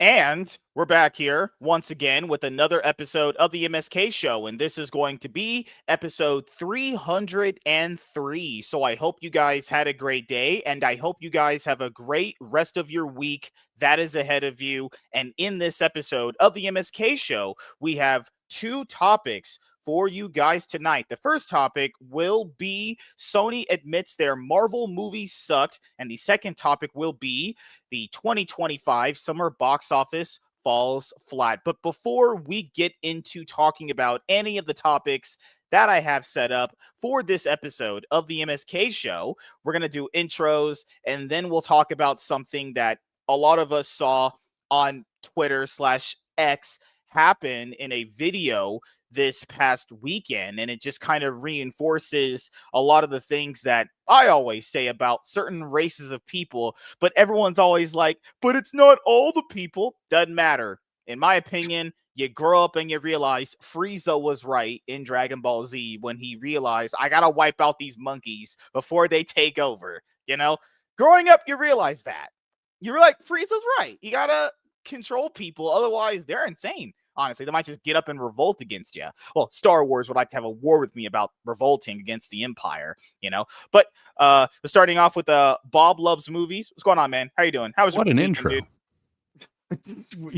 And we're back here once again with another episode of the MSK show, and this is going to be episode 303. So I hope you guys had a great day, and I hope you guys have a great rest of your week that is ahead of you. And in this episode of the MSK show, we have two topics for you guys tonight. The first topic will be Sony admits their Marvel movies sucked, and the second topic will be the 2025 summer box office falls flat. But before we get into talking about any of the topics that I have set up for this episode of the MSK show, we're going to do intros, and then we'll talk about something that a lot of us saw on Twitter/X happen in a video this past weekend, and it just kind of reinforces a lot of the things that I always say about certain races of people, but everyone's always like, but it's not all the people. Doesn't matter. In my opinion, you grow up and you realize Frieza was right in Dragon Ball Z when he realized, I gotta wipe out these monkeys before they take over. Growing up, you realize that. You're like, Frieza's right. You gotta control people, otherwise they're insane. Honestly, they might just get up and revolt against you. Well, Star Wars would like to have a war with me about revolting against the Empire, But starting off with Bob Loves Movies. What's going on, man? How you doing? How was what your an weekend, intro? Dude?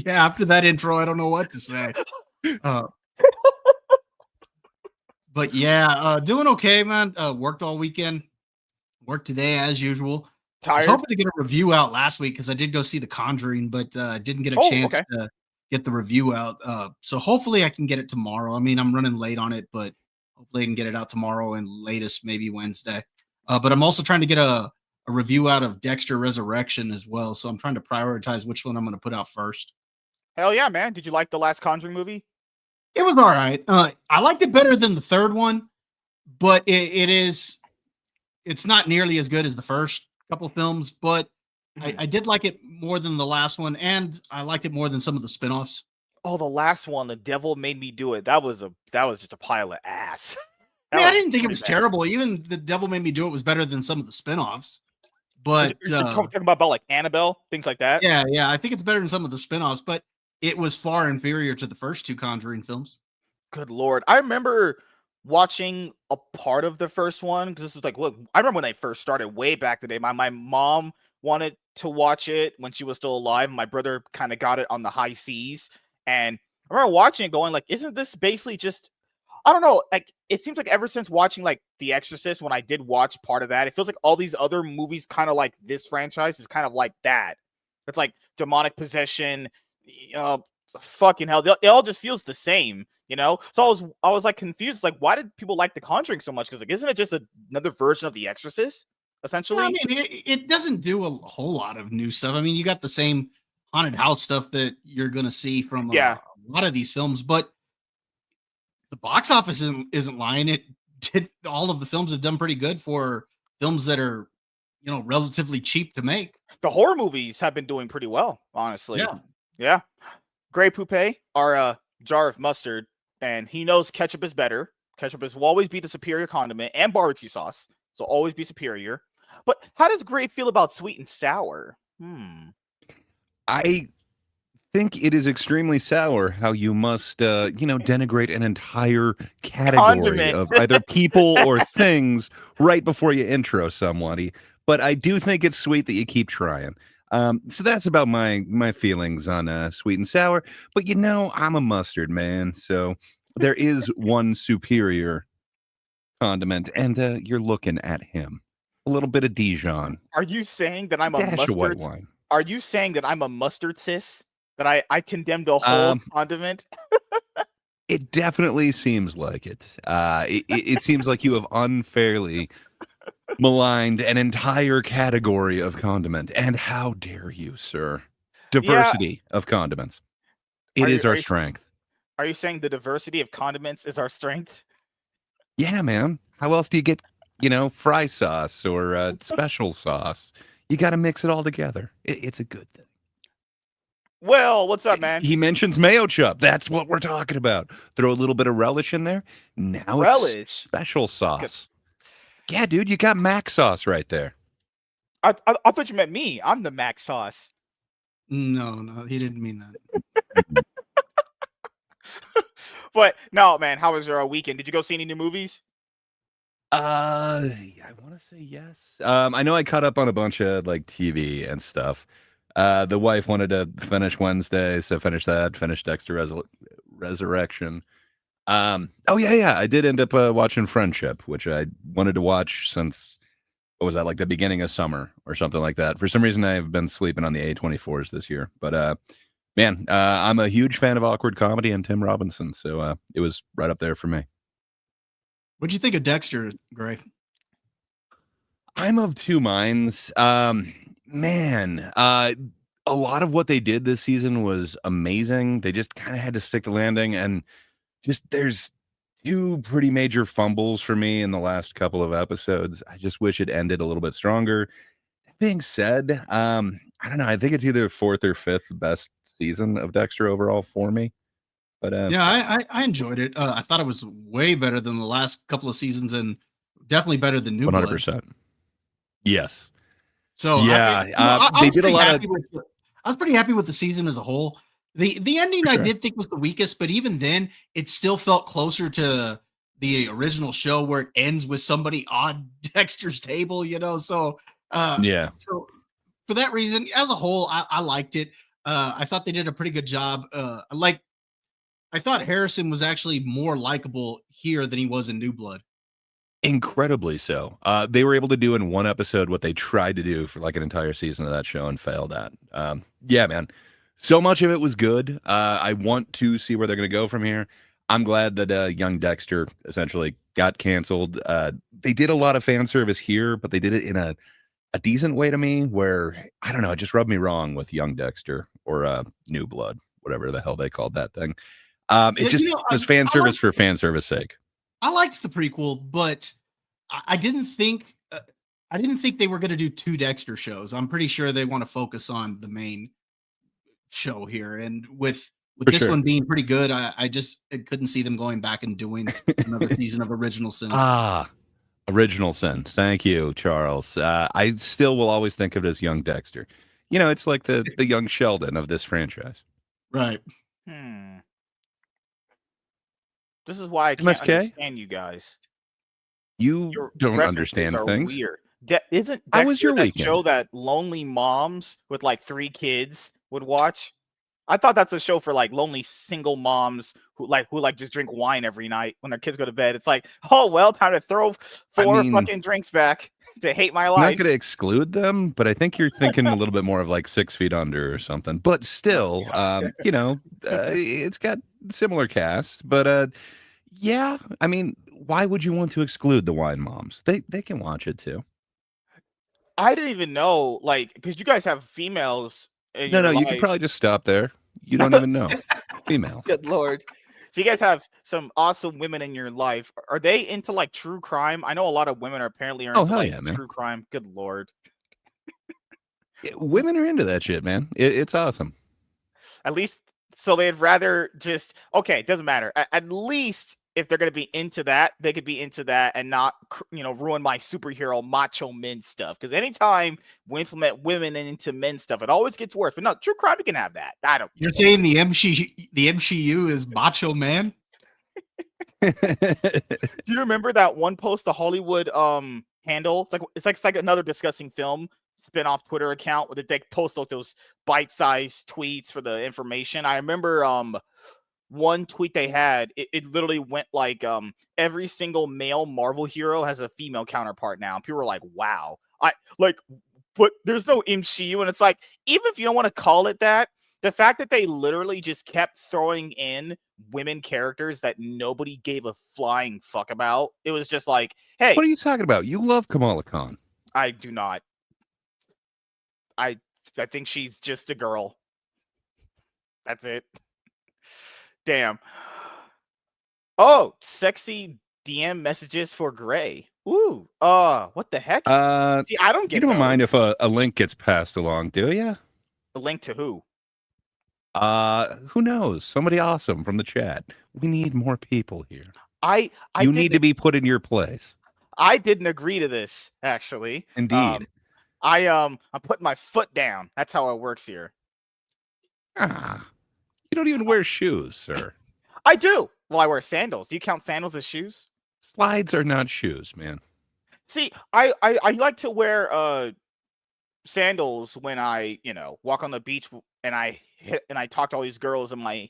Yeah, after that intro, I don't know what to say. But yeah, doing okay, man. Worked all weekend. Worked today as usual. Tired? I was hoping to get a review out last week because I did go see The Conjuring, but didn't get a chance to get the review out. So hopefully I can get it tomorrow. I mean, I'm running late on it, but hopefully I can get it out tomorrow and latest maybe Wednesday. But I'm also trying to get a review out of Dexter Resurrection as well. So I'm trying to prioritize which one I'm going to put out first. Hell yeah, man. Did you like the last Conjuring movie? It was all right. I liked it better than the third one, but it's not nearly as good as the first couple films, but I did like it more than the last one, and I liked it more than some of the spinoffs. Oh, the last one, The Devil Made Me Do It. That was just a pile of ass. I didn't think it was terrible. Even The Devil Made Me Do It was better than some of the spinoffs. But you're talking about like Annabelle, things like that. Yeah, I think it's better than some of the spinoffs, but it was far inferior to the first two Conjuring films. Good Lord. I remember watching a part of the first one because this was like, look, I remember when they first started way back today. My mom wanted to watch it when she was still alive. My brother kind of got it on the high seas, and I remember watching it going like, isn't this basically just, I don't know, like it seems like ever since watching like The Exorcist, when I did watch part of that, it feels like all these other movies kind of like this franchise is kind of like that. It's like demonic possession, fucking hell, it all just feels the same, So I was like confused, like why did people like The Conjuring so much? Because like, isn't it just another version of The Exorcist? Essentially, I mean, it doesn't do a whole lot of new stuff. I mean, you got the same haunted house stuff that you're going to see from a lot of these films, but the box office isn't lying. All of the films have done pretty good for films that are, relatively cheap to make. The horror movies have been doing pretty well, honestly. Yeah. Grey Poupée, our jar of mustard, and he knows ketchup is better. Ketchup will always be the superior condiment, and barbecue sauce, so always be superior. But how does Gray feel about sweet and sour? I think it is extremely sour how you must, denigrate an entire category of either people or things right before you intro somebody. But I do think it's sweet that you keep trying. So that's about my feelings on sweet and sour. But I'm a mustard man, so there is one superior condiment, and you're looking at him. A little bit of Dijon. Are you saying that I'm a mustard? White wine. Are you saying that I'm a mustard cis? That I condemned a whole condiment? It definitely seems like it. It seems like you have unfairly maligned an entire category of condiment. And how dare you, sir? Diversity of condiments. It is our strength. Are you saying the diversity of condiments is our strength? Yeah, man. How else do you get, fry sauce or special sauce? You got to mix it all together. It's a good thing. Well, what's up, man? He mentions mayo chup. That's what we're talking about. Throw a little bit of relish in there. Now it's special sauce. Yeah, dude, you got mac sauce right there. I thought you meant me. I'm the mac sauce. No, he didn't mean that. But no, man, how was your weekend? Did you go see any new movies? I want to say yes. I know I caught up on a bunch of like TV and stuff. The wife wanted to finish Wednesday, so finish that. Finish Dexter Resurrection. Oh yeah. I did end up watching Friendship, which I wanted to watch since what was that, like the beginning of summer or something like that. For some reason, I've been sleeping on the A24s this year. But man, I'm a huge fan of awkward comedy and Tim Robinson, so it was right up there for me. What'd you think of Dexter, Gray? I'm of two minds. Man, a lot of what they did this season was amazing. They just kind of had to stick the landing, and just there's two pretty major fumbles for me in the last couple of episodes. I just wish it ended a little bit stronger. That being said, I don't know. I think it's either fourth or fifth best season of Dexter overall for me. But yeah, I enjoyed it. I thought it was way better than the last couple of seasons, and definitely better than New Blood. 100%. Yes. So yeah, they did a lot of. I was pretty happy with the season as a whole. The ending I did think was the weakest, but even then, it still felt closer to the original show where it ends with somebody on Dexter's table. So yeah. So for that reason, as a whole, I liked it. I thought they did a pretty good job. I thought Harrison was actually more likable here than he was in New Blood. Incredibly so. They were able to do in one episode what they tried to do for like an entire season of that show and failed at. Yeah, man. So much of it was good. I want to see where they're going to go from here. I'm glad that young Dexter essentially got canceled. They did a lot of fan service here, but they did it in a decent way to me where, I don't know, it just rubbed me wrong with young Dexter or New Blood, whatever the hell they called that thing. It just was fan service for fan service sake. I liked the prequel, but I didn't think they were going to do two Dexter shows. I'm pretty sure they want to focus on the main show here, and with this one being pretty good, I couldn't see them going back and doing another season of Original Sin. Original Sin. Thank you, Charles. I still will always think of it as young Dexter. It's like the young Sheldon of this franchise. Right. This is why I can't understand you guys. You don't understand things. Weird. Isn't Dexter that show that lonely moms with like 3 kids would watch? I thought that's a show for like lonely single moms who just drink wine every night when their kids go to bed. It's like, oh well, time to throw 4 fucking drinks back to hate my life. I'm not going to exclude them, but I think you're thinking a little bit more of like 6 Feet Under or something. But still, it's got similar cast. But yeah, I mean, why would you want to exclude the wine moms? They can watch it too. I didn't even know, because you guys have females. No, you can probably just stop there. You don't even know. Females. Good Lord. So you guys have some awesome women in your life. Are they into like true crime? I know a lot of women into true crime. Good Lord. Yeah, women are into that shit, man. It's awesome. At least, so they'd rather just, okay, it doesn't matter. At least if they're going to be into that, they could be into that and not, ruin my superhero macho men stuff. Because anytime we implement women into men stuff, it always gets worse. But no, true crime, you can have that. You're saying the MCU is macho man? Do you remember that one post the Hollywood handle? It's like another discussing film spin-off Twitter account where they post like those bite-sized tweets for the information. I remember one tweet they had, it literally went like every single male Marvel hero has a female counterpart now. And people were like, wow. But there's no MCU, and it's like, even if you don't want to call it that, the fact that they literally just kept throwing in women characters that nobody gave a flying fuck about, it was just like, hey. What are you talking about? You love Kamala Khan. I do not. I think she's just a girl. That's it. Damn. Oh, sexy DM messages for Gray. Ooh. What the heck? See, I don't get. You don't mind if a link gets passed along, do you? A link to who? Who knows? Somebody awesome from the chat. We need more people here. You need to be put in your place. I didn't agree to this, actually. Indeed. I'm putting my foot down. That's how it works here. You don't even wear shoes, sir. I do. Well, I wear sandals. Do you count sandals as shoes? Slides are not shoes, man. See, I like to wear sandals when I, walk on the beach and I talk to all these girls in my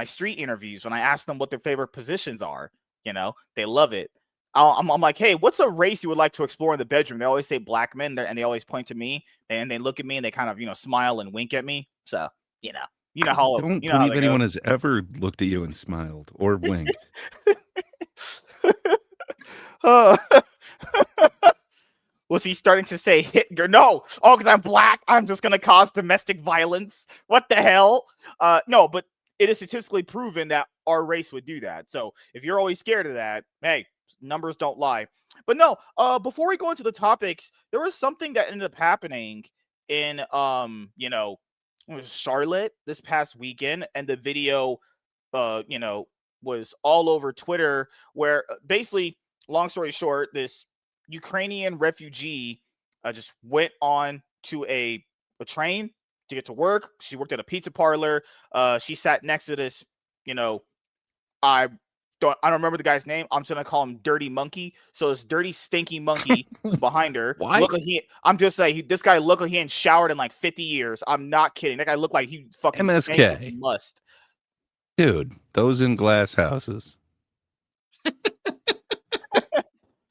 street interviews. When I ask them what their favorite positions are, they love it. I'm like, hey, what's a race you would like to explore in the bedroom? They always say black men, and they always point to me, and they look at me and they kind of smile and wink at me. So how I don't how believe that anyone goes. has ever looked at you and smiled or winked. Uh, Was he starting to say Hitler? No. Oh, because I'm black, I'm just gonna cause domestic violence. What the hell? No, but it is statistically proven that our race would do that. So if you're always scared of that, hey, numbers don't lie. But no, before we go into the topics, there was something that ended up happening in Charlotte this past weekend, and the video was all over Twitter, where basically, long story short, this Ukrainian refugee just went on to a train to get to work. She worked at a pizza parlor. She sat next to this, I don't remember the guy's name. I'm just gonna call him Dirty Monkey. So this dirty, stinky monkey behind her. Why? Look like I'm just saying, this guy looked like he hadn't showered in like 50 years. I'm not kidding. That guy looked like he fucking stank with must. Dude, those in glass houses.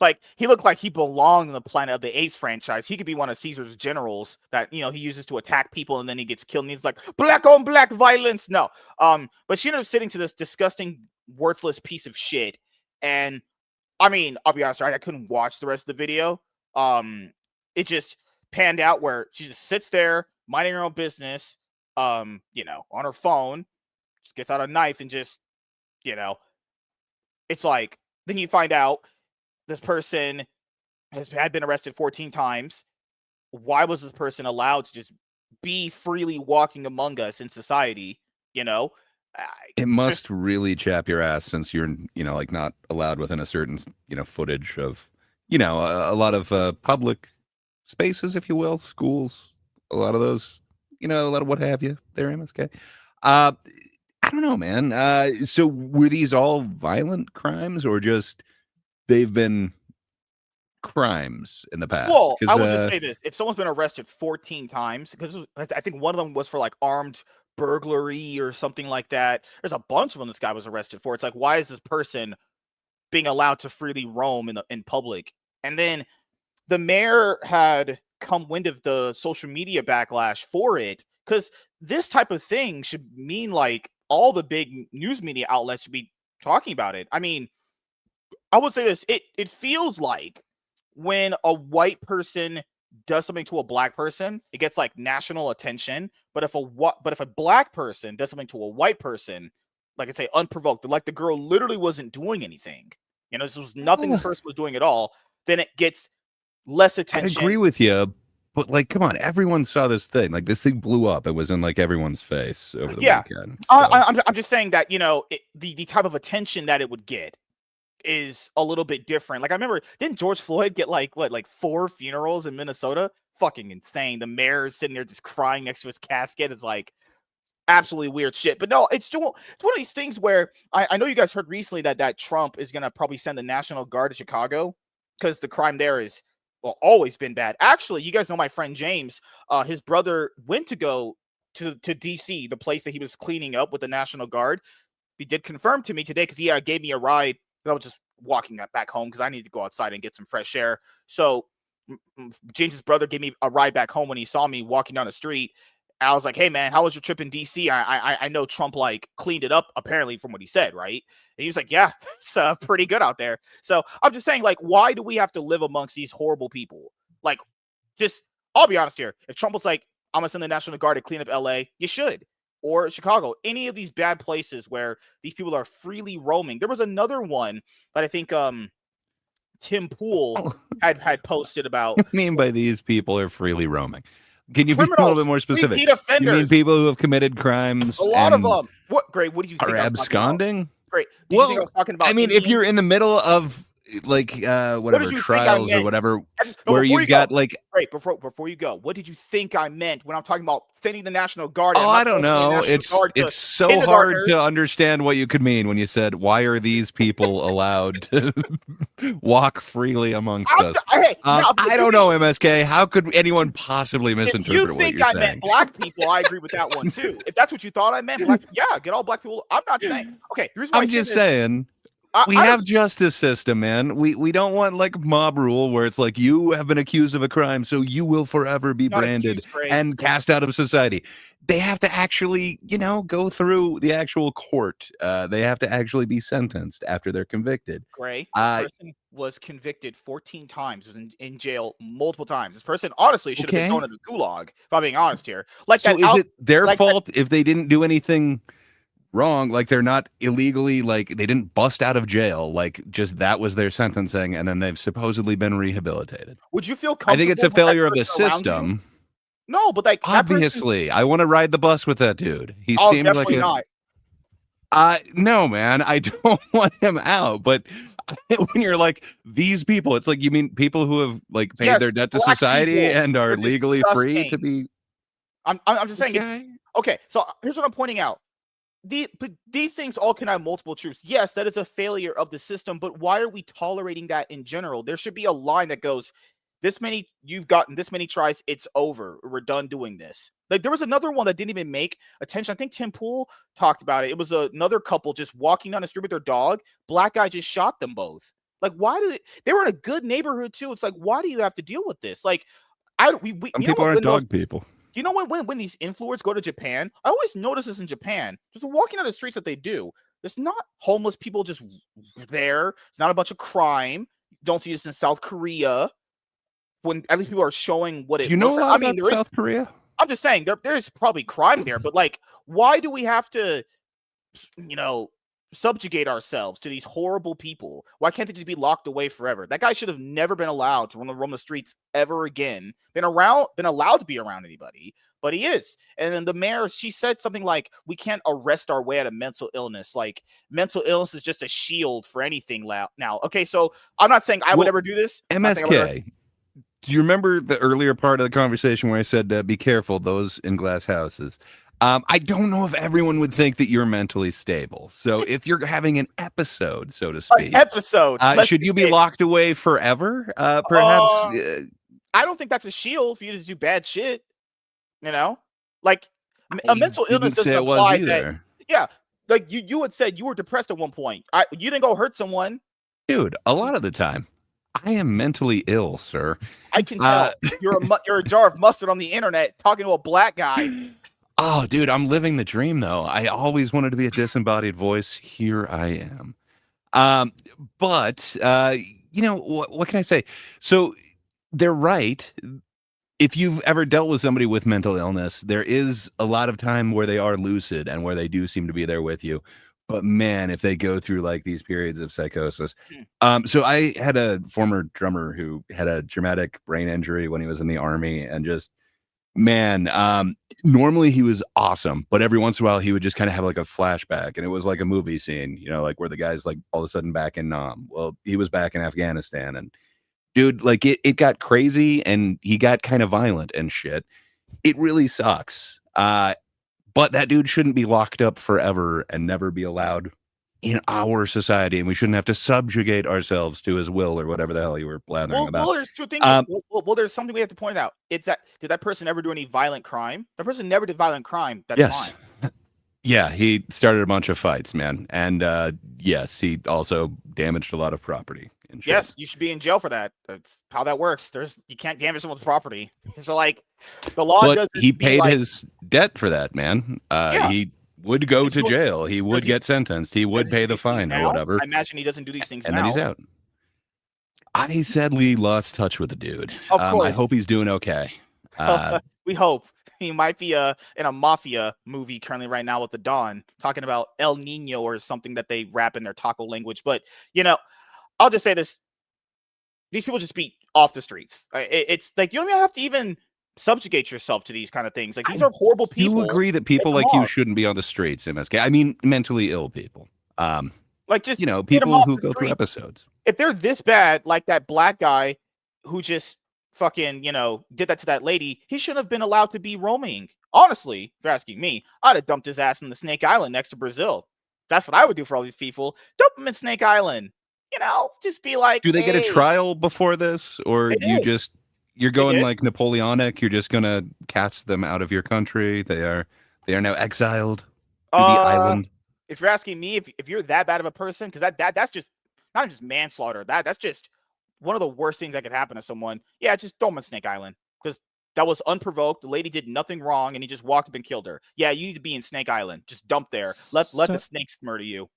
Like, he looked like he belonged in the Planet of the Apes franchise. He could be one of Caesar's generals that, he uses to attack people, and then he gets killed, and he's like, black on black violence. No. But she ended up sitting to this disgusting, worthless piece of shit. And, I mean, I'll be honest, I couldn't watch the rest of the video. It just panned out where she just sits there, minding her own business, on her phone, just gets out a knife and just, it's like, then you find out this person had been arrested 14 times. Why was this person allowed to just be freely walking among us in society? It must really chap your ass, since you're, like, not allowed within a certain, footage of, a lot of public spaces, if you will, schools, a lot of those, a lot of what have you there, MSK. I don't know, man. So were these all violent crimes, or just they've been crimes in the past? Well, I would just say this. If someone's been arrested 14 times, because I think one of them was for like armed burglary or something like that. There's a bunch of them this guy was arrested for. It's like, why is this person being allowed to freely roam in public? And then the mayor had come wind of the social media backlash for it, because this type of thing should mean like all the big news media outlets should be talking about it. I mean, I would say this. It feels like when a white person does something to a black person, it gets like national attention. But if a black person does something to a white person, like I say, unprovoked, like the girl literally wasn't doing anything, this was nothing the person was doing at all, then it gets less attention. I agree with you, but like, come on, everyone saw this thing. Like, this thing blew up. It was in like everyone's face over the weekend. So. I'm just saying that the type of attention that it would get is a little bit different. Like, I remember, didn't George Floyd get like 4 funerals in Minnesota? Fucking insane. The mayor is sitting there just crying next to his casket. It's like absolutely weird shit. But no, it's one of these things where I know you guys heard recently that Trump is gonna probably send the National Guard to Chicago because the crime there is always been bad. Actually, you guys know my friend James. His brother went to go to DC, the place that he was cleaning up with the National Guard. He did confirm to me today, because he gave me a ride. I was just walking back home because I need to go outside and get some fresh air. So James's brother gave me a ride back home when he saw me walking down the street. And I was like, hey, man, how was your trip in DC? I know Trump like cleaned it up, apparently, from what he said, right? And he was like, yeah, it's pretty good out there. So I'm just saying, like, why do we have to live amongst these horrible people? Like, just, I'll be honest here. If Trump was like, I'm going to send the National Guard to clean up LA, you should. Or Chicago, any of these bad places where these people are freely roaming. There was another one that I think Tim Pool had posted about. What do you mean by these people are freely roaming? Can you be a little bit more specific? Repeat offenders. You mean people who have committed crimes? A lot of them. What? Great. What do you think? Are absconding? Great. Do you think I was talking about? I mean, if you're in the middle of like What whatever did you think I trials or meant? whatever, No, where before you've you got go, like. Great. Before you go, what did you think I meant when I'm talking about sending the National Guard? And Oh, I'm I not don't talking about the know. National Guard to It's so hard kindergartners. to understand what you could mean when you said, "Why are these people allowed to walk freely amongst us?" Hey, now I don't know, MSK. How could anyone possibly if you misinterpret what think you're I meant saying? black people, I agree with that one too. If that's what you thought I meant, black, yeah, get all black people. I'm not saying. Okay, the reason why I I'm say just this, saying. We I have don't. justice system, man. We don't want like mob rule where it's like you have been accused of a crime, so you will forever be Not branded accused, Gray. and cast out of society. They have to actually, go through the actual court. They have to actually be sentenced after they're convicted. Gray, this person was convicted 14 times, was in jail multiple times. This person honestly should have been Okay. thrown in a gulag, if I'm being honest here. Like So that is out, it their like that. fault if they didn't do anything wrong? Like they're not illegally, like they didn't bust out of jail, like just that was their sentencing, and then they've supposedly been rehabilitated. Would you feel I think comfortable it's a with that failure of the person around you? system. No, but like that person. Obviously, I want to ride the bus with that dude. He Oh, seems like definitely a. not. No, man, I don't want him out. But when you're like these people, it's like you mean people who have like paid their Yes, debt to black society people. and are They're legally free to disgusting. be. I'm just saying. Okay. Okay, so here's what I'm pointing out. But these things all can have multiple truths. Yes, that is a failure of the system, but why are we tolerating that in general? There should be a line that goes, you've gotten this many tries, it's over. We're done doing this. Like there was another one that didn't even make attention. I think Tim Pool talked about it. It was another couple just walking down the street with their dog. Black guy just shot them both. Like, why did they were in a good neighborhood too? It's like, why do you have to deal with this? Like, we Some you know people what? aren't dog people. Do you know when these influencers go to Japan? I always notice this in Japan. Just walking on the streets that they do. There's not homeless people just there. It's not a bunch of crime. Don't see this in South Korea. When at least people are showing what it. Do you know looks a lot like. I about mean, there is. South Korea? I'm just saying there's probably crime there, but like, why do we have to, subjugate ourselves to these horrible people? Why can't they just be locked away forever? That guy should have never been allowed to roam the streets ever again. Been allowed to be around anybody, but he is. And then the mayor, she said something like, "We can't arrest our way out of mental illness. Like mental illness is just a shield for anything." Now, okay, so I'm not saying I would ever do this. MSK. Do you remember the earlier part of the conversation where I said, be careful, those in glass houses? I don't know if everyone would think that you're mentally stable. So if you're having an episode, so to speak, should you be locked away forever? Perhaps. I don't think that's a shield for you to do bad shit. Like a mental illness doesn't apply that. Yeah, like you had said you were depressed at one point. You didn't go hurt someone. Dude, a lot of the time. I am mentally ill, sir. I can tell. You're a jar of mustard on the internet talking to a black guy. Oh, dude, I'm living the dream, though. I always wanted to be a disembodied voice. Here I am. But what can I say? So they're right. If you've ever dealt with somebody with mental illness, there is a lot of time where they are lucid and where they do seem to be there with you. But man, if they go through like these periods of psychosis. So I had a former drummer who had a traumatic brain injury when he was in the army, and just, man, normally he was awesome, but every once in a while he would just kind of have like a flashback, and it was like a movie scene, like where the guy's like all of a sudden back in Nam. Well, he was back in Afghanistan, and dude, like it got crazy, and he got kind of violent and shit. It really sucks. But that dude shouldn't be locked up forever and never be allowed in our society, and we shouldn't have to subjugate ourselves to his will or whatever the hell you were blathering about. Well, there's two things. There's something we have to point out. It's that did that person ever do any violent crime? That person never did violent crime. That's fine. Yeah, he started a bunch of fights, man, and yes, he also damaged a lot of property. Yes, you should be in jail for that. That's how that works. You can't damage someone's property. So like the law does. He paid his debt for that, man. He would go to jail. He would get sentenced. He would pay the fine or whatever. I imagine he doesn't do these things and now. Then he's out. I sadly lost touch with the dude. Of course. I hope he's doing okay. We hope. He might be in a mafia movie currently right now with the Don, talking about El Nino or something that they rap in their taco language. But I'll just say this: these people just be off the streets. It's like you don't even have to even subjugate yourself to these kind of things. Like these are horrible people. You agree that people like you shouldn't be on the streets, MSK? I mean, mentally ill people. Like just people who go through episodes. if they're this bad, like that black guy who just fucking, did that to that lady, he shouldn't have been allowed to be roaming. Honestly, if you're asking me, I'd have dumped his ass in the Snake Island next to Brazil. That's what I would do for all these people. Dump them in Snake Island. Just be like, do they get a trial before this, or you're going like Napoleonic? You're just gonna cast them out of your country. They are now exiled to the island. If you're asking me, if you're that bad of a person, because that's just not just manslaughter. That's just one of the worst things that could happen to someone. Yeah, just throw them in Snake Island, because that was unprovoked. The lady did nothing wrong, and he just walked up and killed her. Yeah, you need to be in Snake Island. Just dump there. Let the snakes murder you.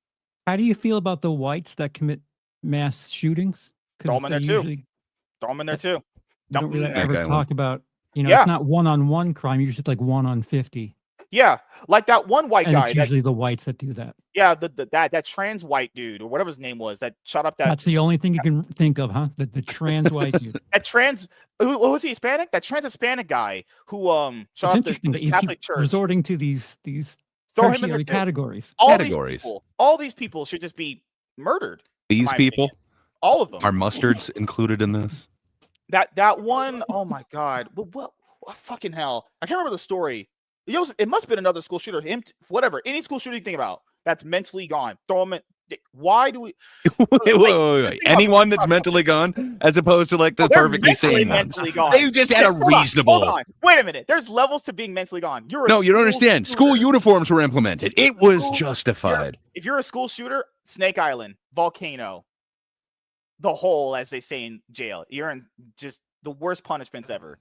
How do you feel about the whites that commit mass shootings? Throw them in there too. Throw them in there too. Don't really ever talk about, it's not one-on-one crime. You're just like 1 on 50. Yeah, like that one white guy. It's usually the whites that do that. Yeah, that trans white dude or whatever his name was that shot up that. That's the only thing you can think of, huh? The trans white dude. Who was he, Hispanic? That trans Hispanic guy who shot up the Catholic church. Resorting to these tertiary categories. All these people should just be murdered. These people, all of them. Are mustards included in this? That one, oh my god! What fucking hell? I can't remember the story. It must have been another school shooter. Whatever. Any school shooter you think about that's mentally gone. Throw them in. Why do we? Wait. Anyone that's mentally gone, as opposed to like the perfectly sane ones. They just had a reasonable. Hold on. Wait a minute. There's levels to being mentally gone. You don't understand. Shooter. School uniforms were implemented. It was justified. If you're a school shooter, Snake Island, volcano, the hole, as they say in jail. You're in just the worst punishments ever.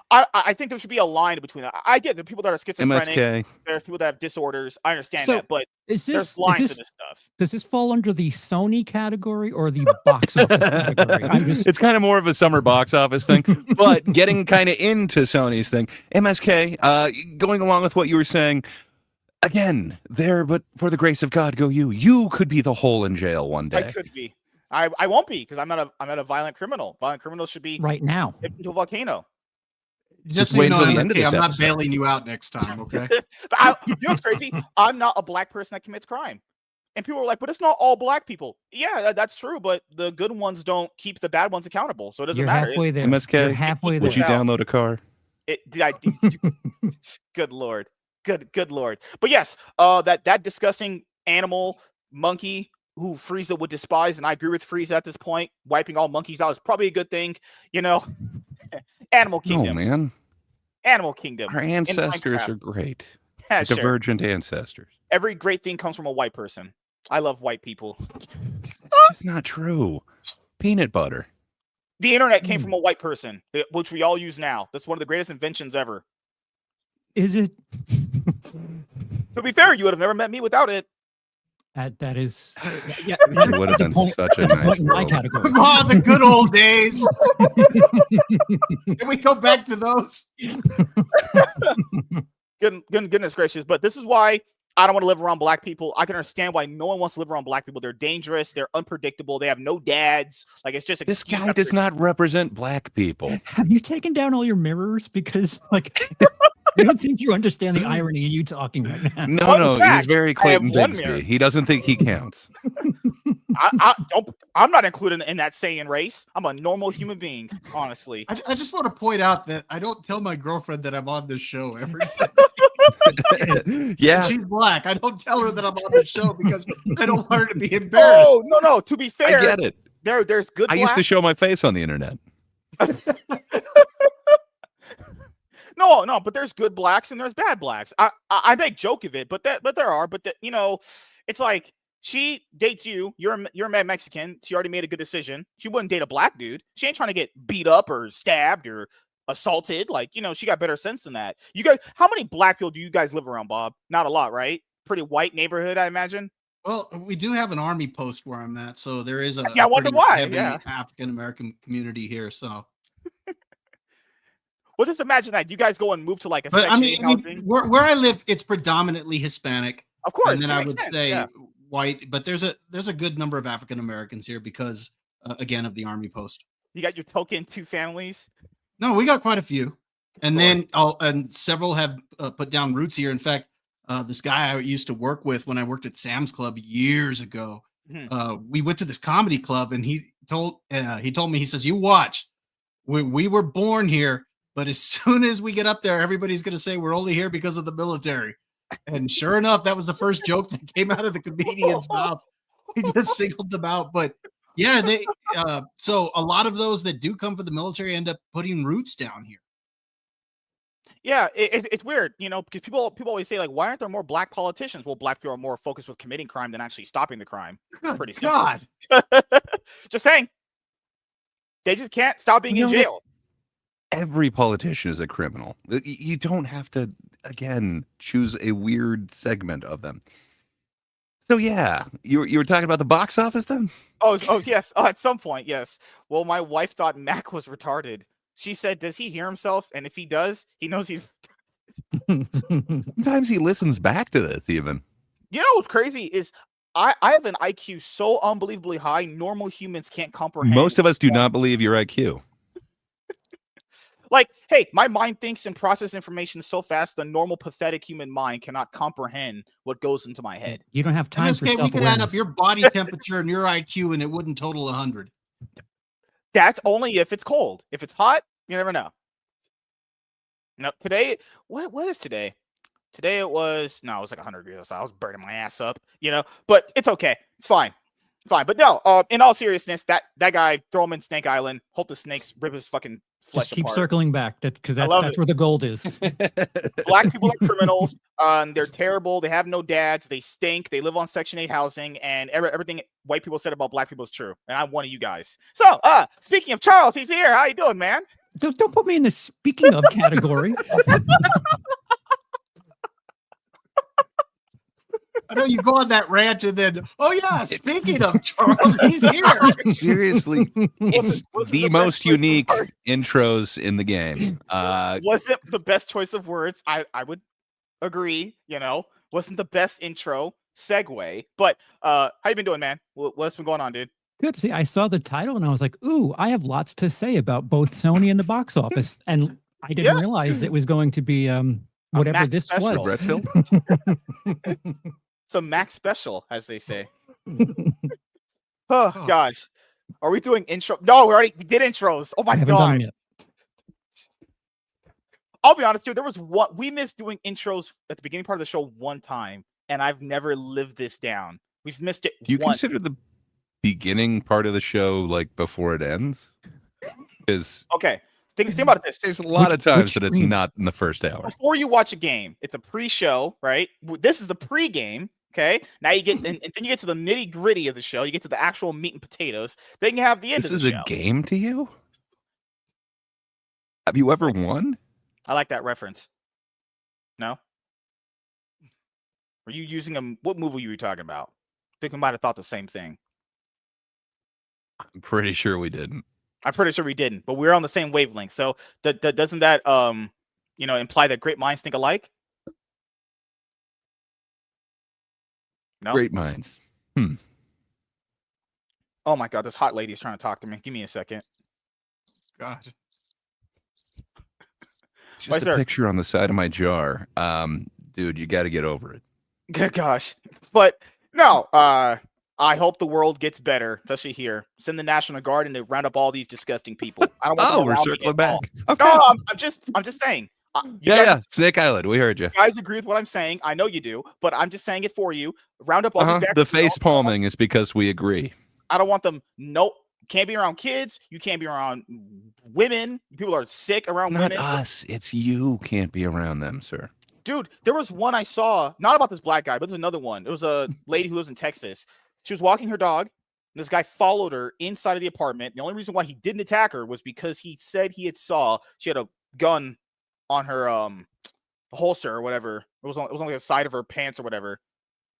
I think there should be a line between that. I get the people that are schizophrenic. MSK. There's people that have disorders. I understand that, but there's lines to this stuff. Does this fall under the Sony category or the box office category? It's kind of more of a summer box office thing, but getting kind of into Sony's thing. MSK, going along with what you were saying, again, but for the grace of God, go you. You could be the hole in jail one day. I could be. I won't be, because I'm not a violent criminal. Violent criminals should be right now into a volcano. Just so you know, I'm not bailing you out next time, okay? But what's crazy? I'm not a black person that commits crime. And people are like, but it's not all black people. Yeah, that's true, but the good ones don't keep the bad ones accountable, so it doesn't matter. Halfway there. MSK, You're halfway there. Would you download a car? Good Lord. Good Lord. But yes, that disgusting animal monkey who Frieza would despise, and I agree with Frieza at this point, wiping all monkeys out is probably a good thing, Animal Kingdom. Oh, man. Animal Kingdom. Our ancestors are great. Yeah, divergent ancestors. Every great thing comes from a white person. I love white people. It's just not true. Peanut butter. The internet came from a white person, which we all use now. That's one of the greatest inventions ever. Is it? To be fair, you would have never met me without it. That is, yeah. It would have been such a nice in my category. Oh, the good old days. Can we go back to those? Goodness gracious. But this is why I don't want to live around black people. I can understand why no one wants to live around black people. They're dangerous. They're unpredictable. They have no dads. Like, it's just this guy does not represent black people. Have you taken down all your mirrors? Because I don't think you understand the irony in you talking right now. No, he's very Clayton Bigsby. He doesn't think he counts. I'm not included in that saying race. I'm a normal human being, honestly. I just want to point out that I don't tell my girlfriend that I'm on this show every day. Yeah. And she's black. I don't tell her that I'm on the show because I don't want her to be embarrassed. Oh, no. To be fair, I get it. There's good. I used to show my face on the internet. No, but there's good blacks and there's bad blacks. I make joke of it, but there are. But it's like she dates you. You're a Mexican. She already made a good decision. She wouldn't date a black dude. She ain't trying to get beat up or stabbed or assaulted. Like, she got better sense than that. You guys, how many black people do you guys live around, Bob? Not a lot, right? Pretty white neighborhood, I imagine. Well, we do have an army post where I'm at, so there is a I wonder why. African American community here. So. Well, just imagine that you guys go and move to like a section housing. Where I live, it's predominantly Hispanic. Of course, and then I would say white, but there's a good number of African Americans here because again of the army post. You got your token 2 families. No, we got quite a few, and then several have put down roots here. In fact, this guy I used to work with when I worked at Sam's Club years ago, we went to this comedy club, and he told me, he says, "You watch, we were born here, but as soon as we get up there, everybody's going to say we're only here because of the military." And sure enough, that was the first joke that came out of the comedian's mouth. He just singled them out. But yeah, so a lot of those that do come from the military end up putting roots down here. Yeah, it's weird, because people always say, like, why aren't there more black politicians? Well, black people are more focused with committing crime than actually stopping the crime. Pretty simple. God. Just saying. They just can't stop being in jail. Every politician is a criminal. You don't have to, again, choose a weird segment of them. So yeah, you were talking about the box office then? Oh yes. At some point, yes. Well, my wife thought Mac was retarded. She said, "Does he hear himself? And if he does, he knows he's." Sometimes he listens back to this even. What's crazy is I have an IQ so unbelievably high, normal humans can't comprehend. Most of us do not believe your IQ. Like, hey, my mind thinks and processes information so fast, the normal pathetic human mind cannot comprehend what goes into my head. You don't have time for self-awareness. We could add up your body temperature and your IQ, and it wouldn't total 100. That's only if it's cold. If it's hot, you never know. No, today, what is today? Today it was like 100 degrees outside. I was burning my ass up, but it's okay. It's fine. Fine. But no, in all seriousness, that guy, throw him in Snake Island, hope the snakes rip his fucking flesh Just keep apart. circling back, because that's where the gold is. Black people are criminals. They're terrible. They have no dads. They stink. They live on Section 8 housing, and everything white people said about black people is true. And I'm one of you guys. So, speaking of Charles, he's here. How you doing, man? Don't put me in the speaking of category. I know you go on that rant and then, oh yeah, speaking of Charles, he's here. Seriously, it's the most unique intros in the game. Was it the best choice of words? I would agree, wasn't the best intro segue, but how you been doing, man? What's been going on, dude? Good. See, I saw the title and I was like, ooh, I have lots to say about both Sony and the box office. And I didn't realize it was going to be whatever this special. was. Film? It's a Max special, as they say. Oh gosh. Are we doing intro? No, we did intros. Oh my god. I'll be honest, dude. There was we missed doing intros at the beginning part of the show one time, and I've never lived this down. We've missed it. Do you consider the beginning part of the show like before it ends? Is okay. Think about this. There's a lot of times that it's not in the first hour. Before you watch a game, it's a pre-show, right? This is the pre-game. Okay, now you get, and then you get to the nitty gritty of the show. You get to the actual meat and potatoes. Then you have the end of the show. This is a game to you? Have you ever won? I like that reference. No? Were you using what movie were you talking about? I think we might have thought the same thing. I'm pretty sure we didn't. I'm pretty sure we didn't, but we're on the same wavelength. So doesn't that imply that great minds think alike? No? Great minds. Oh my god, this hot lady is trying to talk to me. Give me a second. God. Just a picture on the side of my jar. Dude, you got to get over it. Good gosh. But no, I hope the world gets better, especially here. Send the National Guard and to round up all these disgusting people. I don't want we're circling back. Okay. No, I'm just saying. Snake Island. We heard you. You guys agree with what I'm saying. I know you do, but I'm just saying it for you. Round up all these the face palming is because we agree. I don't want them. Nope. Can't be around kids. You can't be around women. People are sick around women. Not us. It's you can't be around them, sir. Dude, there was one I saw, not about this black guy, but there's another one. It was a lady who lives in Texas. She was walking her dog, and this guy followed her inside of the apartment. The only reason why he didn't attack her was because he said he saw she had a gun on her holster or whatever. It was on the side of her pants or whatever.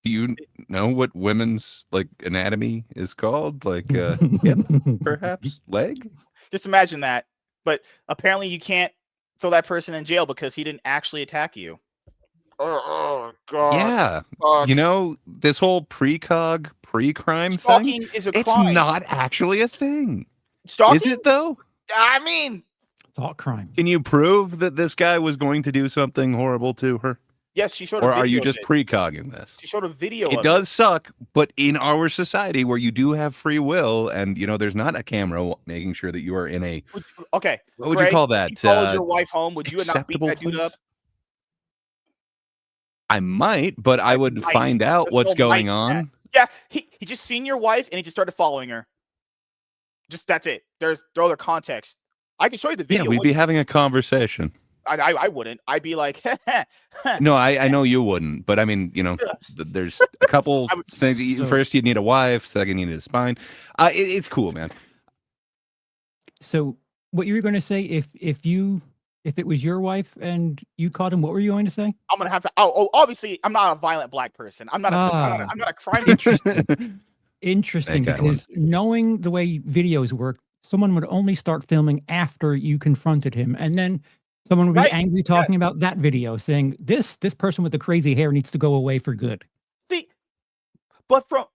Do you know what women's anatomy is called? Hip, perhaps leg? Just imagine that. But apparently you can't throw that person in jail because he didn't actually attack you. Oh god. Yeah. This whole pre-crime Stalking thing, is a it's crime. not actually a thing. Stalking? Is it though? I mean, thought crime. Can you prove that this guy was going to do something horrible to her? Yes, she showed. Or are you just precogging this? She showed a video. It does suck, but in our society where you do have free will, and there's not a camera making sure that you are in a okay. What would you call that? If you followed your wife home, would you not beat that dude up? I might, but I would find out what's going on. Yeah, he just seen your wife and he just started following her. Just that's it. There's no other context. I can show you the video. Yeah, we'd be having a conversation. I wouldn't. I'd be like, no, I know you wouldn't, but I mean, there's a couple things. First, you'd need a wife. Second, you need a spine. It's cool, man. So, what you were going to say if it was your wife and you caught him, what were you going to say? I'm gonna have to. Oh, obviously, I'm not a violent black person. I'm not a crime. Interesting, because knowing the way videos work, someone would only start filming after you confronted him, and then someone would be angry talking about that video, saying this person with the crazy hair needs to go away for good. See, that's another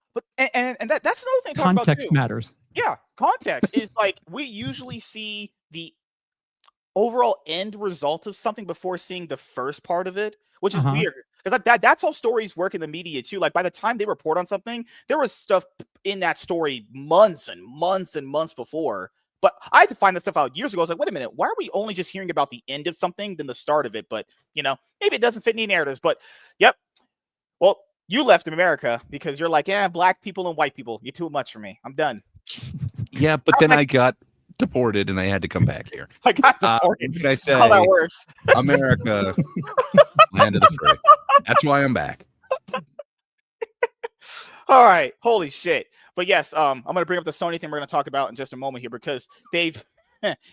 thing. Context matters. Yeah, context is like we usually see the overall end result of something before seeing the first part of it, which is weird. Because that's how stories work in the media too. Like by the time they report on something, there was stuff in that story months and months and months before. But I had to find this stuff out years ago. I was like, wait a minute, why are we only just hearing about the end of something than the start of it? But maybe it doesn't fit any narratives. But yep. Well, you left America because you're like, black people and white people, you're too much for me. I'm done. Yeah, but then I got deported and I had to come back here. I got deported. What did I say? How that works? America, land of the free. That's why I'm back. All right, holy shit! But yes, I'm gonna bring up the Sony thing we're gonna talk about in just a moment here because they've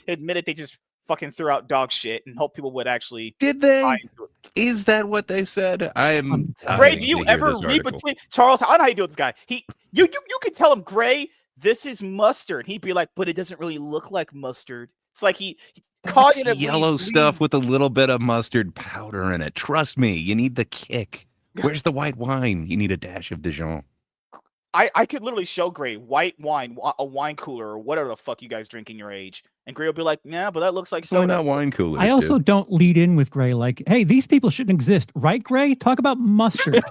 admitted they just fucking threw out dog shit and hope people would actually. Did they? Is that what they said? Gray, do you ever read between Charles? I don't know how you do with this guy. You could tell him, Gray, this is mustard. He'd be like, but it doesn't really look like mustard. It's like he cognitively yellow stuff with a little bit of mustard powder in it. Trust me, you need the kick. Where's the white wine? You need a dash of Dijon. I could literally show Gray white wine, a wine cooler, or whatever the fuck you guys drink in your age. And Gray will be like, yeah, but that looks like soda. Why not wine coolers? I also don't lead in with Gray like, hey, these people shouldn't exist. Right, Gray? Talk about mustard.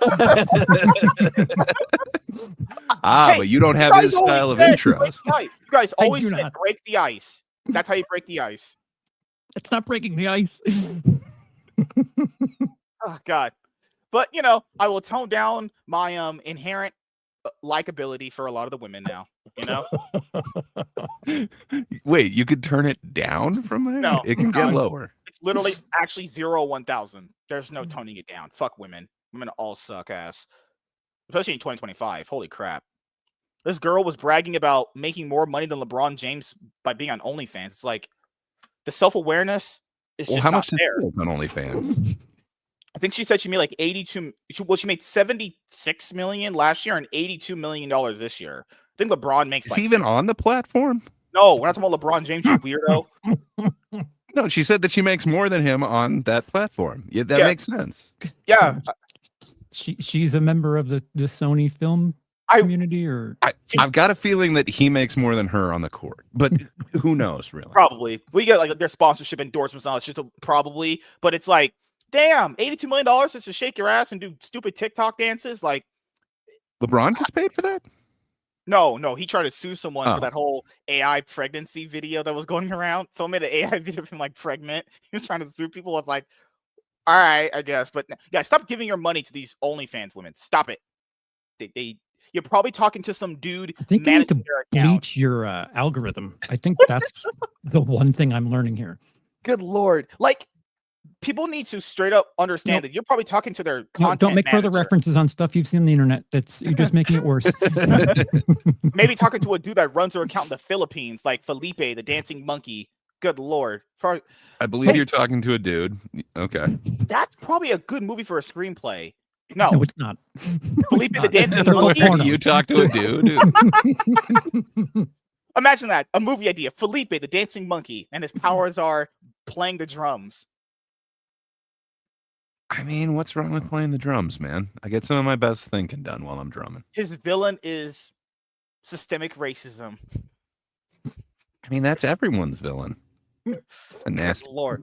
But you don't have his style of intros. You guys always said break the ice. That's how you break the ice. It's not breaking the ice. Oh, God. But, I will tone down my inherent likability for a lot of the women now, Wait, you could turn it down from there? No, it can get lower. It's literally actually 0-1,000. There's no toning it down. Fuck women. Women all suck ass. Especially in 2025. Holy crap. This girl was bragging about making more money than LeBron James by being on OnlyFans. It's like the self-awareness is just not there. On OnlyFans? I think she said she made like 82. She made 76 million last year and $82 million this year. I think LeBron makes. Is he even on the platform? No, we're not talking about LeBron James, you weirdo. No, she said that she makes more than him on that platform. Yeah, that makes sense. Yeah, she's a member of the Sony film community, or I've got a feeling that he makes more than her on the court, but who knows, really? Probably. We get like their sponsorship endorsements and all that shit, probably. But it's like, damn, $82 million just to shake your ass and do stupid TikTok dances. Like, LeBron gets paid for that? No, he tried to sue someone for that whole AI pregnancy video that was going around. Someone made an AI video of him like pregnant. He was trying to sue people. It's like, all right, I guess, but yeah, stop giving your money to these OnlyFans women. Stop it. You're probably talking to some dude. I think you need to bleach your algorithm. I think that's the one thing I'm learning here. Good Lord. Like, people need to straight up understand that you're probably talking to their content don't make manager. further references on stuff you've seen on the internet. You're just making it worse. Maybe talking to a dude that runs their account in the Philippines, like Felipe, the dancing monkey. Good Lord. I believe you're talking to a dude. Okay. That's probably a good movie for a screenplay. No, it's not. Felipe the dancing monkey. You talk to a dude. Imagine that. A movie idea. Felipe the dancing monkey, and his powers are playing the drums. I mean, what's wrong with playing the drums, man? I get some of my best thinking done while I'm drumming. His villain is systemic racism. I mean, that's everyone's villain. It's a nasty. Lord.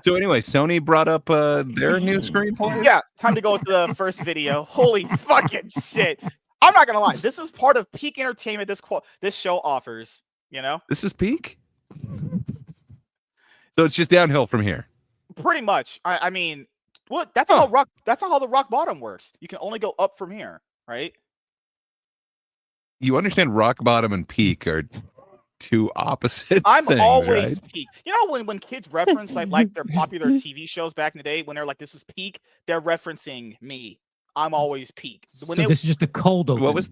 So anyway, Sony brought up their new screenplay. Yeah, time to go to the first video. Holy fucking shit! I'm not gonna lie. This is part of peak entertainment. This show offers. You know, this is peak. So it's just downhill from here. Pretty much. I mean, what? That's how the rock bottom works. You can only go up from here, right? You understand rock bottom and peak are two opposite I'm things, always right? peak. You know when kids reference like their popular TV shows back in the day when they're like this is peak, they're referencing me. I'm always peak. This is just a cold open. What was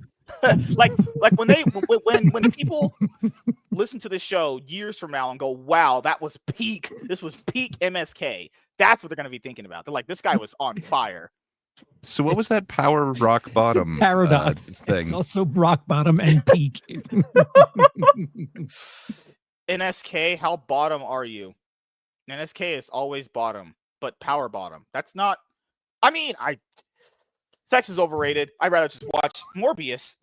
like when people listen to this show years from now and go, wow, that was peak. This was peak MSK. That's what they're gonna be thinking about. They're like, this guy was on fire. So what was that power rock bottom paradox thing? It's also rock bottom and peak. NSK, how bottom are you? NSK is always bottom, but power bottom. That's not. I mean, sex is overrated. I'd rather just watch Morbius.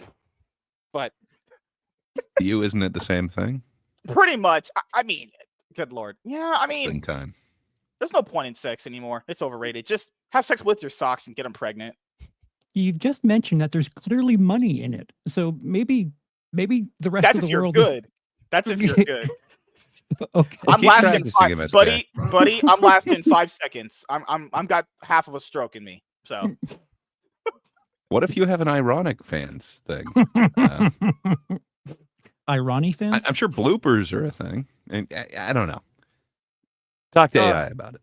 But you, isn't it the same thing? Pretty much. I mean, good lord. Yeah, I mean, time. There's no point in sex anymore. It's overrated. Just have sex with your socks and get them pregnant. You've just mentioned that there's clearly money in it, so maybe the rest of the world good. That's if you're good. Okay. I'm lasting buddy. I'm lasting 5 seconds. I'm got half of a stroke in me. So. What if you have an ironic fans thing? Irony fans? I'm sure bloopers are a thing. I don't know. Talk to AI about it.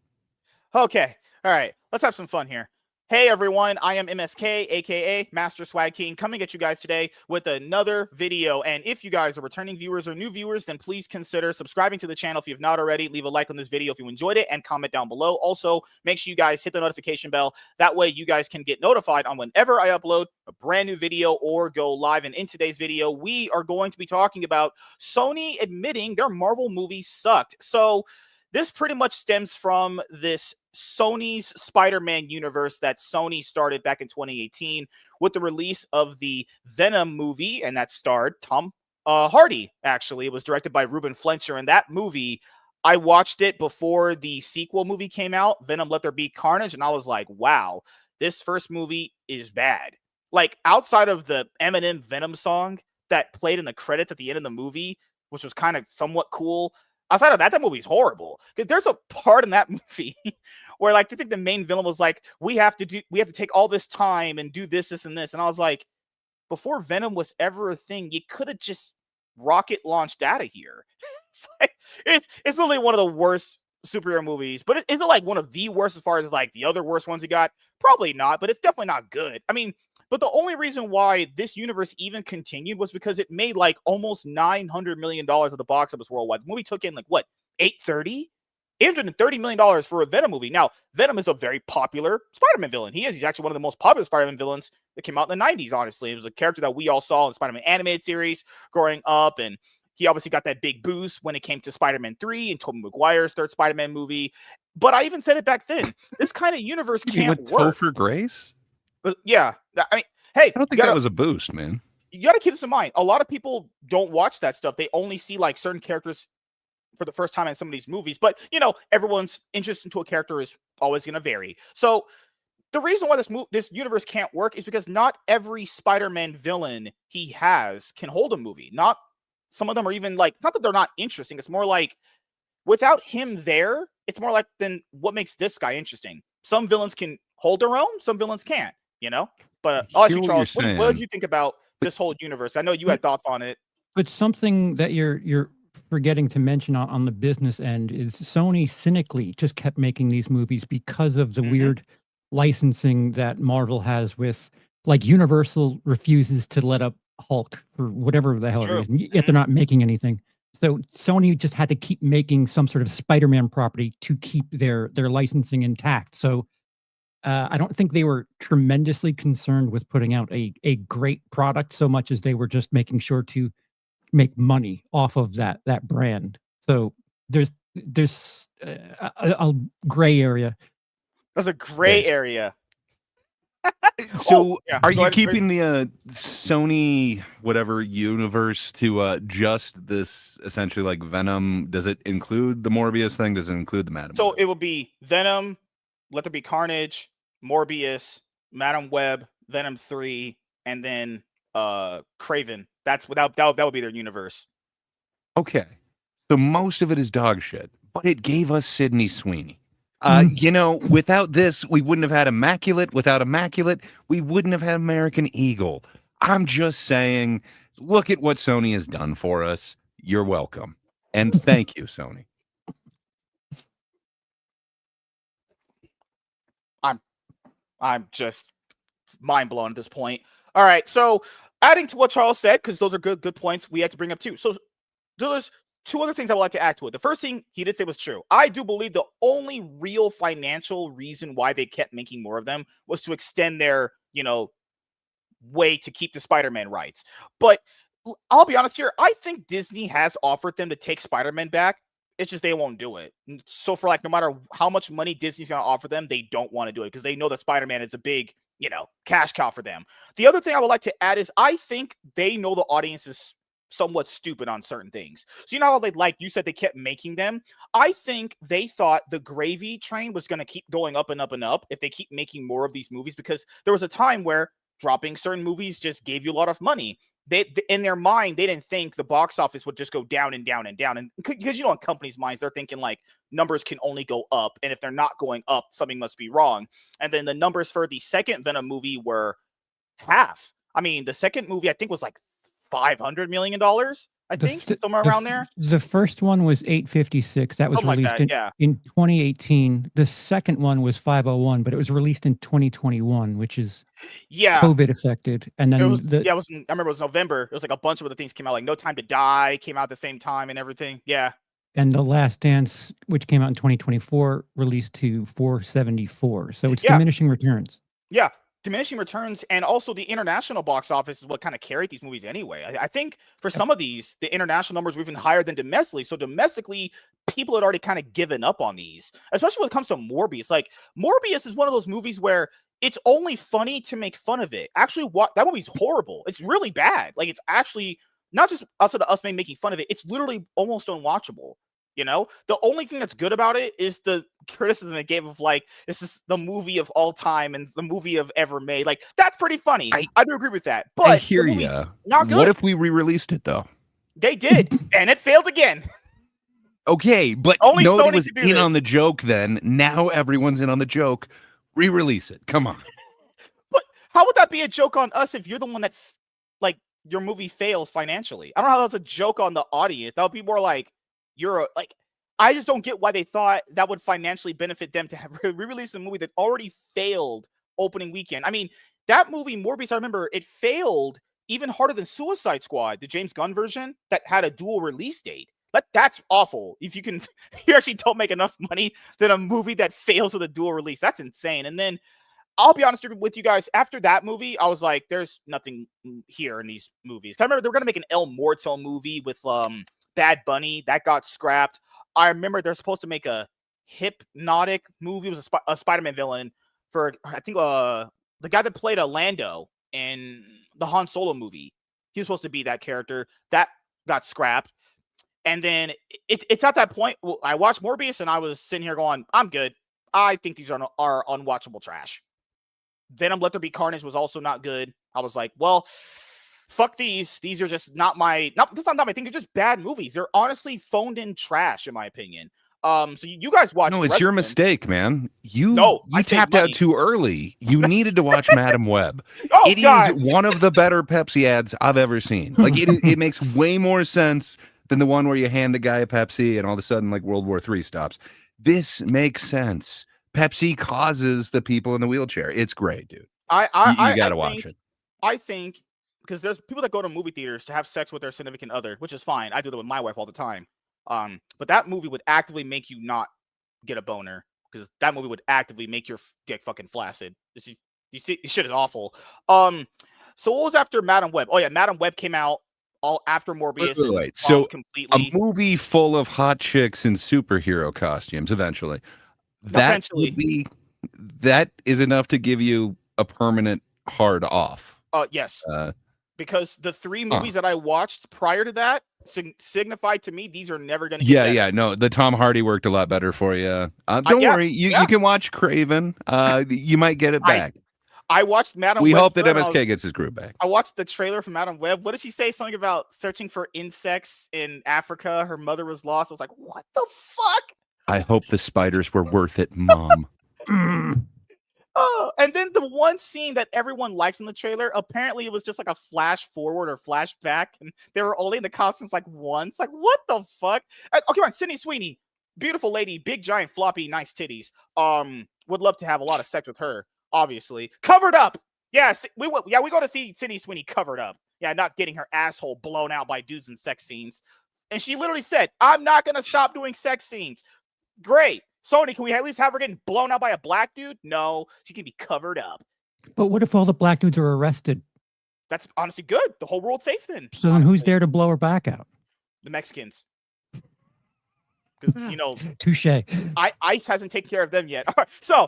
Okay. All right. Let's have some fun here. Hey, everyone. I am MSK, a.k.a. Master Swag King, coming at you guys today with another video. And if you guys are returning viewers or new viewers, then please consider subscribing to the channel if you have not already. Leave a like on this video if you enjoyed it and comment down below. Also, make sure you guys hit the notification bell. That way you guys can get notified on whenever I upload a brand new video or go live. And in today's video, we are going to be talking about Sony admitting their Marvel movies sucked. So this pretty much stems from this Sony's Spider-Man universe that Sony started back in 2018 with the release of the Venom movie, and that starred Tom Hardy, actually. It was directed by Ruben Fleischer, and that movie, I watched it before the sequel movie came out, Venom Let There Be Carnage, and I was like, wow, this first movie is bad. Like, outside of the Eminem Venom song that played in the credits at the end of the movie, which was kind of somewhat cool, outside of that, that movie's horrible. Because there's a part in that movie where, like, I think the main villain was like, we have to take all this time and do this, and this. And I was like, before Venom was ever a thing, you could have just rocket launched out of here. It's literally one of the worst superhero movies. But is it like one of the worst as far as like the other worst ones you got? Probably not, but it's definitely not good. I mean, but the only reason why this universe even continued was because it made like almost $900 million at the box office worldwide. The movie took in like what, $830 million for a Venom movie. Now, Venom is a very popular Spider-Man villain. He's actually one of the most popular Spider-Man villains that came out in the 90s, honestly. It was a character that we all saw in Spider-Man animated series growing up, and he obviously got that big boost when it came to Spider-Man 3 and Tobey Maguire's third Spider-Man movie. But I even said it back then. This kind of universe can't work. Topher Grace? But yeah, I mean, hey, I don't think that was a boost, man. You got to keep this in mind. A lot of people don't watch that stuff. They only see like certain characters for the first time in some of these movies. But, you know, everyone's interest into a character is always going to vary. So the reason why this universe can't work is because not every Spider-Man villain he has can hold a movie. Not some of them are even like, it's not that they're not interesting. It's more like without him there, it's more like, then what makes this guy interesting? Some villains can hold their own. Some villains can't, you know? But I'll ask you, Charles, what did you think about this whole universe? I know you had thoughts on it. But something that you're forgetting to mention on the business end is Sony cynically just kept making these movies because of the weird licensing that Marvel has with, like, Universal refuses to let up Hulk for whatever the hell reason, yet they're not making anything. So Sony just had to keep making some sort of Spider-Man property to keep their licensing intact. So I don't think they were tremendously concerned with putting out a great product so much as they were just making sure to make money off of that brand. So there's a gray area. There's a gray area. So are you keeping the Sony whatever universe to just this essentially like Venom? Does it include the Morbius thing? Does it include the Madam So Web? it will be Venom, Let There Be Carnage, Morbius, Madam Web, Venom 3, and then Craven. That's without that would be their universe. Okay. So most of it is dog shit, but it gave us Sydney Sweeney. You know, without this, we wouldn't have had Immaculate. Without Immaculate, we wouldn't have had American Eagle. I'm just saying, look at what Sony has done for us. You're welcome. And thank you, Sony. I'm just mind blown at this point. All right, so adding to what Charles said, because those are good points we had to bring up too. So there's two other things I would like to add to it. The first thing he did say was true. I do believe the only real financial reason why they kept making more of them was to extend their, way to keep the Spider-Man rights. But I'll be honest here, I think Disney has offered them to take Spider-Man back. It's just they won't do it. So for no matter how much money Disney's going to offer them, they don't want to do it because they know that Spider-Man is a big, cash cow for them. The other thing I would like to add is I think they know the audience is somewhat stupid on certain things. So how like you said, they kept making them. I think they thought the gravy train was going to keep going up and up and up if they keep making more of these movies, because there was a time where dropping certain movies just gave you a lot of money. They in their mind, they didn't think the box office would just go down and down and down. And because in companies' minds, they're thinking like numbers can only go up, and if they're not going up, something must be wrong. And then the numbers for the second Venom movie were half. I mean, the second movie I think was like $500 million. I think somewhere around there. The first one was 856. That was released in 2018. The second one was 501, but it was released in 2021, which is COVID affected. And then I remember it was November. It was like a bunch of other things came out, like No Time to Die came out at the same time and everything. Yeah. And The Last Dance, which came out in 2024, released to 474. So it's diminishing returns. Yeah. Diminishing returns, and also the international box office is what kind of carried these movies anyway. I think for some of these, the international numbers were even higher than domestically. So domestically, people had already kind of given up on these, especially when it comes to Morbius. Like, Morbius is one of those movies where it's only funny to make fun of it. Actually, that movie's horrible. It's really bad. Like, it's actually not just us making fun of it. It's literally almost unwatchable. The only thing that's good about it is the criticism it gave of like, this is the movie of all time and the movie of ever made. Like, that's pretty funny. I do agree with that. But I hear you. Not good. What if we re-released it though? They did, and it failed again. Okay, but only nobody was in on the joke then. Now everyone's in on the joke. Re-release it. Come on. But how would that be a joke on us if you're the one that, like, your movie fails financially? I don't know how that's a joke on the audience. That would be more like, I just don't get why they thought that would financially benefit them to have re-release a movie that already failed opening weekend. I mean, that movie Morbius, I remember it failed even harder than Suicide Squad, the James Gunn version that had a dual release date. That's awful. If you actually don't make enough money than a movie that fails with a dual release. That's insane. And then I'll be honest with you guys, after that movie, I was like, there's nothing here in these movies. I remember they were going to make an El Muerto movie with Bad Bunny. That got scrapped. I remember they're supposed to make a Hypnotic movie. It was a Spider-Man villain for, I think, the guy that played Lando in the Han Solo movie. He was supposed to be that character. That got scrapped. And then it's at that point, I watched Morbius and I was sitting here going, I'm good. I think these are unwatchable trash. Venom Let There Be Carnage was also not good. I was like, well, fuck these. These are just that's not my thing. They're just bad movies. They're honestly phoned in trash, in my opinion. So you guys watch. No, it's your mistake, man. You tapped out too early. You needed to watch Madam Web. It is one of the better Pepsi ads I've ever seen. Like, it makes way more sense than the one where you hand the guy a Pepsi and all of a sudden, like, World War III stops. This makes sense. Pepsi causes the people in the wheelchair. It's great, dude. You got to watch it. I think, because there's people that go to movie theaters to have sex with their significant other, which is fine. I do that with my wife all the time. But that movie would actively make you not get a boner, because that movie would actively make your dick fucking flaccid. You see, this shit is awful. So what was after Madam Web? Oh yeah, Madam Web came out all after Morbius. Wait. So completely. A movie full of hot chicks in superhero costumes. That is enough to give you a permanent hard off. Yes. Because the 3 movies that I watched prior to that signified to me these are never going to get better. Yeah, no, the Tom Hardy worked a lot better for you. Don't worry, you can watch Craven. You might get it back. I watched Madam We Web's hope that MSK gets his group back. I watched the trailer for Madam Web. What did she say? Something about searching for insects in Africa. Her mother was lost. I was like, what the fuck? I hope the spiders were worth it, Mom. Oh, and then the one scene that everyone liked in the trailer, apparently it was just like a flash forward or flashback, and they were only in the costumes like once. Like, what the fuck? Okay, on Sydney Sweeney, beautiful lady, big giant floppy, nice titties. Would love to have a lot of sex with her. Obviously, covered up. Yes, we go to see Sydney Sweeney covered up. Yeah, not getting her asshole blown out by dudes in sex scenes. And she literally said, "I'm not gonna stop doing sex scenes." Great. Sony, can we at least have her getting blown out by a black dude? No, she can be covered up. But what if all the black dudes are arrested? That's honestly good. The whole world's safe then. So then who's there to blow her back out? The Mexicans. Because, touche. ICE hasn't taken care of them yet. All right, so,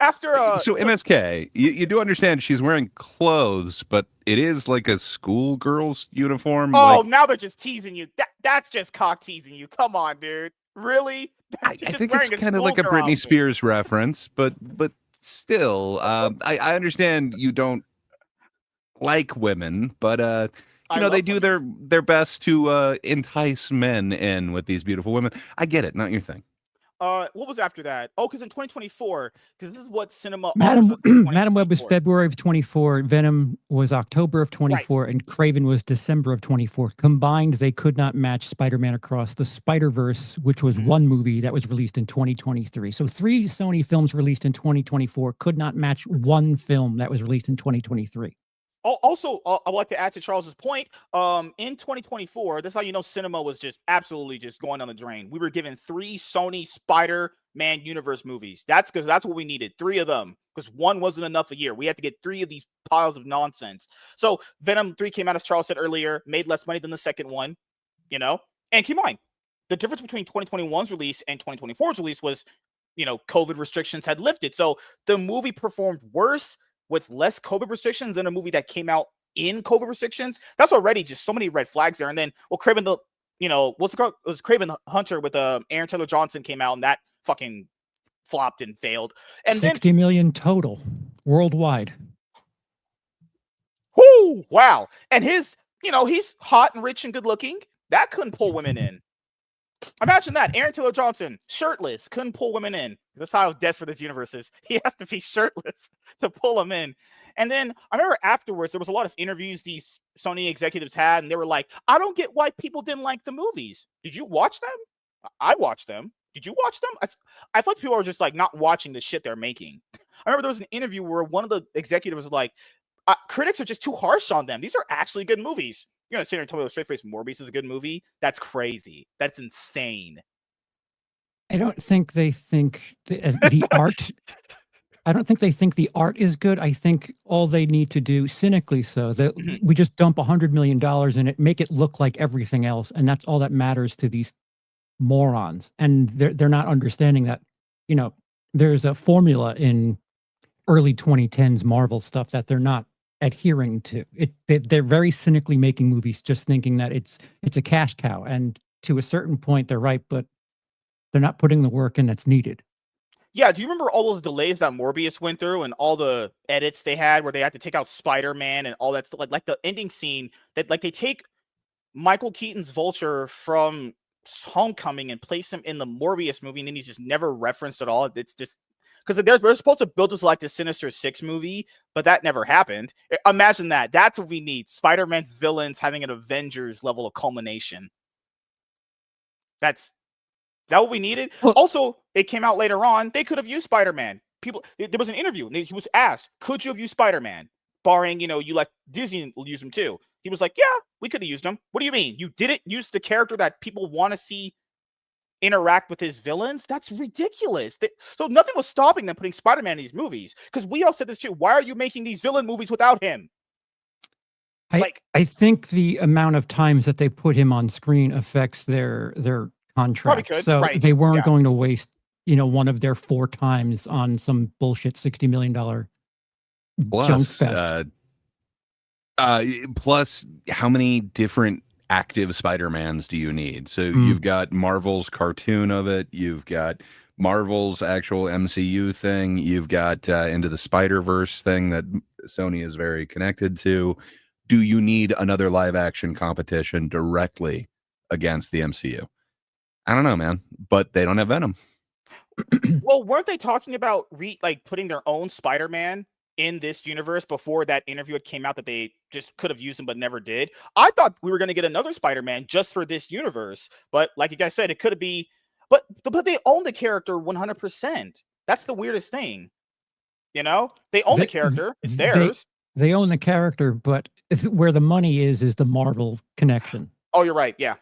after... so MSK, you do understand she's wearing clothes, but it is like a schoolgirl's uniform. Oh, now they're just teasing you. That's just cock teasing you. Come on, dude. Really? I think it's kind of like a Britney Spears reference, but still, I understand you don't like women, but they do their best to entice men in with these beautiful women. I get it, not your thing. What was after that? Oh, because in 2024, because this is what cinema. Madam Web was February of 24. Venom was October of 24, and Craven was December of 24. Combined, they could not match Spider-Man Across the Spider-Verse, which was one movie that was released in 2023. So 3 Sony films released in 2024 could not match one film that was released in 2023. Also, I'd like to add to Charles's point. In 2024, that's how you know cinema was just absolutely just going down the drain. We were given 3 Sony Spider-Man universe movies. That's because that's what we needed. 3 of them, because 1 wasn't enough a year. We had to get 3 of these piles of nonsense. So Venom 3 came out, as Charles said earlier, made less money than the second one. And keep in mind, the difference between 2021's release and 2024's release was, COVID restrictions had lifted. So the movie performed worse with less COVID restrictions than a movie that came out in COVID restrictions. That's already just so many red flags there. And then, Craven what's it called? It was Craven the Hunter with Aaron Taylor Johnson came out, and that fucking flopped and failed. And 60 million total worldwide. Whoo! Wow. And he's hot and rich and good looking. That couldn't pull women in. Imagine that. Aaron Taylor Johnson, shirtless, couldn't pull women in. That's how desperate this universe is. He has to be shirtless to pull them in. And then I remember afterwards, there was a lot of interviews these Sony executives had, and they were like, I don't get why people didn't like the movies. Did you watch them? I watched them. Did you watch them? I thought people were just like not watching the shit they're making. I remember there was an interview where one of the executives was like, critics are just too harsh on them. These are actually good movies. You're gonna sit here and tell me straight face Morbius is a good movie? That's crazy. That's insane. I don't think they think the art. I don't think they think the art is good. I think all they need to do, cynically so, that we just dump $100 million in it, make it look like everything else, and that's all that matters to these morons. And they're not understanding that, there's a formula in early 2010s Marvel stuff that they're not adhering to. They're very cynically making movies, just thinking that it's a cash cow. And to a certain point, they're right, but they're not putting the work in that's needed. Yeah, do you remember all those delays that Morbius went through and all the edits they had where they had to take out Spider-Man and all that stuff? Like the ending scene that they take Michael Keaton's Vulture from Homecoming and place him in the Morbius movie, and then he's just never referenced at all. It's just because we're supposed to build this like the Sinister Six movie, but that never happened. Imagine that. That's what we need. Spider-Man's villains having an Avengers level of culmination. Is that what we needed? Well, also, it came out later on. They could have used Spider-Man. There was an interview. And he was asked, could you have used Spider-Man? Barring, you let Disney use him too. He was like, yeah, we could have used him. What do you mean? You didn't use the character that people want to see interact with his villains? That's ridiculous. So nothing was stopping them putting Spider-Man in these movies. Because we all said this too. Why are you making these villain movies without him? I think the amount of times that they put him on screen affects their contract. So they weren't going to waste, one of their 4 times on some bullshit $60 million Plus, plus, how many different active Spider-Mans do you need? So you've got Marvel's cartoon of it. You've got Marvel's actual MCU thing. You've got Into the Spider-Verse thing that Sony is very connected to. Do you need another live-action competition directly against the MCU? I don't know, man. But they don't have Venom. Well, weren't they talking about putting their own Spider-Man in this universe before that interview had came out that they just could have used him but never did? I thought we were going to get another Spider-Man just for this universe, but like you guys said, it could be. But they own the character 100%. That's the weirdest thing. You know, they own the character; it's theirs. They own the character, but where the money is the Marvel connection. Oh, you're right. Yeah.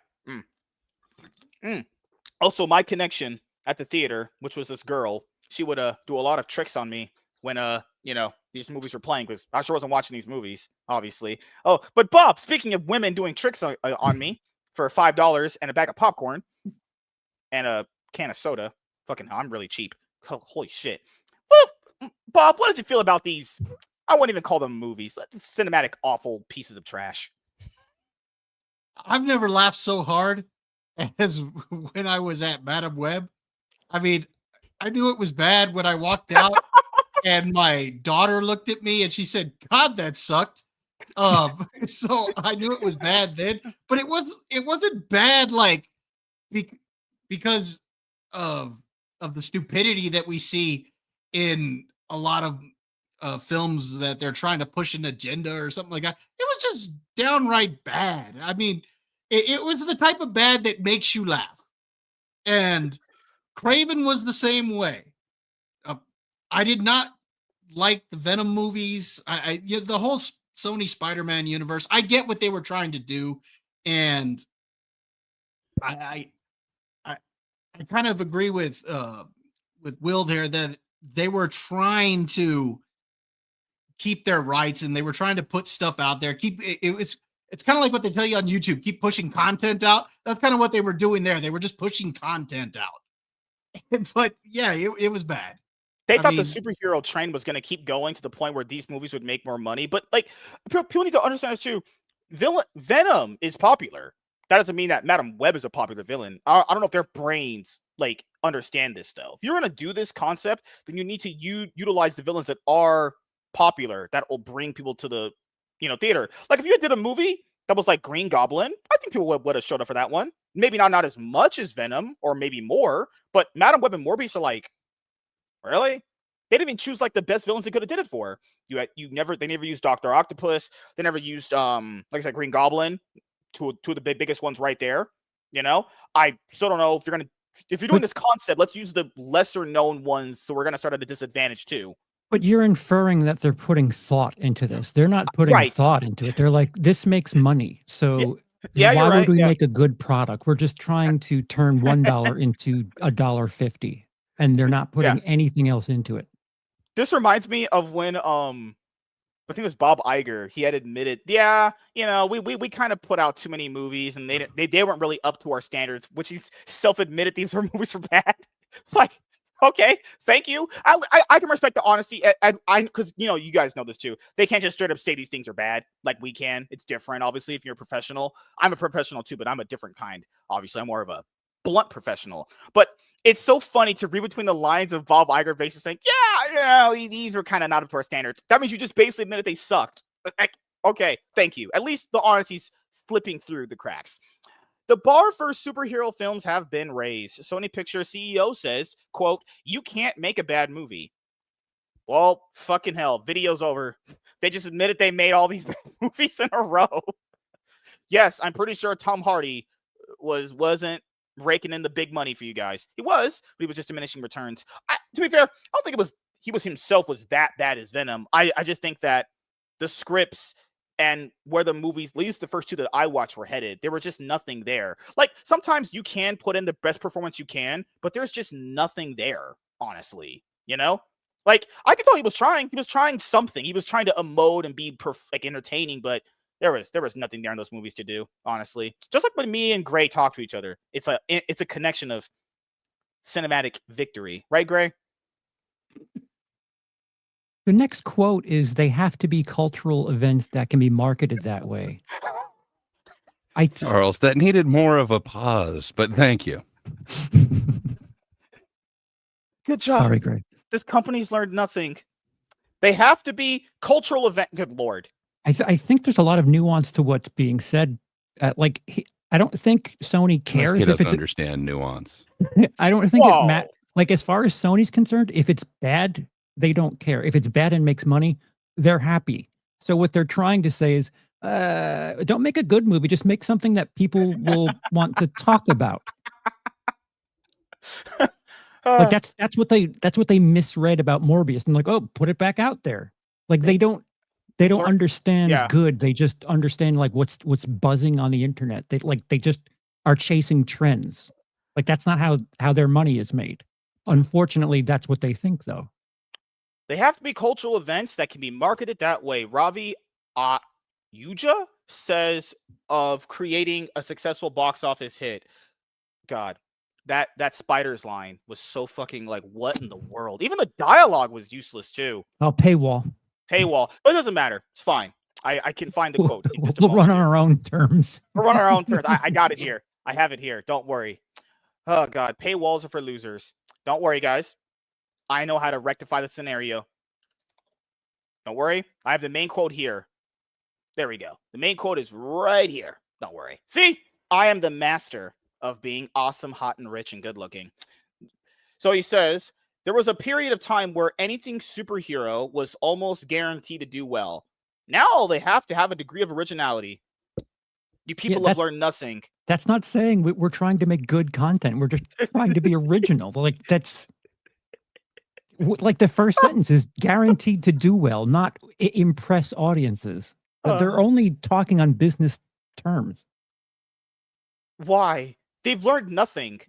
Also, my connection at the theater, which was this girl, she would do a lot of tricks on me when these movies were playing, because I sure wasn't watching these movies, obviously. Oh, but Bob, speaking of women doing tricks on me for $5 and a bag of popcorn and a can of soda, fucking hell, I'm really cheap. Holy shit. Well, Bob, what did you feel about these? I wouldn't even call them movies. Cinematic, awful pieces of trash. I've never laughed so hard as when I was at Madame Web. I mean, I knew it was bad when I walked out and my daughter looked at me and she said, "God, that sucked." So I knew it was bad then, but it wasn't bad because of the stupidity that we see in a lot of films that they're trying to push an agenda or something like that. It was just downright bad. I mean, it was the type of bad that makes you laugh. And Craven was the same way. I did not like the Venom movies. The whole Sony Spider-Man universe. I get what they were trying to do, and I kind of agree with Will there that they were trying to keep their rights and they were trying to put stuff out there. It's kind of like what they tell you on YouTube, keep pushing content out. That's kind of what they were doing there. They were just pushing content out. But yeah, it was bad. They thought the superhero train was going to keep going to the point where these movies would make more money. But people need to understand this too. Venom is popular. That doesn't mean that Madame Web is a popular villain. I don't know if their brains understand this though. If you're going to do this concept, then you need to utilize the villains that are popular, that will bring people to the theater. Like if you did a movie that was like Green Goblin, I think people would have showed up for that one. Maybe not as much as Venom, or maybe more, but Madame Web and Morbius are like, really? They didn't even choose the best villains they could have did it for. They never used Dr. Octopus. They never used like I said, Green Goblin, two of the biggest ones right there. I still don't know if you're doing this concept, let's use the lesser known ones, so we're gonna start at a disadvantage too. But you're inferring that they're putting thought into this. They're not putting thought into it. They're like, this makes money. So why would we make a good product? We're just trying to turn $1 into $1.50. And they're not putting anything else into it. This reminds me of when I think it was Bob Iger. He had admitted, we kind of put out too many movies and they weren't really up to our standards, which he's self-admitted these movies were bad. It's like, okay, thank you. I can respect the honesty. Because you guys know this too. They can't just straight up say these things are bad like we can. It's different, obviously, if you're a professional. I'm a professional too, but I'm a different kind. Obviously, I'm more of a blunt professional. But it's so funny to read between the lines of Bob Iger basically saying, these were kind of not up to our standards. That means you just basically admitted they sucked. Okay, thank you. At least the honesty's slipping through the cracks. The bar for superhero films have been raised. Sony Pictures CEO says, quote, "You can't make a bad movie." Well, fucking hell, video's over. They just admitted they made all these movies in a row. Yes, I'm pretty sure Tom Hardy wasn't raking in the big money for you guys. He was, but he was just diminishing returns. To be fair, I don't think he was himself was that bad as Venom. I just think that the scripts and where the movies, at least the first two that I watched, were headed, there was just nothing there. Sometimes you can put in the best performance you can, but there's just nothing there, honestly. I could tell he was trying. He was trying something. He was trying to emote and be entertaining, but there was nothing there in those movies to do, honestly. Just like when me and Gray talk to each other, it's a connection of cinematic victory, right, Gray? The next quote is, "They have to be cultural events that can be marketed that way." Charles, that needed more of a pause, but thank you. Good job. Sorry, Greg. This company's learned nothing. They have to be cultural event. Good Lord. I think there's a lot of nuance to what's being said. I don't think Sony cares MSK if doesn't it's understand nuance. I don't think like as far as Sony's concerned, if it's bad, they don't care. If it's bad and makes money, they're happy. So what they're trying to say is, don't make a good movie, just make something that people will want to talk about. Like that's what they misread about Morbius, and like, oh, put it back out there. Like they don't understand good. They just understand like what's buzzing on the internet. They just are chasing trends. Like that's not how their money is made. Unfortunately, that's what they think though. They have to be cultural events that can be marketed that way. Ravi Yuja says of creating a successful box office hit. God, that Spiders line was so fucking like, what in the world? Even the dialogue was useless too. Oh, paywall, but it doesn't matter. It's fine. I can find the quote. We'll run on our own terms. We'll run on our own terms. I got it here. I have it here. Don't worry. Oh God, paywalls are for losers. Don't worry, guys. I know how to rectify the scenario. Don't worry. I have the main quote here. There we go. The main quote is right here. Don't worry. See, I am the master of being awesome, hot, and rich and good looking. So he says, there was a period of time where anything superhero was almost guaranteed to do well. Now they have to have a degree of originality. You people have learned nothing. That's not saying we're trying to make good content. We're just trying to be original. Like that's like the first sentence is guaranteed to do well, not impress audiences. They're only talking on business terms. Why? They've learned nothing.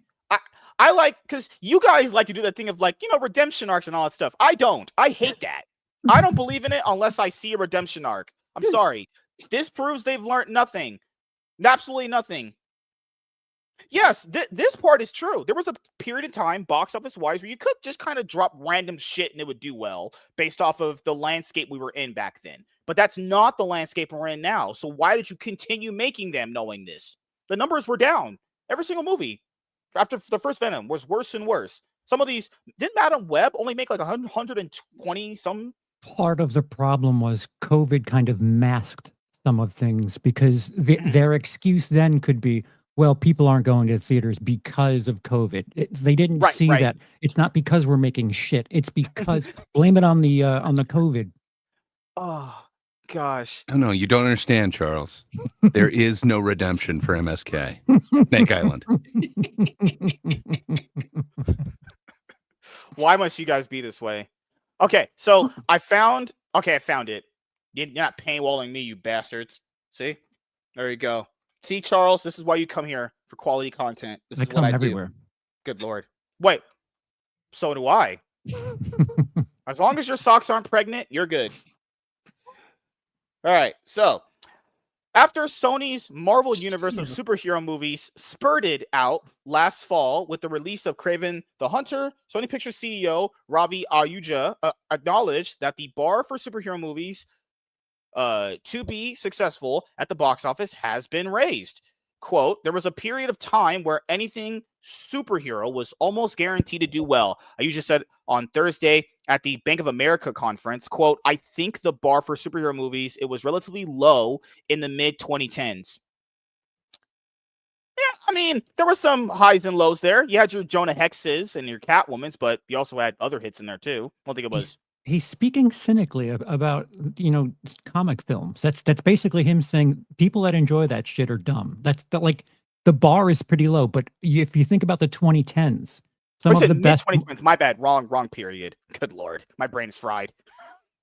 I like, because you guys like to do that thing of like, redemption arcs and all that stuff. I don't. I hate that. I don't believe in it unless I see a redemption arc. I'm sorry. This proves they've learned nothing. Absolutely nothing. Yes, this part is true. There was a period of time, box office wise, where you could just kind of drop random shit and it would do well based off of the landscape we were in back then. But that's not the landscape we're in now. So why did you continue making them knowing this? The numbers were down. Every single movie after the first Venom was worse and worse. Some of these, didn't Madam Web only make like 120 some? Part of the problem was COVID kind of masked some of things because their excuse then could be, well, people aren't going to theaters because of COVID. They didn't see that. It's not because we're making shit. It's because blame it on the COVID. Oh gosh. Oh no, you don't understand, Charles. There is no redemption for MSK. Snake Island. Why must you guys be this way? Okay, so I found it. You're not paywalling me, you bastards. See? There you go. See, Charles, this is why you come here for quality content. This is what I everywhere. do. Good Lord. Wait. So do I. As long as your socks aren't pregnant, you're good. All right. So, after Sony's Marvel Universe of superhero movies spurted out last fall with the release of Kraven the Hunter, Sony Pictures CEO Ravi Ahuja acknowledged that the bar for superhero movies to be successful at the box office has been raised. Quote, there was a period of time where anything superhero was almost guaranteed to do well. Ahuja said on Thursday at the Bank of America conference, quote, I think the bar for superhero movies, it was relatively low in the mid 2010s. Yeah, I mean, there were some highs and lows there. You had your Jonah Hexes and your Catwomans, but you also had other hits in there too. I don't think it was. He's speaking cynically about, comic films. That's basically him saying people that enjoy that shit are dumb. Like the bar is pretty low, but if you think about the 2010s, some of the best 2010s, my bad, wrong period. Good Lord, my brain is fried.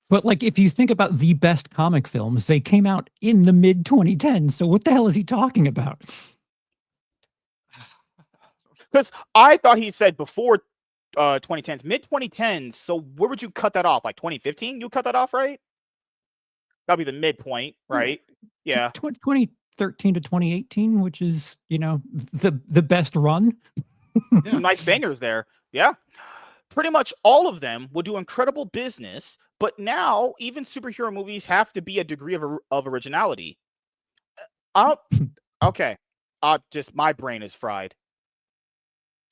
But like if you think about the best comic films, they came out in the mid 2010s. So what the hell is he talking about? Because I thought he said before 2010s, mid 2010s. So where would you cut that off? Like 2015? You cut that off, right? That'd be the midpoint, right? Yeah. 2013 to 2018, which is, the best run. Some nice bangers there. Yeah. Pretty much all of them will do incredible business, But now even superhero movies have to be a degree of originality. Okay. Just my brain is fried.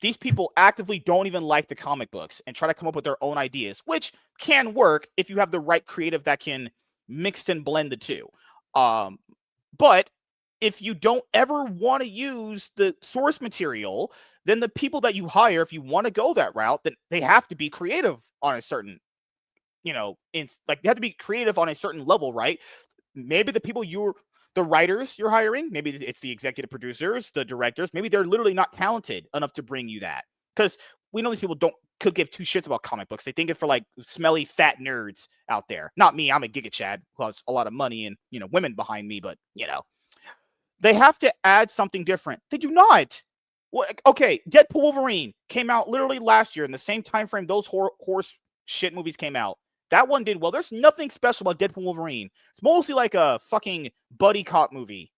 These people actively don't even like the comic books and try to come up with their own ideas, which can work if you have the right creative that can mix and blend the two. But if you don't ever want to use the source material, then the people that you hire, if you want to go that route, then they have to be creative on a certain, they have to be creative on a certain level, right? Maybe the writers you're hiring, maybe it's the executive producers, the directors, maybe they're literally not talented enough to bring you that. Because we know these people could give two shits about comic books. They think it's for like smelly, fat nerds out there. Not me. I'm a Giga Chad who has a lot of money and, women behind me, but, they have to add something different. They do not. Well, okay, Deadpool Wolverine came out literally last year in the same time frame those horse shit movies came out. That one did well. There's nothing special about Deadpool Wolverine. It's mostly like a fucking buddy cop movie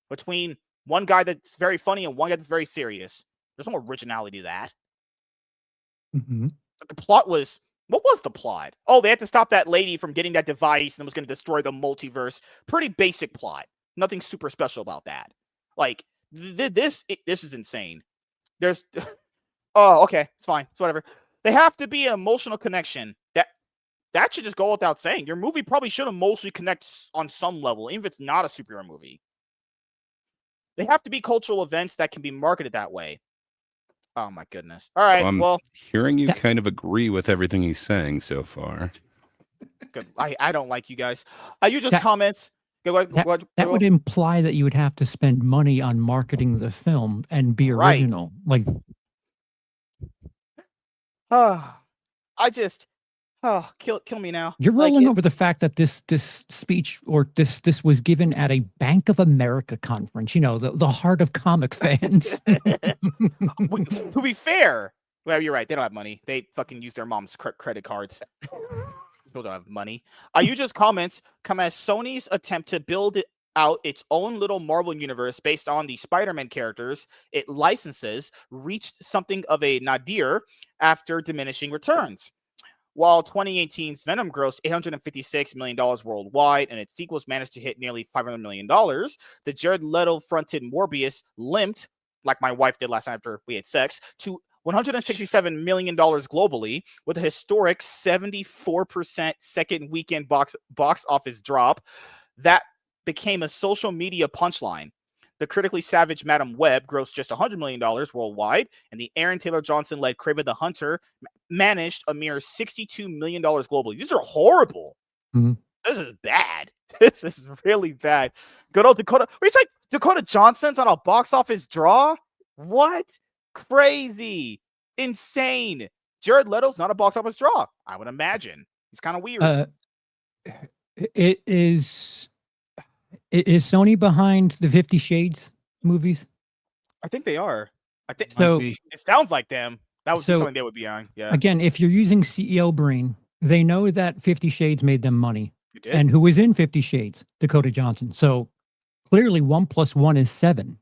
between one guy that's very funny and one guy that's very serious. There's no originality to that. Mm-hmm. But the plot was... What was the plot? Oh, they had to stop that lady from getting that device and it was going to destroy the multiverse. Pretty basic plot. Nothing super special about that. Like, this is insane. There's... Oh, okay. It's fine. It's whatever. They have to be an emotional connection. That should just go without saying. Your movie probably should emotionally connect on some level, even if it's not a superhero movie. They have to be cultural events that can be marketed that way. Oh, my goodness. All right, I'm hearing you kind of agree with everything he's saying so far. Good. I don't like you guys. You just comments. That would imply that you would have to spend money on marketing the film and be original. Right. Kill me now. You're rolling over the fact that this speech or this was given at a Bank of America conference. The heart of comic fans. To be fair, well, you're right. They don't have money. They fucking use their mom's credit cards. People don't have money. Yuja's comments come as Sony's attempt to build out its own little Marvel universe based on the Spider-Man characters it licenses reached something of a nadir after diminishing returns. While 2018's Venom grossed $856 million worldwide and its sequels managed to hit nearly $500 million, the Jared Leto-fronted Morbius limped, like my wife did last night after we had sex, to $167 million globally, with a historic 74% second weekend box office drop that became a social media punchline. The critically savage Madam Web grossed just $100 million worldwide, and the Aaron Taylor Johnson-led Kraven the Hunter managed a mere $62 million globally. These are horrible. Mm-hmm. This is bad. This is really bad. Good old Dakota. What are you saying? Dakota Johnson's on a box office draw? What? Crazy. Insane. Jared Leto's not a box office draw, I would imagine. He's kind of weird. Is Sony behind the 50 Shades movies? I think they are. I think so. It sounds like them. That would be something they would be on. Yeah. Again, if you're using CEO brain, they know that 50 Shades made them money. And who was in 50 Shades? Dakota Johnson. So clearly 1 + 1 is 7.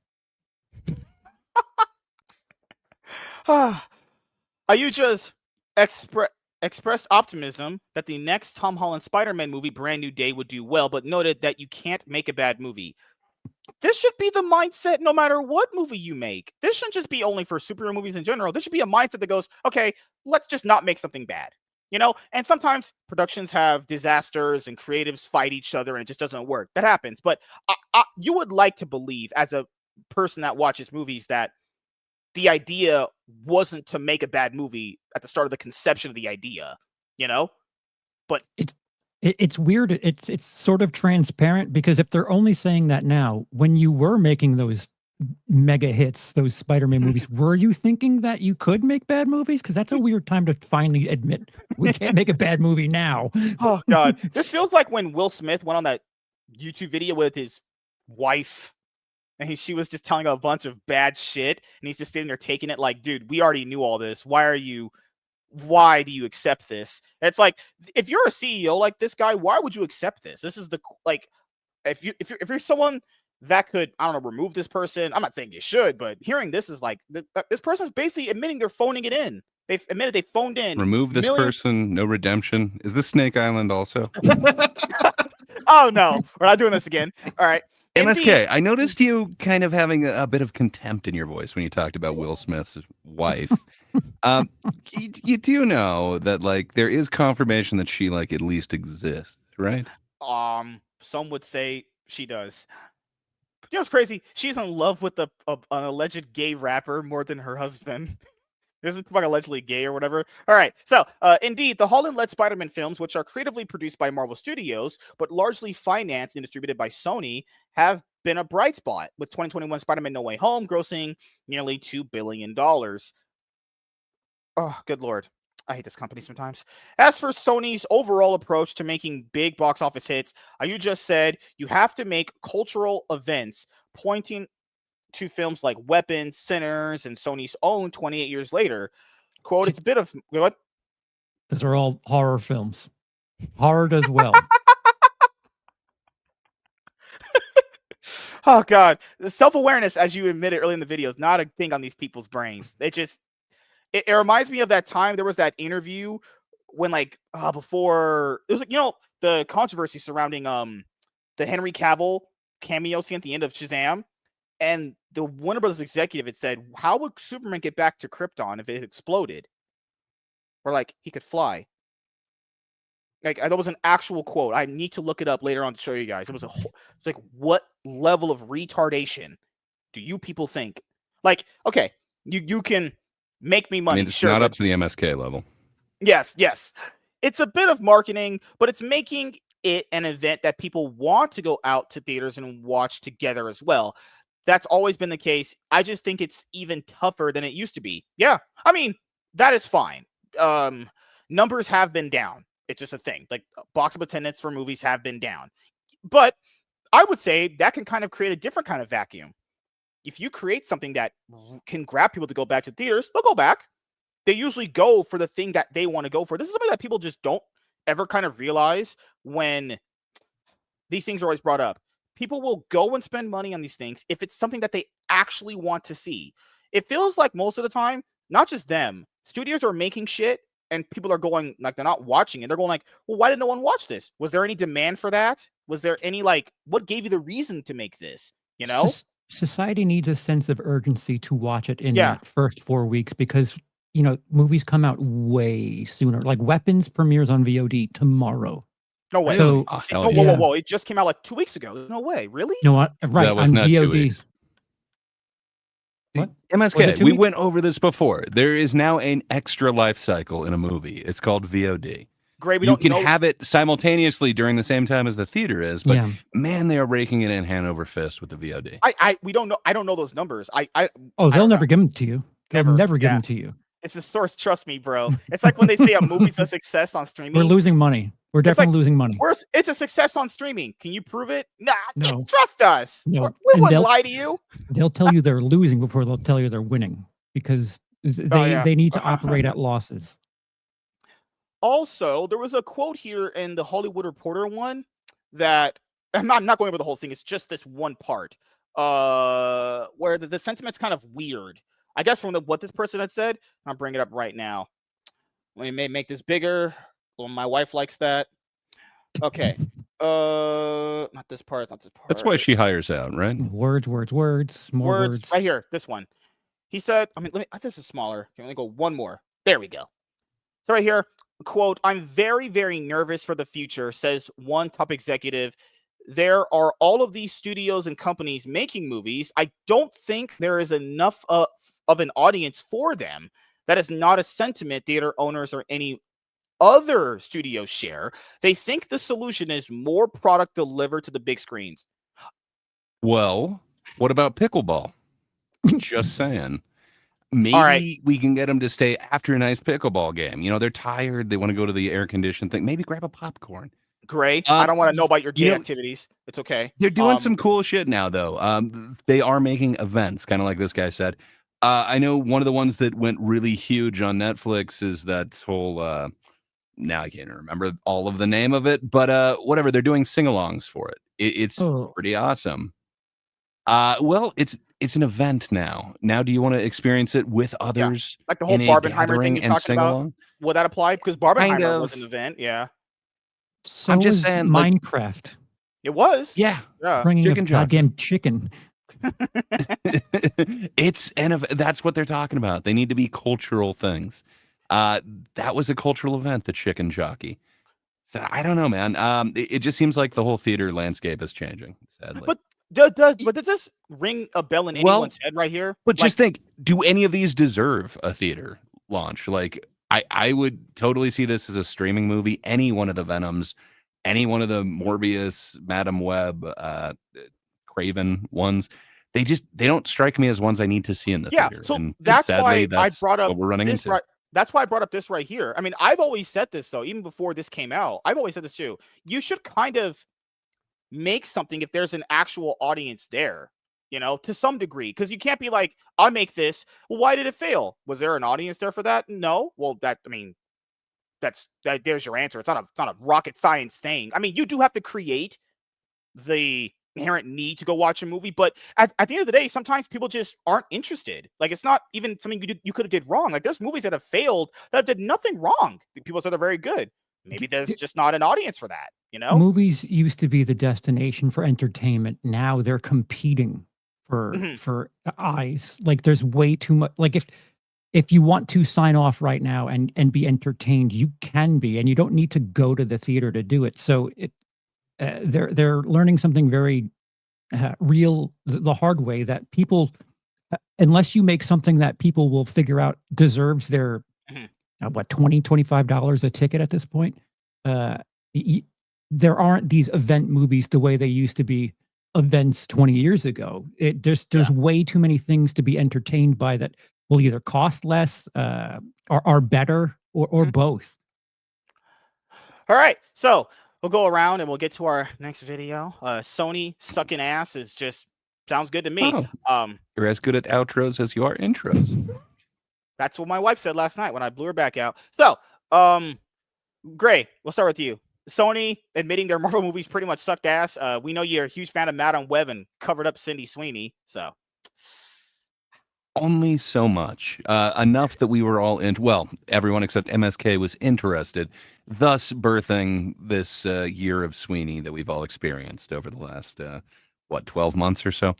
You just expressed optimism that the next Tom Holland Spider-Man movie, Brand New Day, would do well, but noted that you can't make a bad movie. This should be the mindset no matter what movie you make. This shouldn't just be only for superhero movies in general. This should be a mindset that goes, okay, let's just not make something bad. And sometimes productions have disasters and creatives fight each other and it just doesn't work. That happens. But you would like to believe, as a person that watches movies, that the idea wasn't to make a bad movie at the start of the conception of the idea, But it's weird. It's sort of transparent, because if they're only saying that now, when you were making those mega hits, those Spider-Man movies, were you thinking that you could make bad movies? Because that's a weird time to finally admit we can't make a bad movie now. Oh God, this feels like when Will Smith went on that YouTube video with his wife. And she was just telling a bunch of bad shit, and he's just sitting there taking it like, dude, we already knew all this. Why do you accept this? And it's like, if you're a CEO like this guy, why would you accept this? This is if you're someone that could, I don't know, remove this person. I'm not saying you should, but hearing this is like, this person's basically admitting they're phoning it in. They've admitted they phoned in. Remove this person, no redemption. Is this Snake Island also? Oh, no. We're not doing this again. All right. MSK, Indeed. I noticed you kind of having a bit of contempt in your voice when you talked about Will Smith's wife. You do know that, like, there is confirmation that she, like, at least exists, right? Some would say she does. You know what's crazy? She's in love with an alleged gay rapper more than her husband. Isn't like allegedly gay or whatever. All right. So, indeed, the Holland-led Spider-Man films, which are creatively produced by Marvel Studios, but largely financed and distributed by Sony, have been a bright spot, with 2021 Spider-Man No Way Home grossing nearly $2 billion. Oh, good Lord. I hate this company sometimes. As for Sony's overall approach to making big box office hits, you just said you have to make cultural events pointing to films like Weapons, Sinners, and Sony's own 28 years later. Quote, it's a bit of what? Those are all horror films. Horror does well. Oh, God. The self-awareness, as you admitted early in the video, is not a thing on these people's brains. It reminds me of that time there was that interview when, like, before, it was like, the controversy surrounding the Henry Cavill cameo scene at the end of Shazam. And the Warner Brothers executive had said, how would Superman get back to Krypton if it exploded? Or, like, he could fly. Like, that was an actual quote. I need to look it up later on to show you guys. It's like, what level of retardation do you people think? Like, okay, you can make me money. I mean, it's not up to the MSK level. Yes. It's a bit of marketing, but it's making it an event that people want to go out to theaters and watch together as well. That's always been the case. I just think it's even tougher than it used to be. Yeah, I mean, that is fine. Numbers have been down. It's just a thing. Like, box of attendance for movies have been down. But I would say that can kind of create a different kind of vacuum. If you create something that can grab people to go back to theaters, they'll go back. They usually go for the thing that they want to go for. This is something that people just don't ever kind of realize when these things are always brought up. People will go and spend money on these things if it's something that they actually want to see. It feels like most of the time, not just them, studios are making shit and people are going, like, they're not watching it. They're going like, well, why did no one watch this? Was there any demand for that? Was there any, like, what gave you the reason to make this? You know? Society needs a sense of urgency to watch it in that first 4 weeks because, movies come out way sooner. Like, Weapons premieres on VOD tomorrow. No way. So, whoa. It just came out like 2 weeks ago. No way. Really? No, right. That was on not VOD. 2 weeks. What? MSK, we went over this before. There is now an extra life cycle in a movie. It's called VOD. Great. You can have it simultaneously during the same time as the theater is, but man, they are raking it in hand over fist with the VOD. We don't know. I don't know those numbers. They'll never give them to you. They'll never give them to you. It's a source. Trust me, bro. It's like when they say a movie's a success on streaming. We're losing money. We're definitely losing money. It's a success on streaming. Can you prove it? Nah, no. Trust us. No. We wouldn't lie to you. They'll tell you they're losing before they'll tell you they're winning because they need to operate at losses. Also, there was a quote here in the Hollywood Reporter one that I'm not going over the whole thing. It's just this one part where the sentiment's kind of weird. I guess from what this person had said. I'll bring it up right now. Let me make this bigger. Well, my wife likes that. Okay. Not this part. That's why she hires out, right? Words, more words. Right here. This one. He said, this is smaller. Let me go one more. There we go. So right here, quote, I'm very, very nervous for the future, says one top executive. There are all of these studios and companies making movies. I don't think there is enough of an audience for them. That is not a sentiment theater owners or any other studios share. They think the solution is more product delivered to the big screens. Well, what about pickleball? Just saying. Maybe we can get them to stay after a nice pickleball game. They're tired. They want to go to the air-conditioned thing. Maybe grab a popcorn. Great. I don't want to know about your gay activities. It's okay. They're doing some cool shit now, though. They are making events, kind of like this guy said. I know one of the ones that went really huge on Netflix is that whole... now I can't remember all of the name of it, but whatever. They're doing sing-alongs for it. It's pretty awesome. Well, it's an event now. Now, do you want to experience it with others? Like the whole in a Barbenheimer thing gathering you're and talking sing about. along? Will that apply? Because Kind Barbenheimer was an of. event. Yeah, So I'm just was saying, like, Minecraft it was. yeah, Yeah. bringing a chicken jockey. goddamn chicken. That's what they're talking about. They need to be cultural things. That was a cultural event, the chicken jockey. So I don't know, man. It just seems like the whole theater landscape is changing, sadly. But does this ring a bell in Well, anyone's head right here? But Like, just think, do any of these deserve a theater launch? Like, I would totally see this as a streaming movie. Any one of the Venoms, any one of the Morbius, Madam Web, Craven ones, they don't strike me as ones I need to see in the yeah. theater. So And that's sadly, why I that's brought up what we're running this into. That's why I brought up this right here. I mean, I've always said this though, even before this came out. I've always said this too. You should kind of make something if there's an actual audience there, to some degree. Because you can't be like, I make this. Well, why did it fail? Was there an audience there for that? No. Well, there's your answer. It's not a rocket science thing. I mean, you do have to create the inherent need to go watch a movie, but at the end of the day, sometimes people just aren't interested. Like, it's not even something you could have did wrong. Like, there's movies that have failed that did nothing wrong. People said they're very good. Maybe there's just not an audience for that, Movies used to be the destination for entertainment. Now they're competing Mhm. for eyes. Like, there's way too much. Like, if you want to sign off right now and be entertained, you can be, and you don't need to go to the theater to do it. So they're learning something very real the hard way, that people, unless you make something that people will figure out deserves their Mhm. what, $20-$25 a ticket at this point, there aren't these event movies the way they used to be events 20 years ago. There's way too many things to be entertained by that will either cost less, are better, or both. All right, so we'll go around and we'll get to our next video. Sony sucking ass is just sounds good to me. You're as good at outros as you are intros. That's what my wife said last night when I blew her back out. So, Gray, we'll start with you. Sony admitting their Marvel movies pretty much sucked ass. We know you're a huge fan of Madam Web and covered up Cindy Sweeney. So, only so much. Enough that we were all everyone except MSK was interested, thus birthing this year of Sweeney that we've all experienced over the last 12 months or so.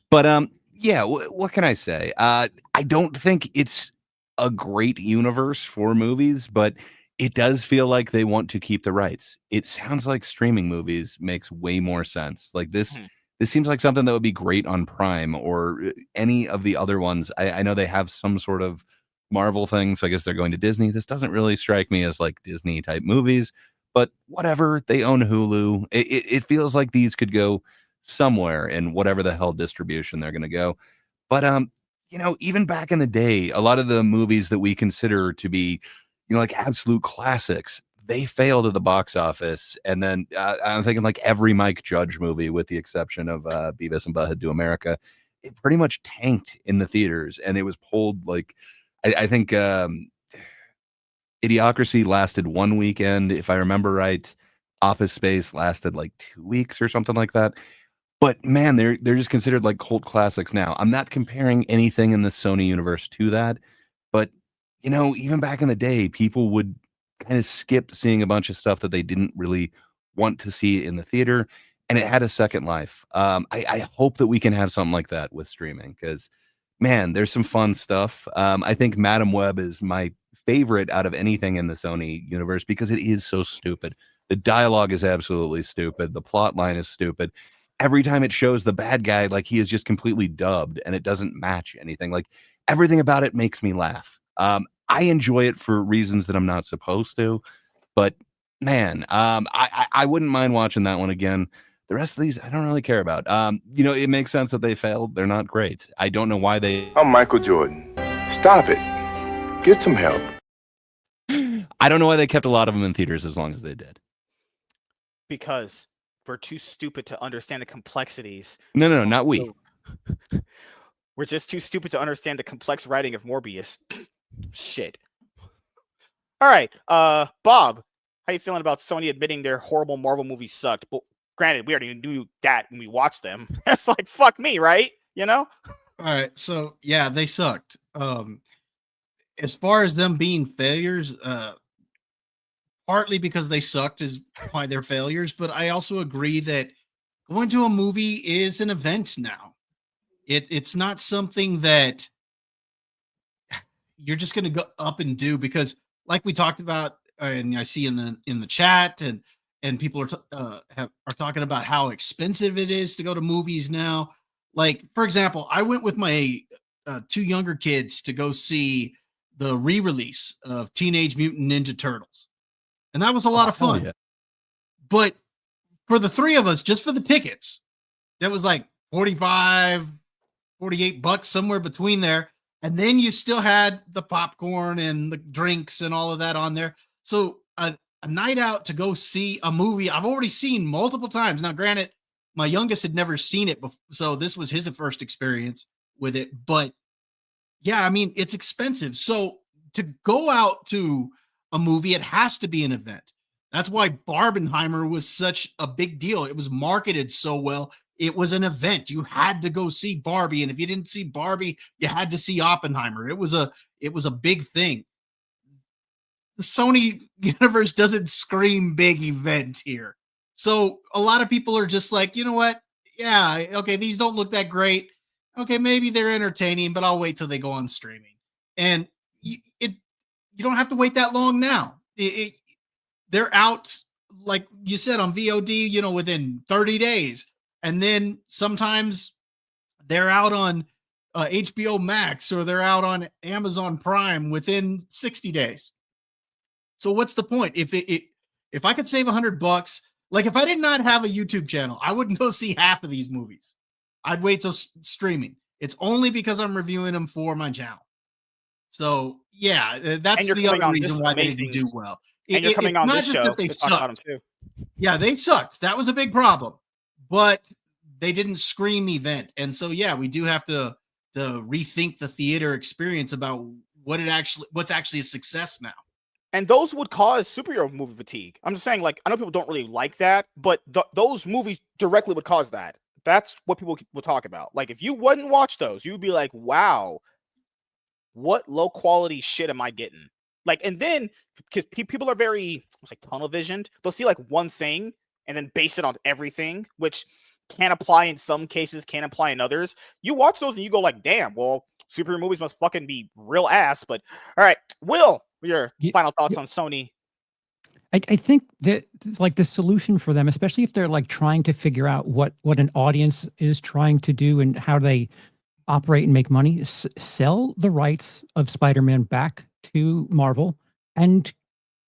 But yeah, what can I say? I don't think it's a great universe for movies, but it does feel like they want to keep the rights. It sounds like streaming movies makes way more sense. Like this seems like something that would be great on Prime or any of the other ones. I know they have some sort of Marvel thing, so I guess they're going to Disney. This doesn't really strike me as like Disney type movies, but whatever. They own Hulu. It feels like these could go somewhere in whatever the hell distribution they're going to go. But even back in the day, a lot of the movies that we consider to be, like absolute classics, they failed at the box office. And then I'm thinking like every Mike Judge movie, with the exception of Beavis and Butthead Do America, it pretty much tanked in the theaters, and it was pulled like I think Idiocracy lasted 1 weekend, if I remember right. Office Space lasted like 2 weeks or something like that. But man, they're just considered like cult classics now. I'm not comparing anything in the Sony universe to that, but even back in the day, people would kind of skip seeing a bunch of stuff that they didn't really want to see in the theater, and it had a second life. I hope that we can have something like that with streaming, because man, there's some fun stuff. I think Madam Web is my favorite out of anything in the Sony universe because it is so stupid. The dialogue is absolutely stupid. The plot line is stupid. Every time it shows the bad guy, like he is just completely dubbed and it doesn't match anything. Like everything about it makes me laugh. I enjoy it for reasons that I'm not supposed to, but man, I wouldn't mind watching that one again. The rest of these, I don't really care about. It makes sense that they failed. They're not great. I don't know why they. I'm Michael Jordan. Stop it. Get some help. I don't know why they kept a lot of them in theaters as long as they did. Because we're too stupid to understand the complexities. No, not we. We're just too stupid to understand the complex writing of Morbius. Shit. All right, Bob, how you feeling about Sony admitting their horrible Marvel movies sucked? But granted, we already knew that when we watched them. It's like, fuck me, right? All right, so yeah, they sucked. As far as them being failures, partly because they sucked is why they're failures, but I also agree that going to a movie is an event now. It's not something that you're just going to go up and do because, like we talked about, and I see in the chat, and people are talking about how expensive it is to go to movies now. Like, for example, I went with my two younger kids to go see the re-release of Teenage Mutant Ninja Turtles, and that was a lot of fun. Yeah. But for the three of us, just for the tickets, that was like 45, 48 bucks, somewhere between there. And then you still had the popcorn and the drinks and all of that on there. So a night out to go see a movie I've already seen multiple times. Now, granted, my youngest had never seen it before, so this was his first experience with it. But yeah, I mean, it's expensive. So to go out to a movie, it has to be an event. That's why Barbenheimer was such a big deal. It was marketed so well. It was an event. You had to go see Barbie, and if you didn't see Barbie, you had to see Oppenheimer. It was a big thing. The Sony universe doesn't scream big event here. So a lot of people are just like, you know what? Yeah, okay, these don't look that great. Okay, maybe they're entertaining, but I'll wait till they go on streaming. And you don't have to wait that long now. They're out, like you said, on VOD, within 30 days. And then sometimes they're out on HBO Max, or they're out on Amazon Prime within 60 days. So what's the point? If I could save $100, like if I did not have a YouTube channel, I wouldn't go see half of these movies. I'd wait till streaming. It's only because I'm reviewing them for my channel. So yeah, that's the other reason why they didn't do well. And you're coming on this show that they sucked. Yeah, they sucked. That was a big problem. But they didn't scream event. And so yeah, we do have to rethink the theater experience about what's actually a success now. And those would cause superhero movie fatigue. I'm just saying, like, I know people don't really like that, but those movies directly would cause that. That's what people will talk about. Like, if you wouldn't watch those, you'd be like, wow, what low quality shit am I getting? Like, and then because people are very, it's like tunnel visioned, they'll see like one thing and then base it on everything, which can apply in some cases, can't apply in others. You watch those and you go like, damn, well, superhero movies must fucking be real ass. But all right, Will, your final thoughts on Sony? I think that like the solution for them, especially if they're like trying to figure out what an audience is trying to do and how they operate and make money, is sell the rights of Spider-Man back to Marvel and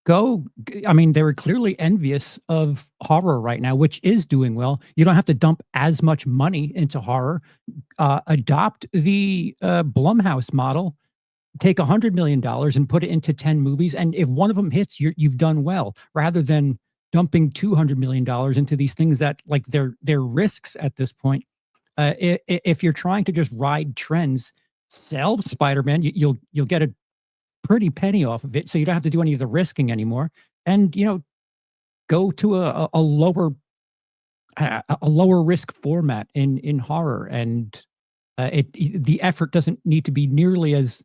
go. I mean, they were clearly envious of horror right now, which is doing well. You don't have to dump as much money into horror. Adopt the Blumhouse model. Take $100 million and put it into 10 movies. And if one of them hits, you've done well, rather than dumping $200 million into these things that like they're risks at this point. If you're trying to just ride trends, sell Spider-Man, you'll get a pretty penny off of it. So you don't have to do any of the risking anymore. And, go to a lower risk format in horror. And the effort doesn't need to be nearly as,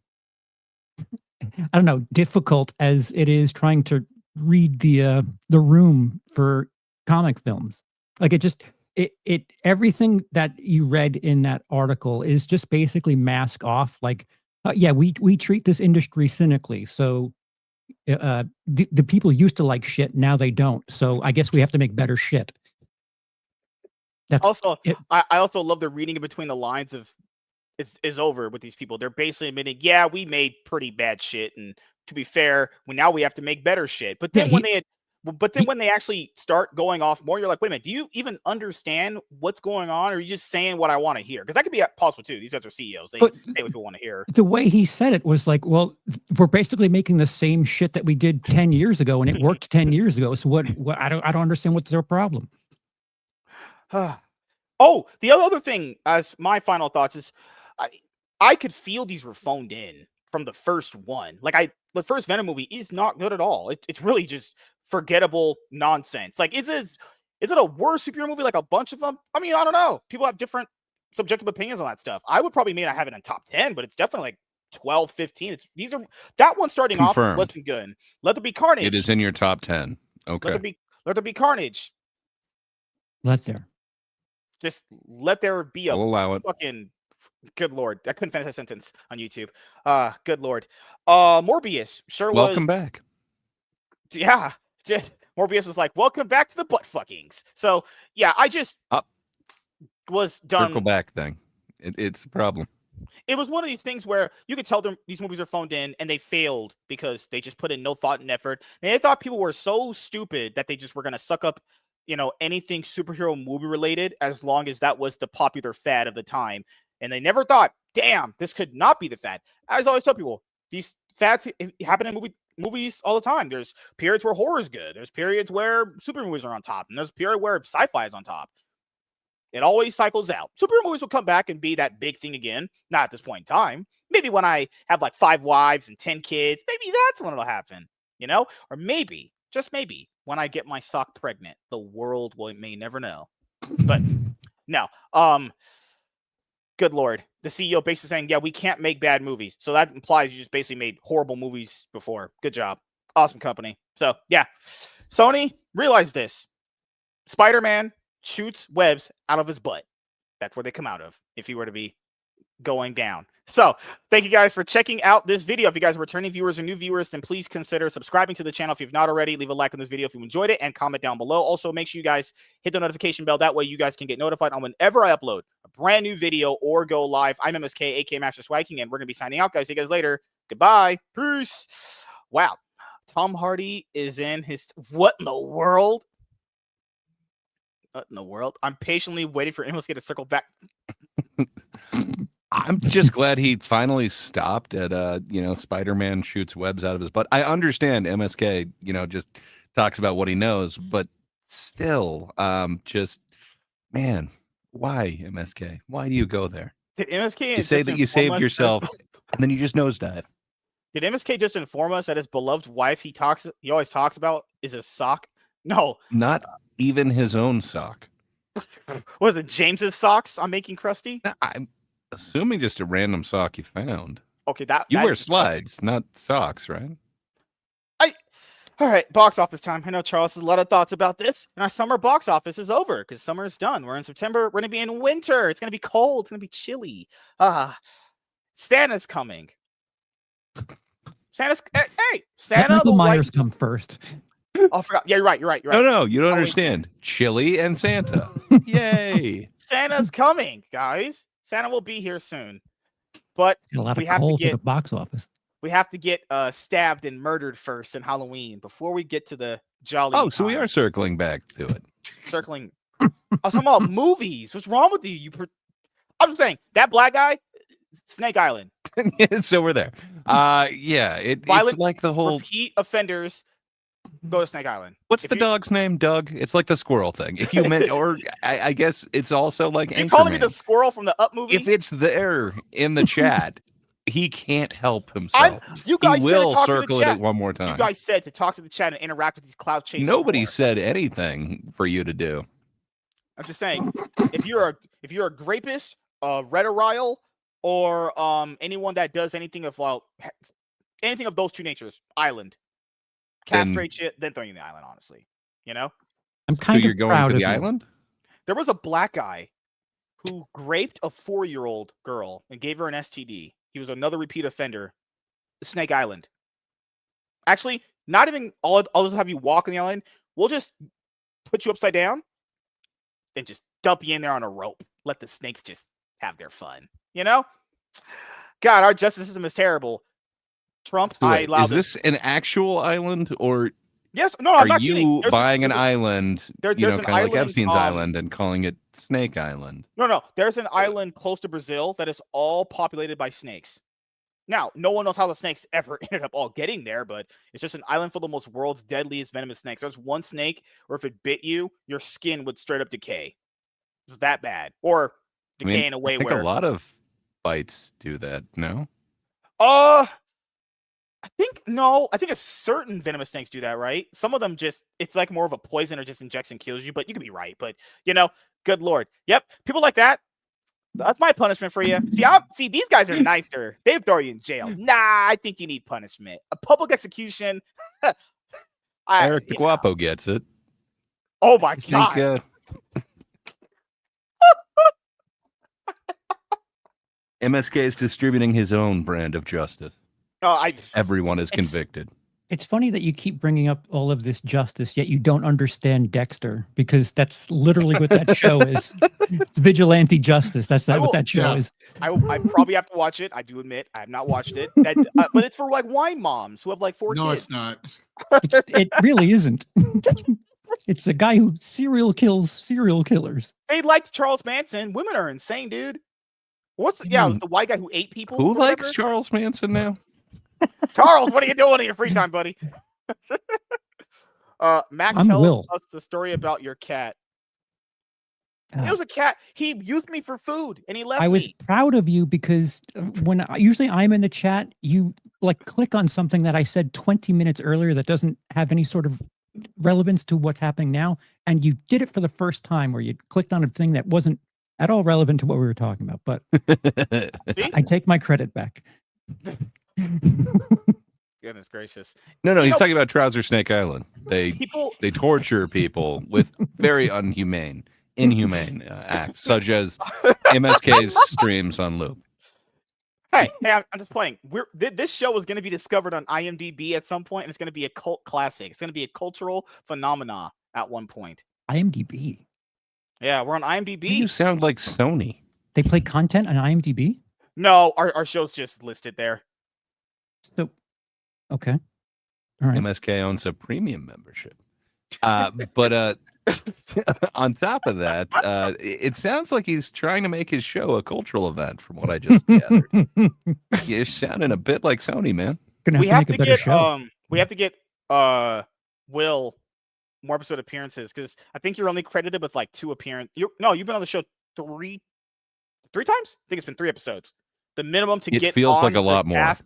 I don't know, difficult as it is trying to read the room for comic films. Like it everything that you read in that article is just basically mask off. Like, yeah, we treat this industry cynically. So the people used to like shit, now they don't. So I guess we have to make better shit. That's also it. I also love the reading in between the lines of is over with these people. They're basically admitting, yeah, we made pretty bad shit, and to be fair, now we have to make better shit. But then when they actually start going off more, you're like, wait a minute, do you even understand what's going on, or are you just saying what I want to hear? Because that could be possible too. These guys are CEOs; they say what people want to hear. The way he said it was like, well, we're basically making the same shit that we did 10 years ago, and it worked 10 years ago. So what? I don't understand what's their problem. Oh, the other thing, as my final thoughts is, I could feel these were phoned in from the first one. Like the first Venom movie is not good at all. It's really just forgettable nonsense. Like, is it a worse superhero movie like a bunch of them? I mean, I don't know. People have different subjective opinions on that stuff. I would probably not have it in top 10, but it's definitely like 12, 15. That one starting Confirmed. off wasn't good. Let There Be Carnage. It is in your top 10. Okay. Let There Be Carnage. Let there. Just let there be a I'll allow it. fucking good lord. I couldn't finish that sentence on YouTube. Good lord. Morbius sure was. Welcome back. Yeah. Just Morbius was like, welcome back to the butt fuckings. So yeah, I just was done. Circle back thing. It's a problem. It was one of these things where you could tell them these movies are phoned in and they failed because they just put in no thought and effort. And they thought people were so stupid that they just were going to suck up, anything superhero movie related as long as that was the popular fad of the time. And they never thought, damn, this could not be the fad. As I always tell people, these fads happen in movies all the time. There's periods where horror is good. There's periods where super movies are on top. And there's a period where sci-fi is on top. It always cycles out. Superhero movies will come back and be that big thing again. Not at this point in time. Maybe when I have like 5 wives and 10 kids, maybe that's when it'll happen, Or maybe, just maybe, when I get my sock pregnant. The world may never know. But no. Good lord. The CEO basically saying, yeah, we can't make bad movies. So that implies you just basically made horrible movies before. Good job. Awesome company. So yeah. Sony, realize this. Spider-Man shoots webs out of his butt. That's where they come out of if he were to be going down. So thank you guys for checking out this video. If you guys are returning viewers or new viewers, then please consider subscribing to the channel if you've not already. Leave a like on this video if you enjoyed it and comment down below. Also, make sure you guys hit the notification bell. That way you guys can get notified on whenever I upload a brand new video or go live. I'm MSK, aka Master Swagging, and we're going to be signing out, guys. See you guys later. Goodbye. Peace. Wow. Tom Hardy is in his... What in the world? What in the world? I'm patiently waiting for MSK to circle back. I'm just glad he finally stopped at Spider-Man shoots webs out of his butt. I understand MSK, just talks about what he knows, but still, man, why MSK? Why do you go there? Did MSK you say that you saved yourself and then you just nosedive? Did MSK just inform us that his beloved wife he always talks about is a sock? No. Not even his own sock. Was it James's socks I'm making crusty? I'm assuming just a random sock you found. Okay, you wear slides, not socks, right? All right, box office time. I know Charles has a lot of thoughts about this, and our summer box office is over because summer is done. We're in September. We're going to be in winter. It's going to be cold. It's going to be chilly. Santa's coming. Santa. Michael Myers come first. Oh, I forgot. Yeah, you're right. No, you don't understand. Chili and Santa. Yay. Santa's coming, guys. Santa will be here soon. But we have to get the box office. We have to get stabbed and murdered first in Halloween before we get to the jolly. Oh, so we are circling back to it. Circling. I was talking about movies. What's wrong with you? I'm just saying that black guy, Snake Island. So we're there. It's like the whole repeat offenders go to Snake Island. What's the dog's name? Doug. It's like the squirrel thing. If you meant, or I guess it's also like. You calling me the squirrel from the Up movie? If it's there in the chat, he can't help himself. You guys he will circle it one more time. You guys said to talk to the chat and interact with these cloud chasers. Nobody said anything for you to do. I'm just saying, if you're a grapist, rhetorile, or anyone that does anything of those two natures, island, castrate shit, then throw you in the island. Honestly, I'm kind you're of going proud to of the you. island. There was a black guy who raped a 4-year-old girl and gave her an STD. He was another repeat offender. Snake Island. Actually, not even I'll just have you walk on the island. We'll just put you upside down and just dump you in there on a rope. Let the snakes just have their fun. God, our justice system is terrible. Trump, is this an actual island or? Yes, no, I'm not kidding. Are you buying an island, kind of like Epstein's Island, and calling it Snake Island? No. There's an island close to Brazil that is all populated by snakes. Now, no one knows how the snakes ever ended up all getting there, but it's just an island full of the most world's deadliest venomous snakes. There's one snake where if it bit you, your skin would straight up decay. It was that bad. Or decay in a way where... I think a lot of bites do that, no? I think a certain venomous snakes do that, right? Some of them it's like more of a poison or just injects and kills you, but you could be right. But, good Lord. Yep. People like that, That's my punishment for you. See, these guys are nicer. They throw you in jail. Nah, I think you need punishment. A public execution. Eric DeGuapo gets it. Oh my God. MSK is distributing his own brand of justice. Everyone is convicted. It's funny that you keep bringing up all of this justice, yet you don't understand Dexter, because that's literally what that show is. It's vigilante justice. That's what that show is. I probably have to watch it. I do admit I have not watched it. But it's for like wine moms who have like 4 kids. No, it's not. It really isn't. It's a guy who kills serial killers. They liked Charles Manson. Women are insane, dude. It was the white guy who ate people. Who likes Charles Manson now? Charles, what are you doing in your free time, buddy? Mac, tell us the story about your cat. It was a cat. He used me for food, and he left me. I was proud of you because usually I'm in the chat, you like click on something that I said 20 minutes earlier that doesn't have any sort of relevance to what's happening now, and you did it for the first time where you clicked on a thing that wasn't at all relevant to what we were talking about. But I take my credit back. Goodness gracious. No, he's talking about Trouser Snake Island. They torture people with very inhumane acts, such as MSK's streams on loop. Hey, I'm just playing. This show is going to be discovered on IMDb at some point, and it's going to be a cult classic. It's going to be a cultural phenomena at one point. IMDb? Yeah, we're on IMDb. You sound like Sony. They play content on IMDb? No, our show's just listed there. So, okay. All right. MSK owns a premium membership. But on top of that, it sounds like he's trying to make his show a cultural event from what I just gathered. You're sounding a bit like Sony, man. We have to get Will more episode appearances, because I think you're only credited with like 2 appearances. You've been on the show three times? I think it's been 3 episodes. The minimum to get feels on like a lot more.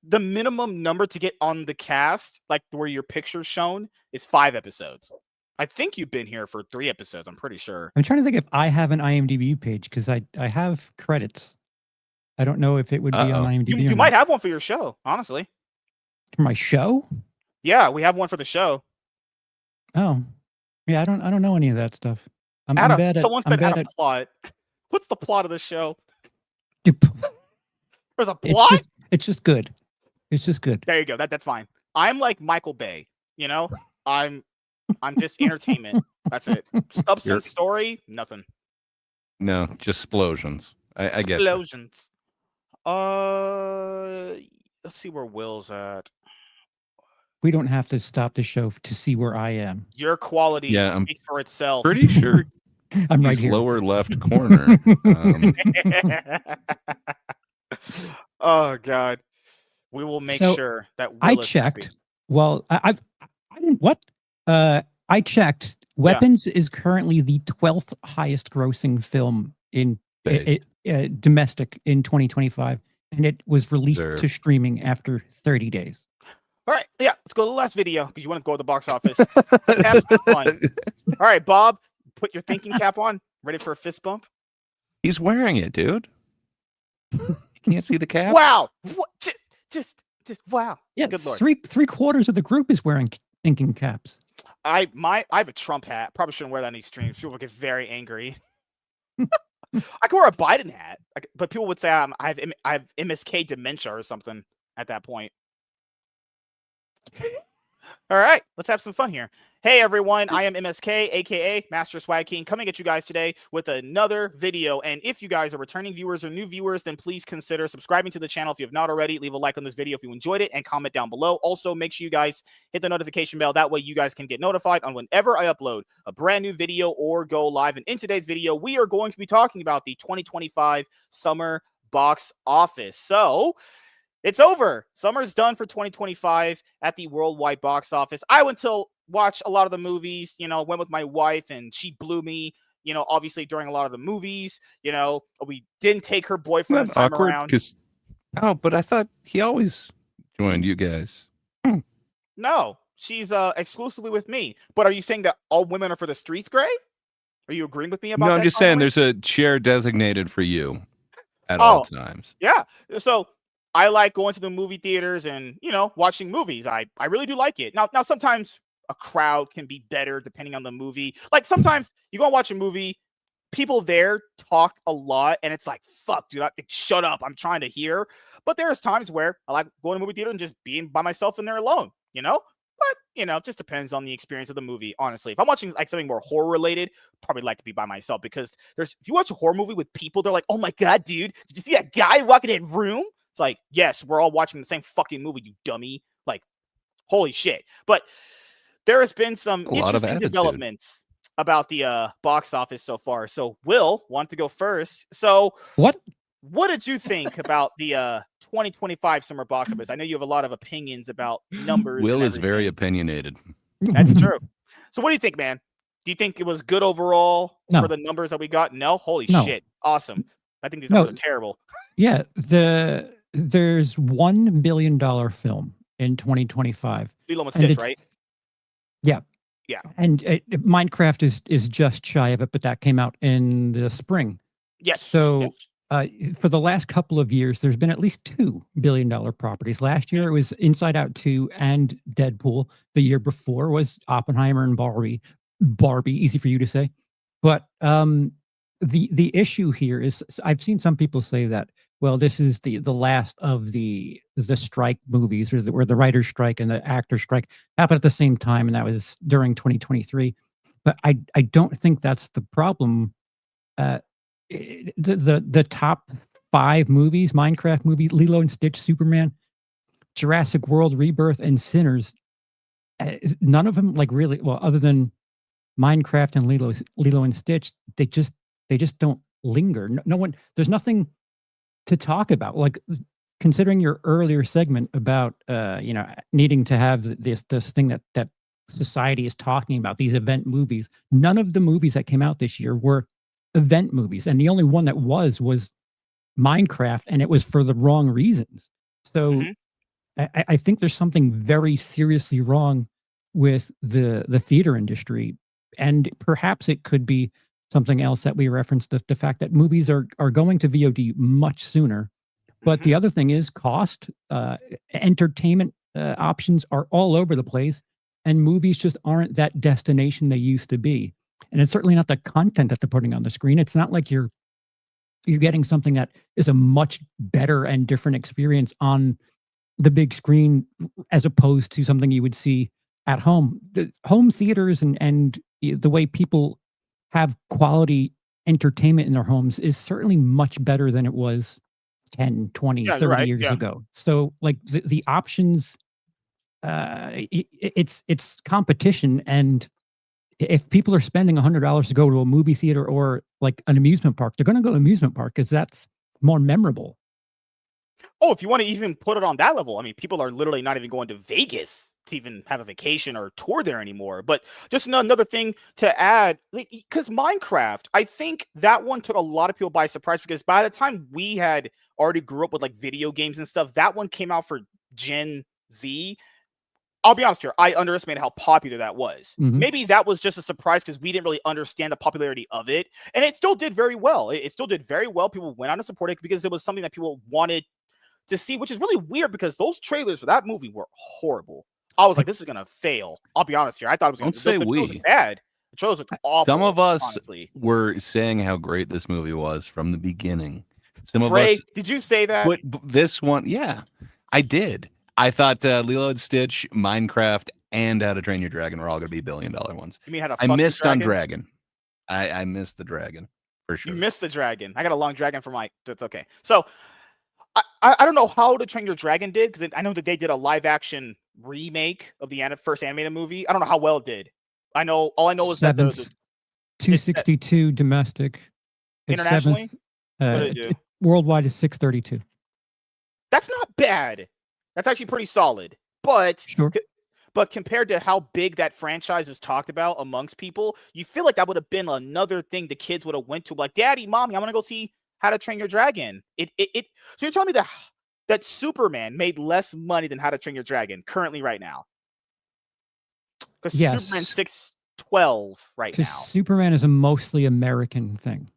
The minimum number to get on the cast, like where your picture's shown, is 5 episodes. I think you've been here for 3 episodes. I'm pretty sure. I'm trying to think if I have an IMDb page, because I have credits. I don't know if it would be on IMDb. You might have one for your show, honestly. For my show? Yeah, we have one for the show. Oh, yeah. I don't know any of that stuff. I'm Adam, bad at. Someone said add a plot. What's the plot of the show? There's a plot. It's just good. It's just good. There you go. That's fine. I'm like Michael Bay. You know, I'm just entertainment. That's it. Substance, story, nothing. No, just explosions. I get explosions. Let's see where Will's at. We don't have to stop the show to see where I am. Your quality speaks for itself. Pretty sure I'm right here. Lower left corner. Oh God. We will make sure that Will I checked. Well, I didn't what? I checked. Weapons is currently the 12th highest grossing film in domestic in 2025, and it was released to streaming after 30 days. All right, let's go to the last video because you want to go to the box office. Let's have some fun. All right, Bob, put your thinking cap on. Ready for a fist bump? He's wearing it, dude. You can't see the cap. Wow! What? Just wow! Yeah, good Lord. Three quarters of the group is wearing thinking caps. I have a Trump hat. Probably shouldn't wear that on these streams. People get very angry. I could wear a Biden hat, but people would say I have MSK dementia or something at that point. All right, let's have some fun here. Hey everyone, I am MSK, aka Master Swag King, coming at you guys today with another video. And if you guys are returning viewers or new viewers, then please consider subscribing to the channel if you have not already. Leave a like on this video if you enjoyed it and comment down below. Also, make sure you guys hit the notification bell. That way you guys can get notified on whenever I upload a brand new video or go live. And in today's video, we are going to be talking about the 2025 summer box office. So it's over. Summer's done for 2025 at the worldwide box office. I went to watch a lot of the movies, went with my wife and she blew me, obviously during a lot of the movies, we didn't take her boyfriend this time around. But I thought he always joined you guys. No, she's exclusively with me. But are you saying that all women are for the streets, Gray? Are you agreeing with me about No, that? I'm just saying there's a chair designated for you at all times. Yeah. So I like going to the movie theaters and, watching movies. I really do like it. Now sometimes a crowd can be better depending on the movie. Like sometimes you go and watch a movie, people there talk a lot and it's like, fuck, dude, shut up. I'm trying to hear. But there's times where I like going to the movie theater and just being by myself in there alone, But, it just depends on the experience of the movie, honestly. If I'm watching like something more horror related, probably like to be by myself because if you watch a horror movie with people, they're like, oh my God, dude, did you see that guy walking in that room? It's like, yes, we're all watching the same fucking movie, you dummy. Like, holy shit. But there has been some interesting developments about the box office so far. So Will want to go first. So what did you think about the 2025 summer box office? I know you have a lot of opinions about numbers. Will is very opinionated. That's true. So what do you think, man? Do you think it was good overall for the numbers that we got? No? Holy shit. Awesome. I think these numbers are terrible. Yeah. There's $1 billion film in 2025. Lilo and Stitch, right? Yeah. Yeah. And Minecraft is just shy of it, but that came out in the spring. Yes. So for the last couple of years, there's been at least $2 billion properties. Last year, it was Inside Out 2 and Deadpool. The year before was Oppenheimer and Barbie. Easy for you to say. But the issue here is I've seen some people say that, well, this is the last of the strike movies or the writer's strike and the actor's strike happened at the same time, and that was during 2023. But I don't think that's the problem. The top 5 movies, Minecraft movie, Lilo and Stitch, Superman, Jurassic World, Rebirth, and Sinners, none of them really, well, other than Minecraft and Lilo and Stitch, they just don't linger. No one, there's nothing to talk about. Like considering your earlier segment about needing to have this thing that society is talking about, these event movies. None of the movies that came out this year were event movies, and the only one that was Minecraft, and it was for the wrong reasons. So I think there's something very seriously wrong with the theater industry, and perhaps it could be something else that we referenced, the fact that movies are going to VOD much sooner. But the other thing is cost. Entertainment options are all over the place, and movies just aren't that destination they used to be. And it's certainly not the content that they're putting on the screen. It's not like you're getting something that is a much better and different experience on the big screen as opposed to something you would see at home. The home theaters and the way people have quality entertainment in their homes is certainly much better than it was 10, 20, 30 years ago. So like the options, it's competition, and if people are spending $100 to go to a movie theater or like an amusement park, they're going to go to an amusement park because that's more memorable. Oh, if you want to even put it on that level, I mean, people are literally not even going to Vegas to even have a vacation or tour there anymore. But just another thing to add, because Minecraft, I think that one took a lot of people by surprise, because by the time we had already grew up with like video games and stuff, that one came out for Gen Z. I'll be honest here, I underestimated how popular that was. Maybe that was just a surprise because we didn't really understand the popularity of it. And it still did very well. It still did very well. People went out to support it because it was something that people wanted to see, which is really weird because those trailers for that movie were horrible. I was like, this is going to fail. I'll be honest here. I thought it was going to say we. Bad. The trailers looked awful. Some of us honestly were saying how great this movie was from the beginning. Some of Ray, us. Did you say that? But this one, yeah, I did. I thought Lilo and Stitch, Minecraft, and How to Train Your Dragon were all going to be $1 billion ones. You mean How to I missed on Dragon. I missed the dragon for sure. You missed the dragon. I got a long dragon for my. That's okay. So I don't know how To Train Your Dragon did, because I know that they did a live action remake of the first animated movie. I don't know how well it did. All I know is that 262 domestic. Internationally, worldwide is 632. That's not bad. That's actually pretty solid. But sure. But compared to how big that franchise is talked about amongst people, you feel like that would have been another thing the kids would have went to, like, Daddy, Mommy, I want to go see How to Train Your Dragon. So you're telling me that Superman made less money than How to Train Your Dragon currently right now? Because yes. Superman 12 right now. Because Superman is a mostly American thing.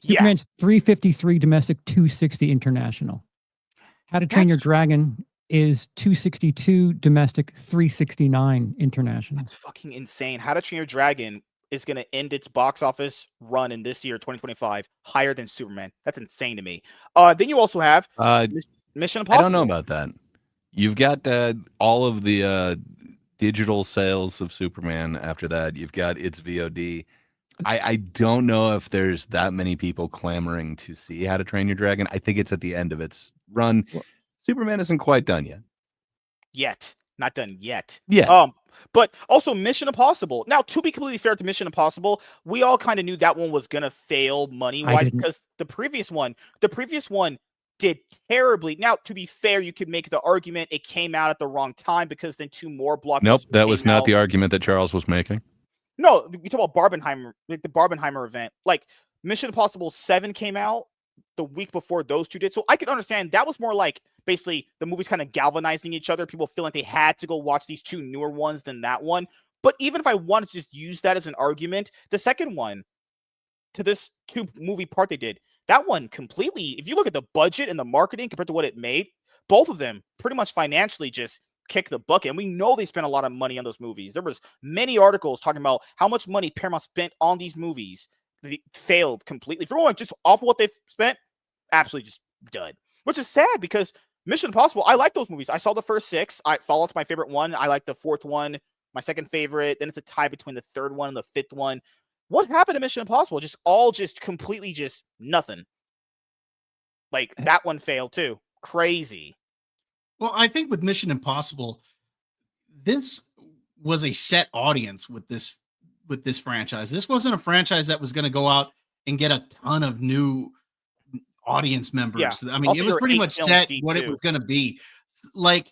Yeah. Superman's 353 domestic, 260 international. How to Train Your Dragon is 262 domestic, 369 international. That's fucking insane. How to Train Your Dragon is going to end its box office run in this year, 2025, higher than Superman. That's insane to me. Then you also have Mission Impossible. I don't know about that. You've got all of the digital sales of Superman after that. You've got its VOD. I don't know if there's that many people clamoring to see How to Train Your Dragon. I think it's at the end of its run. Superman isn't quite done yet. Not done yet. Yeah. But also Mission Impossible. Now, to be completely fair to Mission Impossible, we all kind of knew that one was gonna fail money-wise because the previous one did terribly. Now, to be fair, you could make the argument it came out at the wrong time because then 2 more blockbusters. Nope, that was not the argument that Charles was making. No, we talk about Barbenheimer, like the Barbenheimer event. Like Mission Impossible 7 came out the week before those two did. So I could understand that was more like basically the movies kind of galvanizing each other. People feel like they had to go watch these 2 newer ones than that one. But even if I wanted to just use that as an argument, the second one to this 2-movie part they did, that one completely, if you look at the budget and the marketing compared to what it made, both of them pretty much financially just kick the bucket. And we know they spent a lot of money on those movies. There was many articles talking about how much money Paramount spent on these movies. They failed completely. For one, just off of what they've spent, absolutely just dud. Which is sad because Mission Impossible, I like those movies. I saw the first 6. Fallout's my favorite one. I like the 4th one, my second favorite. Then it's a tie between the 3rd one and the 5th one. What happened to Mission Impossible? Just completely just nothing. Like that one failed too. Crazy. Well, I think with Mission Impossible, this was a set audience with this franchise. This wasn't a franchise that was going to go out and get a ton of new audience members. Yeah. I mean, also, it was pretty much set what it was going to be. Like,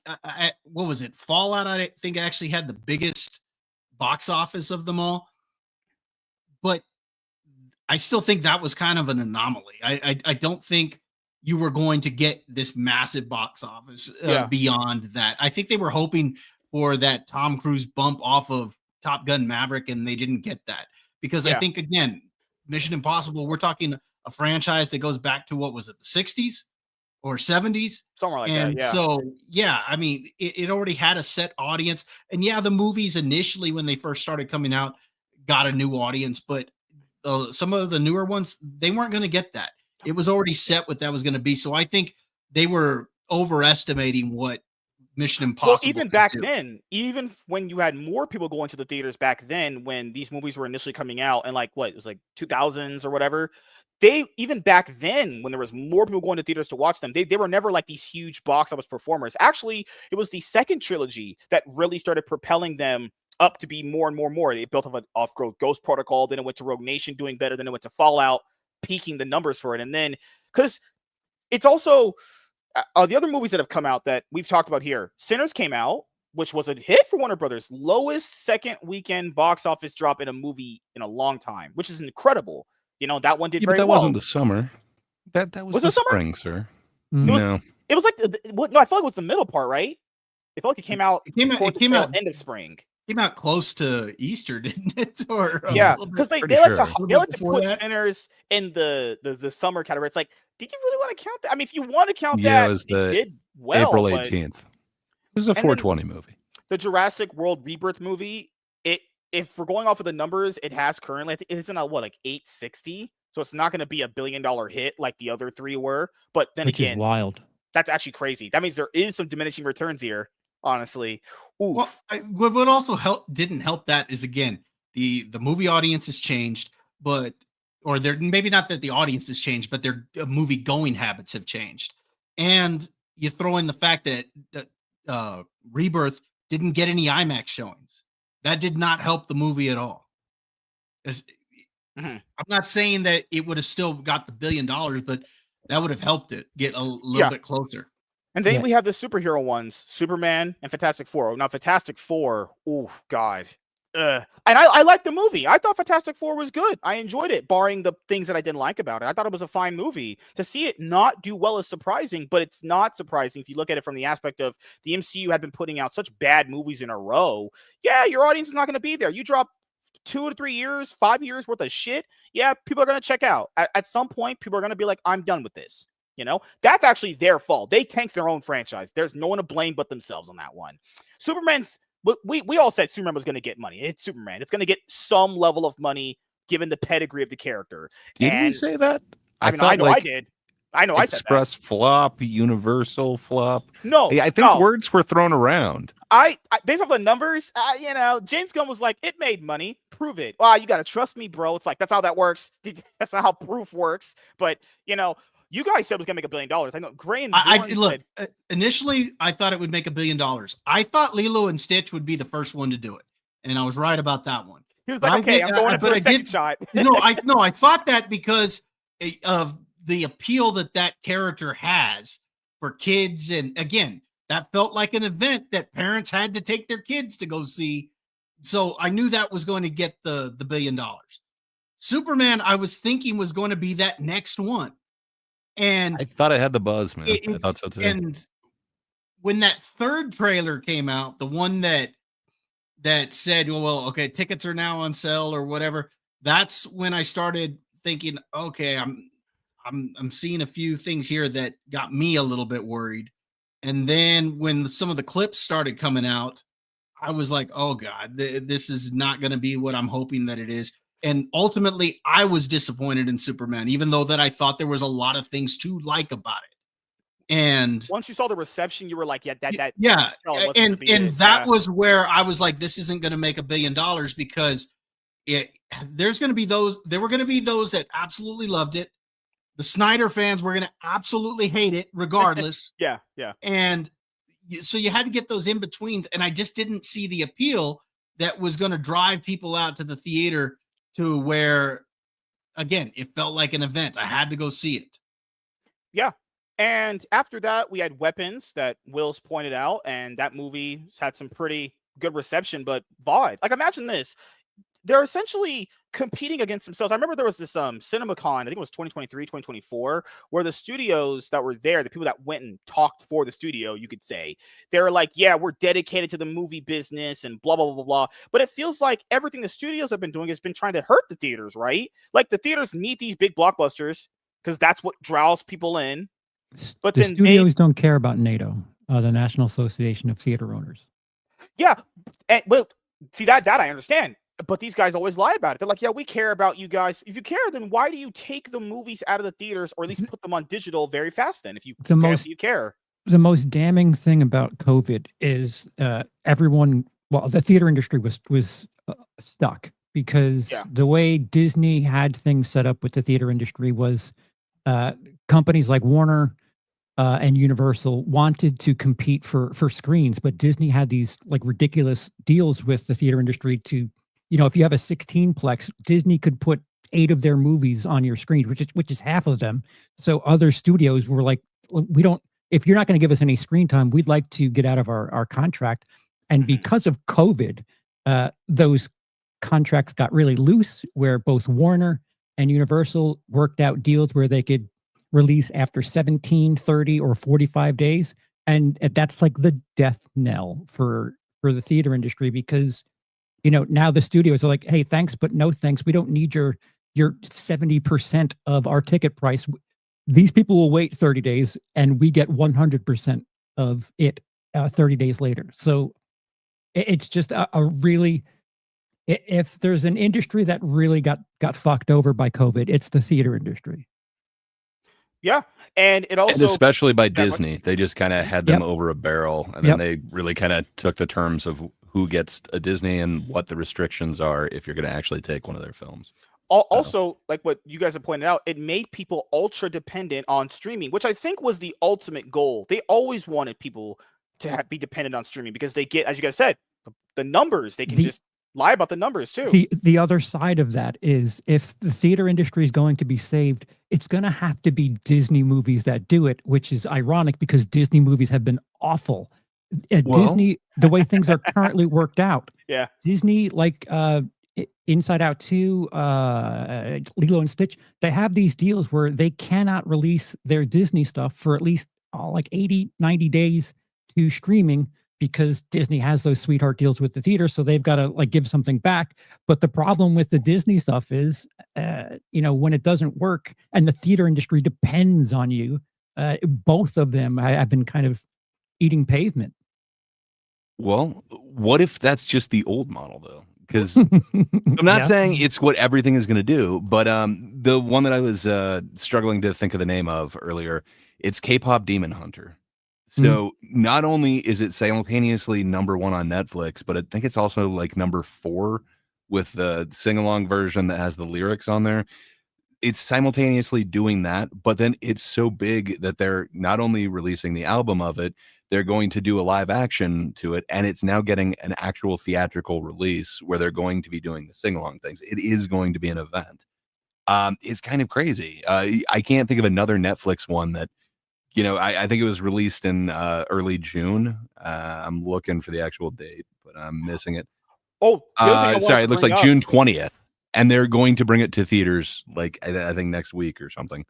what was it? Fallout, I think, actually had the biggest box office of them all. But I still think that was kind of an anomaly. I don't think you were going to get this massive box office beyond that. I think they were hoping for that Tom Cruise bump off of Top Gun Maverick, and they didn't get that. Because I think, again, Mission Impossible, we're talking a franchise that goes back to, what was it, the 60s or 70s? Somewhere like and that, yeah. So, yeah, I mean, it already had a set audience. And yeah, the movies initially, when they first started coming out, got a new audience. But some of the newer ones, they weren't going to get that. It was already set what that was going to be. So I think they were overestimating what Mission Impossible. Well, even back then, even when you had more people going to the theaters back then, when these movies were initially coming out, and like what it was like 2000s or whatever, they even back then when there was more people going to theaters to watch them, they were never like these huge box office performers. Actually, it was the second trilogy that really started propelling them up to be more and more and more. They built up an off-road Ghost Protocol, then it went to Rogue Nation doing better, then it went to Fallout, peaking the numbers for it. And then because it's also the other movies that have come out that we've talked about here, Sinners came out, which was a hit for Warner Brothers, lowest second weekend box office drop in a movie in a long time, which is incredible. You know, that one did very well. But that wasn't the summer. That was the spring, sir. No. It was like no, I felt like it was the middle part, right? It felt like it came out. It came out end of spring. Came out close to Easter, didn't it? Or yeah, because they like to put Sinners in the summer category. It's like, did you really want to count that? I mean, if you want to count that, it was it did well. April 18th. It was a 420 movie. The Jurassic World Rebirth movie. If we're going off of the numbers, it has currently, I think it's in like 860. So it's not going to be $1 billion hit like the other 3 were. But then Which is wild. That's actually crazy. That means there is some diminishing returns here. Honestly, oof. Well, what also didn't help that is, again, the movie audience has changed, or they're maybe not that the audience has changed, but their movie going habits have changed. And you throw in the fact that Rebirth didn't get any IMAX showings. That did not help the movie at all. I'm not saying that it would have still got the $1 billion, but that would have helped it get a little bit closer. And then we have the superhero ones, Superman and Fantastic Four. Now, Fantastic Four, oh, God. And I liked the movie. I thought Fantastic Four was good. I enjoyed it, barring the things that I didn't like about it. I thought it was a fine movie. To see it not do well is surprising, but it's not surprising if you look at it from the aspect of the MCU had been putting out such bad movies in a row. Yeah, your audience is not going to be there. You drop 2 to 3 years, 5 years worth of shit, yeah, people are going to check out. At some point, people are going to be like, I'm done with this. That's actually their fault. They tanked their own franchise. There's no one to blame but themselves on that one. Superman's, we all said Superman was going to get money. It's Superman. It's going to get some level of money given the pedigree of the character. Did we say that? I know I did. I know I said that. Express flop, Universal flop. No, I think words were thrown around. I based off the numbers, James Gunn was like, it made money. Prove it. Well, you got to trust me, bro. It's like, that's how that works. That's not how proof works. But, you guys said it was going to make $1 billion. I know Gray and look, initially, I thought it would make $1 billion. I thought Lilo and Stitch would be the first one to do it. And I was right about that one. He was like, okay, I'm going for a second shot. I thought that because of the appeal that character has for kids. And again, that felt like an event that parents had to take their kids to go see. So I knew that was going to get the $1 billion. Superman, I was thinking was going to be that next one. And I thought it had the buzz, man. I thought so too. And when that third trailer came out, the one that said, well, okay, tickets are now on sale or whatever, that's when I started thinking, okay, I'm seeing a few things here that got me a little bit worried. And then when some of the clips started coming out, I was like, oh God, this is not going to be what I'm hoping that it is. And ultimately, I was disappointed in Superman, even though that I thought there was a lot of things to like about it. And once you saw the reception, you were like, and that was where I was like, this isn't going to make $1 billion because there were going to be those that absolutely loved it. The Snyder fans were going to absolutely hate it regardless. Yeah. And so you had to get those in betweens. And I just didn't see the appeal that was going to drive people out to the theater to where, again, it felt like an event. I had to go see it. Yeah. And after that, we had Weapons that Will's pointed out, and that movie had some pretty good reception, but VOD. Like, imagine this. They're essentially competing against themselves. I remember there was this CinemaCon, I think it was 2023, 2024, where the studios that were there, the people that went and talked for the studio, you could say, they were like, yeah, we're dedicated to the movie business and blah, blah, blah, blah, blah. But it feels like everything the studios have been doing has been trying to hurt the theaters, right? Like, the theaters need these big blockbusters because that's what draws people in. But the studios don't care about NATO, the National Association of Theater Owners. Yeah. And, well, see, that I understand. But these guys always lie about it. They're like, yeah, we care about you guys. If you care, then why do you take the movies out of the theaters or at least put them on digital very fast then if you care? The most damning thing about COVID is the theater industry was stuck because the way Disney had things set up with the theater industry was companies like Warner and Universal wanted to compete for screens, but Disney had these like ridiculous deals with the theater industry to, if you have a 16-plex, Disney could put 8 of their movies on your screen, which is half of them. So other studios were like, if you're not going to give us any screen time, we'd like to get out of our contract. And because of COVID, those contracts got really loose where both Warner and Universal worked out deals where they could release after 17, 30, or 45 days. And that's like the death knell for the theater industry because now the studios are like, hey, thanks, but no thanks. We don't need your 70% of our ticket price. These people will wait 30 days and we get 100% of it 30 days later. So it's just a really, if there's an industry that really got fucked over by COVID, it's the theater industry. Yeah. And it also, and especially by Disney, they just kind of had them over a barrel, and then they really kind of took the terms of who gets a Disney and what the restrictions are if you're going to actually take one of their films. Also, like what you guys have pointed out, it made people ultra dependent on streaming, which I think was the ultimate goal. They always wanted people to be dependent on streaming because they get, as you guys said, the numbers. They can just lie about the numbers too. The other side of that is if the theater industry is going to be saved, it's going to have to be Disney movies that do it, which is ironic because Disney movies have been awful. Disney, the way things are currently worked out. Yeah. Disney, like Inside Out 2, Lilo and Stitch, they have these deals where they cannot release their Disney stuff for at least like 80, 90 days to streaming because Disney has those sweetheart deals with the theater, so they've got to like give something back. But the problem with the Disney stuff is, when it doesn't work and the theater industry depends on you, both of them have been kind of eating pavement. Well, what if that's just the old model though? Because I'm not saying it's what everything is going to do, but the one that I was struggling to think of the name of earlier, it's K-pop Demon Hunter. So not only is it simultaneously number 1 on Netflix, but I think it's also like number 4 with the sing-along version that has the lyrics on there. It's simultaneously doing that, but then it's so big that they're not only releasing the album of it, they're going to do a live action to it, and it's now getting an actual theatrical release where they're going to be doing the sing-along things. It is going to be an event. It's kind of crazy. I can't think of another Netflix one that, I think it was released in early June. I'm looking for the actual date, but I'm missing it. Oh, sorry, it looks like June 20th, and they're going to bring it to theaters like I think next week or something.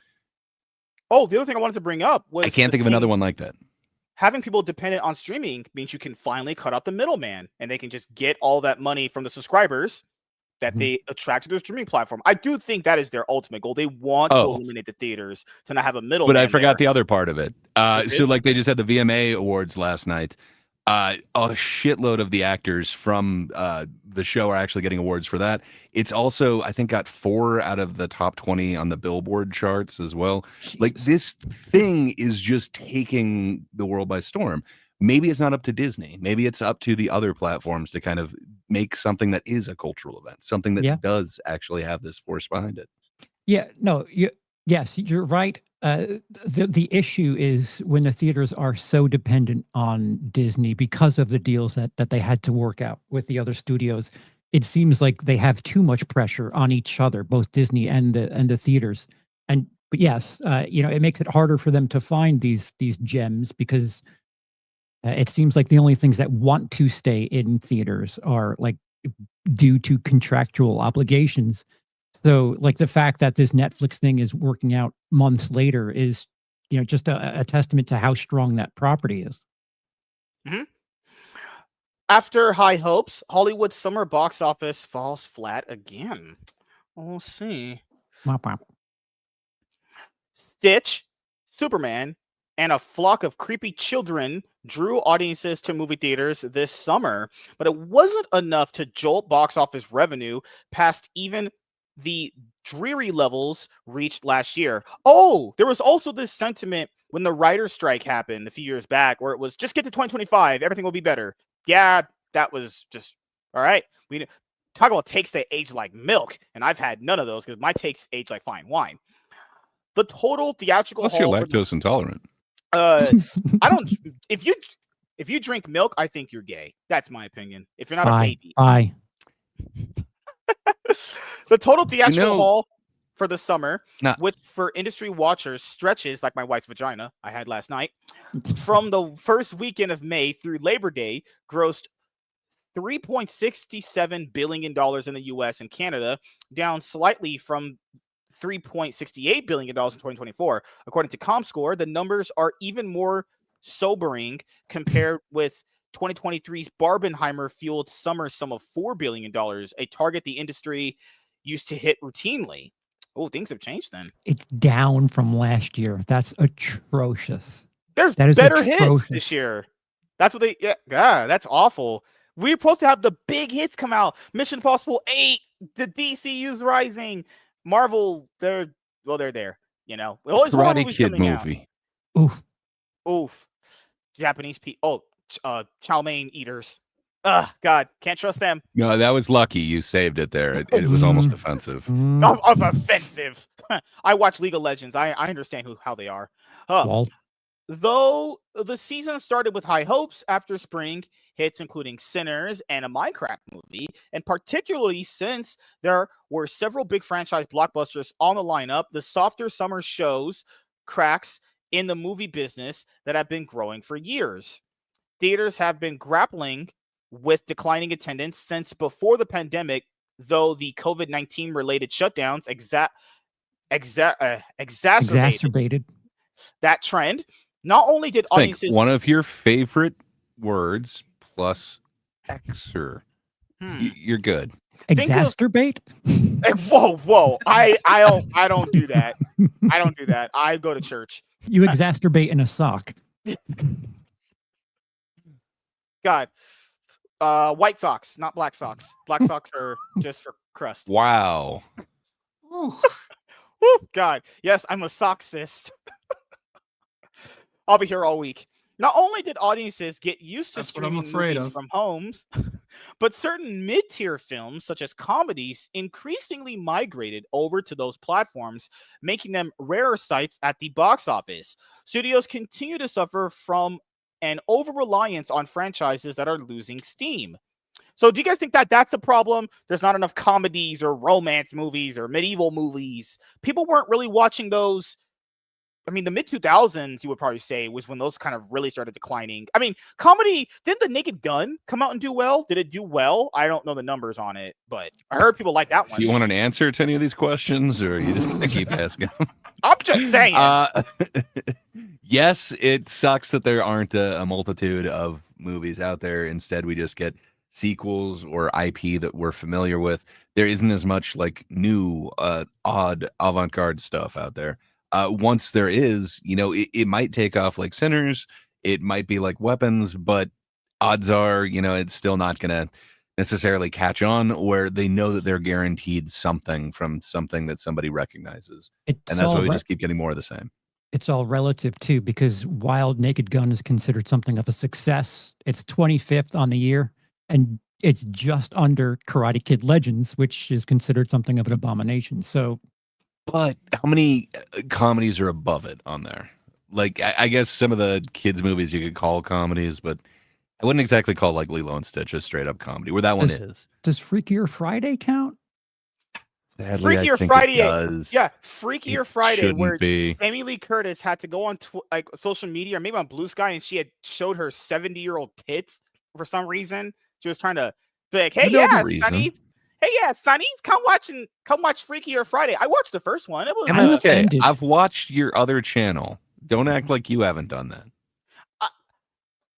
Oh, the other thing I wanted to bring up was I can't think of another one like that. Having people dependent on streaming means you can finally cut out the middleman, and they can just get all that money from the subscribers that they attract to their streaming platform. I do think that is their ultimate goal. They want to eliminate the theaters to not have a middleman. But I forgot the other part of it. So like they just had the VMA awards last night. A shitload of the actors from the show are actually getting awards for that. It's also, I think, got 4 out of the top 20 on the Billboard charts as well. Jesus. Like this thing is just taking the world by storm. Maybe it's not up to Disney. Maybe it's up to the other platforms to kind of make something that is a cultural event, something that does actually have this force behind it. Yeah, no, yes, you're right. The issue is when the theaters are so dependent on Disney because of the deals that they had to work out with the other studios. It seems like they have too much pressure on each other, both Disney and the theaters. But yes, it makes it harder for them to find these gems because it seems like the only things that want to stay in theaters are like due to contractual obligations. So like the fact that this Netflix thing is working out months later is, just a testament to how strong that property is. Mm-hmm. After high hopes, Hollywood's summer box office falls flat again. We'll see. Stitch, Superman, and a flock of creepy children drew audiences to movie theaters this summer, but it wasn't enough to jolt box office revenue past even the dreary levels reached last year. Oh, there was also this sentiment when the writer's strike happened a few years back where it was just get to 2025, everything will be better. Yeah, that was just all right. We talk about takes that age like milk, and I've had none of those because my takes age like fine wine. The total theatrical Plus you're lactose intolerant. I don't. If you drink milk, I think you're gay. That's my opinion. If you're not a baby, the total theatrical haul for the summer, which for industry watchers stretches like my wife's vagina I had last night, from the first weekend of May through Labor Day, grossed $3.67 billion in the U.S. and Canada, down slightly from $3.68 billion in 2024. According to ComScore, the numbers are even more sobering compared with 2023's Barbenheimer-fueled summer sum of $4 billion, a target the industry used to hit routinely. Oh, things have changed then. It's down from last year. That's atrocious. There's better hits this year. That's what they, that's awful. We're supposed to have the big hits come out. Mission Impossible 8, the DCU's rising. Marvel, they're there. Always Karate Kid movie. Out. Oof. Japanese people. Chow mein eaters. God, can't trust them. No, that was lucky you saved it there. It was almost offensive. Of offensive. I watch League of Legends. I understand how they are. Though the season started with high hopes after spring hits, including Sinners and a Minecraft movie, and particularly since there were several big franchise blockbusters on the lineup, the softer summer shows cracks in the movie business that have been growing for years. Theaters have been grappling with declining attendance since before the pandemic, though the COVID-19 related shutdowns exacerbated that trend. Not only did audiences... One of your favorite words plus Xer. You're good. Exacerbate? Whoa. I don't do that. I don't do that. I go to church. You exacerbate in a sock. God. White socks, not black socks. Black socks are just for crust. Wow. Woo, God. Yes, I'm a socksist. I'll be here all week. Not only did audiences get used to streaming movies from homes, but certain mid-tier films, such as comedies, increasingly migrated over to those platforms, making them rarer sights at the box office. Studios continue to suffer from an over-reliance on franchises that are losing steam. So do you guys think that that's a problem? There's not enough comedies or romance movies or medieval movies. People weren't really watching those. I mean, the mid-2000s, you would probably say, was when those kind of really started declining. I mean, comedy, didn't The Naked Gun come out and do well? Did it do well? I don't know the numbers on it, but I heard people like that one. Do you want an answer to any of these questions, or are you just going to keep asking? I'm just saying. Yes, it sucks that there aren't a multitude of movies out there. Instead, we just get sequels or IP that we're familiar with. There isn't as much like new, odd avant-garde stuff out there. Once there is, it might take off like Sinners. It might be like Weapons, but odds are, it's still not going to necessarily catch on, where they know that they're guaranteed something from something that somebody recognizes. And that's why we just keep getting more of the same. It's all relative too, because while Naked Gun is considered something of a success, it's 25th on the year, and it's just under Karate Kid Legends, which is considered something of an abomination. So, but how many comedies are above it on there? Like, I guess some of the kids' movies you could call comedies, but I wouldn't exactly call like Lilo and Stitch a straight up comedy, where that one is. Does Freakier Friday count? Sadly, Freakier Friday, yeah, Freakier Friday, where Jamie Lee Curtis had to go on like social media or maybe on Blue Sky, and she had showed her 70-year-old tits for some reason. She was trying to be like, "Hey, Sonny's. Hey, Sonny's, come watch Freakier Friday." I watched the first one. It was MSK. I've watched your other channel. Don't act like you haven't done that.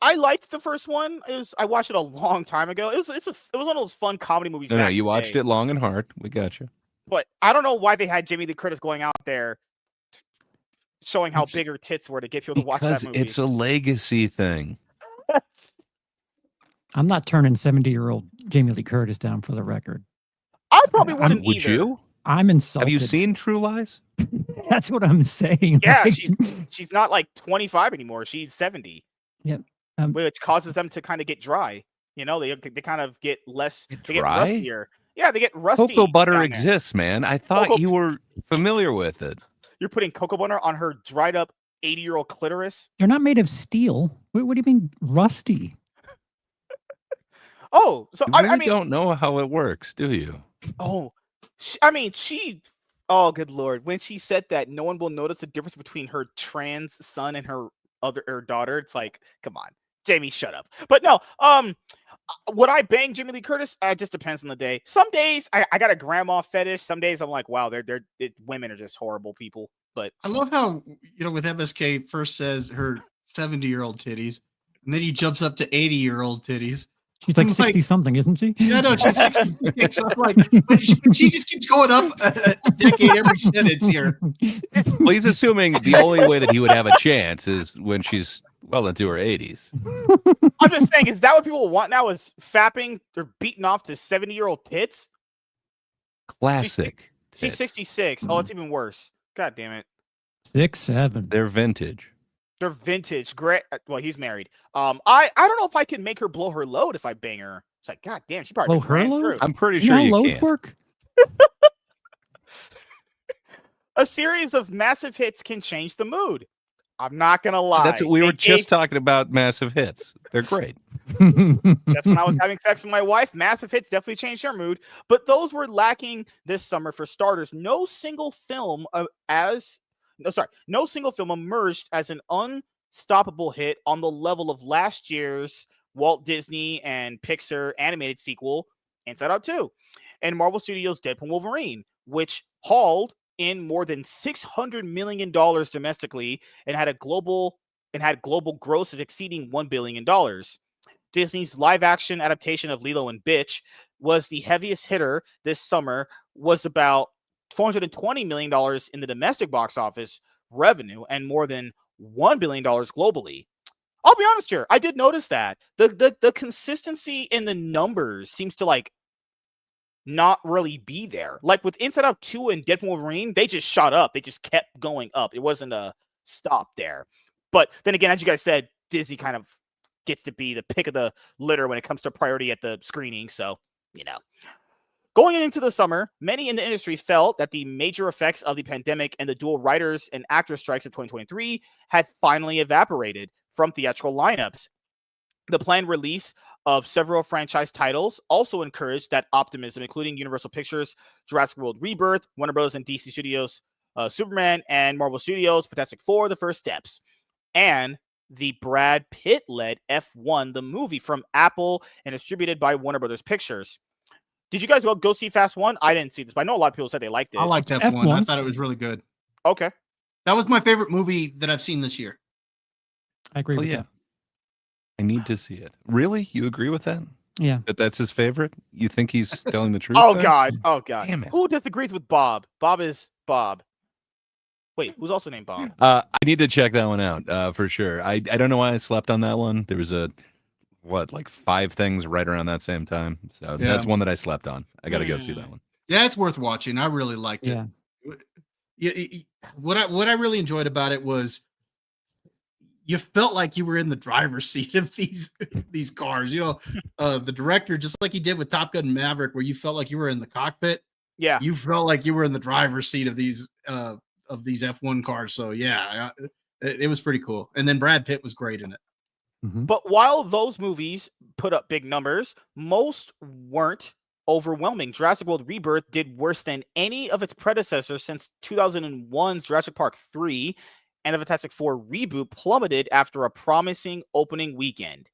I liked the first one. I watched it a long time ago. It was one of those fun comedy movies. No, you watched it long and hard. We got you. But I don't know why they had Jamie Lee Curtis going out there showing how big her tits were to get people to watch that movie. Because it's a legacy thing. I'm not turning 70-year-old Jamie Lee Curtis down, for the record. I probably wouldn't either. Would you? I'm insulted. Have you seen True Lies? That's what I'm saying. Yeah, she's not like 25 anymore. She's 70. Yep. Which causes them to kind of get dry. They kind of get less. They get dry? rustier. Yeah, they get rusty. Cocoa butter exists, man. I thought you were familiar with it. You're putting cocoa butter on her dried up 80-year-old clitoris? They're not made of steel. What do you mean rusty? Oh, so you really I mean, don't know how it works, do you? Oh, oh, good Lord. When she said that no one will notice the difference between her trans son and her daughter, it's like, come on, Jamie, shut up. But no, would I bang Jamie Lee Curtis? It just depends on the day. Some days I got a grandma fetish. Some days I'm like, wow, women are just horrible people. But I love how, with MSK first says her 70-year-old titties, and then he jumps up to 80-year-old titties. She's like 60 something, isn't she? Yeah, no, she's 66. I'm like, she just keeps going up a decade every sentence here. Well, he's assuming the only way that he would have a chance is when she's well into her 80s. I'm just saying, is that what people want now? Is fapping or beating off to 70-year-old tits? Classic. She's 66. Oh, it's even worse. God damn it. 6'7". They're vintage. They're vintage. Great. Well, he's married. I don't know if I can make her blow her load if I bang her. It's like, God damn, she probably blow her load. Through. I'm pretty sure you loads can. Work. A series of massive hits can change the mood. I'm not gonna lie. That's what we were just talking about. Massive hits. They're great. Just when I was having sex with my wife, massive hits definitely changed her mood. But those were lacking this summer for starters. No single film emerged as an unstoppable hit on the level of last year's Walt Disney and Pixar animated sequel, Inside Out 2, and Marvel Studios' Deadpool & Wolverine, which hauled in more than $600 million domestically and had global grosses exceeding $1 billion. Disney's live-action adaptation of Lilo and Bitch was the heaviest hitter this summer, was about $420 million in the domestic box office revenue and more than $1 billion globally. I'll be honest here. I did notice that. The consistency in the numbers seems to like not really be there. Like with Inside Out 2 and Deadpool Wolverine, they just shot up. They just kept going up. It wasn't a stop there. But then again, as you guys said, Disney kind of gets to be the pick of the litter when it comes to priority at the screening. So, you know. Going into the summer, many in the industry felt that the major effects of the pandemic and the dual writers and actors strikes of 2023 had finally evaporated from theatrical lineups. The planned release of several franchise titles also encouraged that optimism, including Universal Pictures, Jurassic World Rebirth, Warner Bros. And DC Studios, Superman, and Marvel Studios, Fantastic Four, The First Steps, and the Brad Pitt-led F1, the movie from Apple and distributed by Warner Bros. Pictures. Did you guys go see Fast 1? I didn't see this, but I know a lot of people said they liked it. I liked F1. I thought it was really good. Okay. That was my favorite movie that I've seen this year. I agree with that. I need to see it. Really? You agree with that? Yeah. That's his favorite? You think he's telling the truth? Oh, God. Oh, God. Damn it. Who disagrees with Bob? Bob is Bob. Wait, who's also named Bob? I need to check that one out for sure. I don't know why I slept on that one. There was like 5 things right around that same time. So that's one that I slept on. I got to go see that one. Yeah, it's worth watching. I really liked it. Yeah. What I really enjoyed about it was you felt like you were in the driver's seat of these cars. You know, the director, just like he did with Top Gun Maverick, where you felt like you were in the cockpit. Yeah, you felt like you were in the driver's seat of these F1 cars. So yeah, it was pretty cool. And then Brad Pitt was great in it. Mm-hmm. But while those movies put up big numbers, most weren't overwhelming. Jurassic World Rebirth did worse than any of its predecessors since 2001's Jurassic Park 3, and the Fantastic Four reboot plummeted after a promising opening weekend.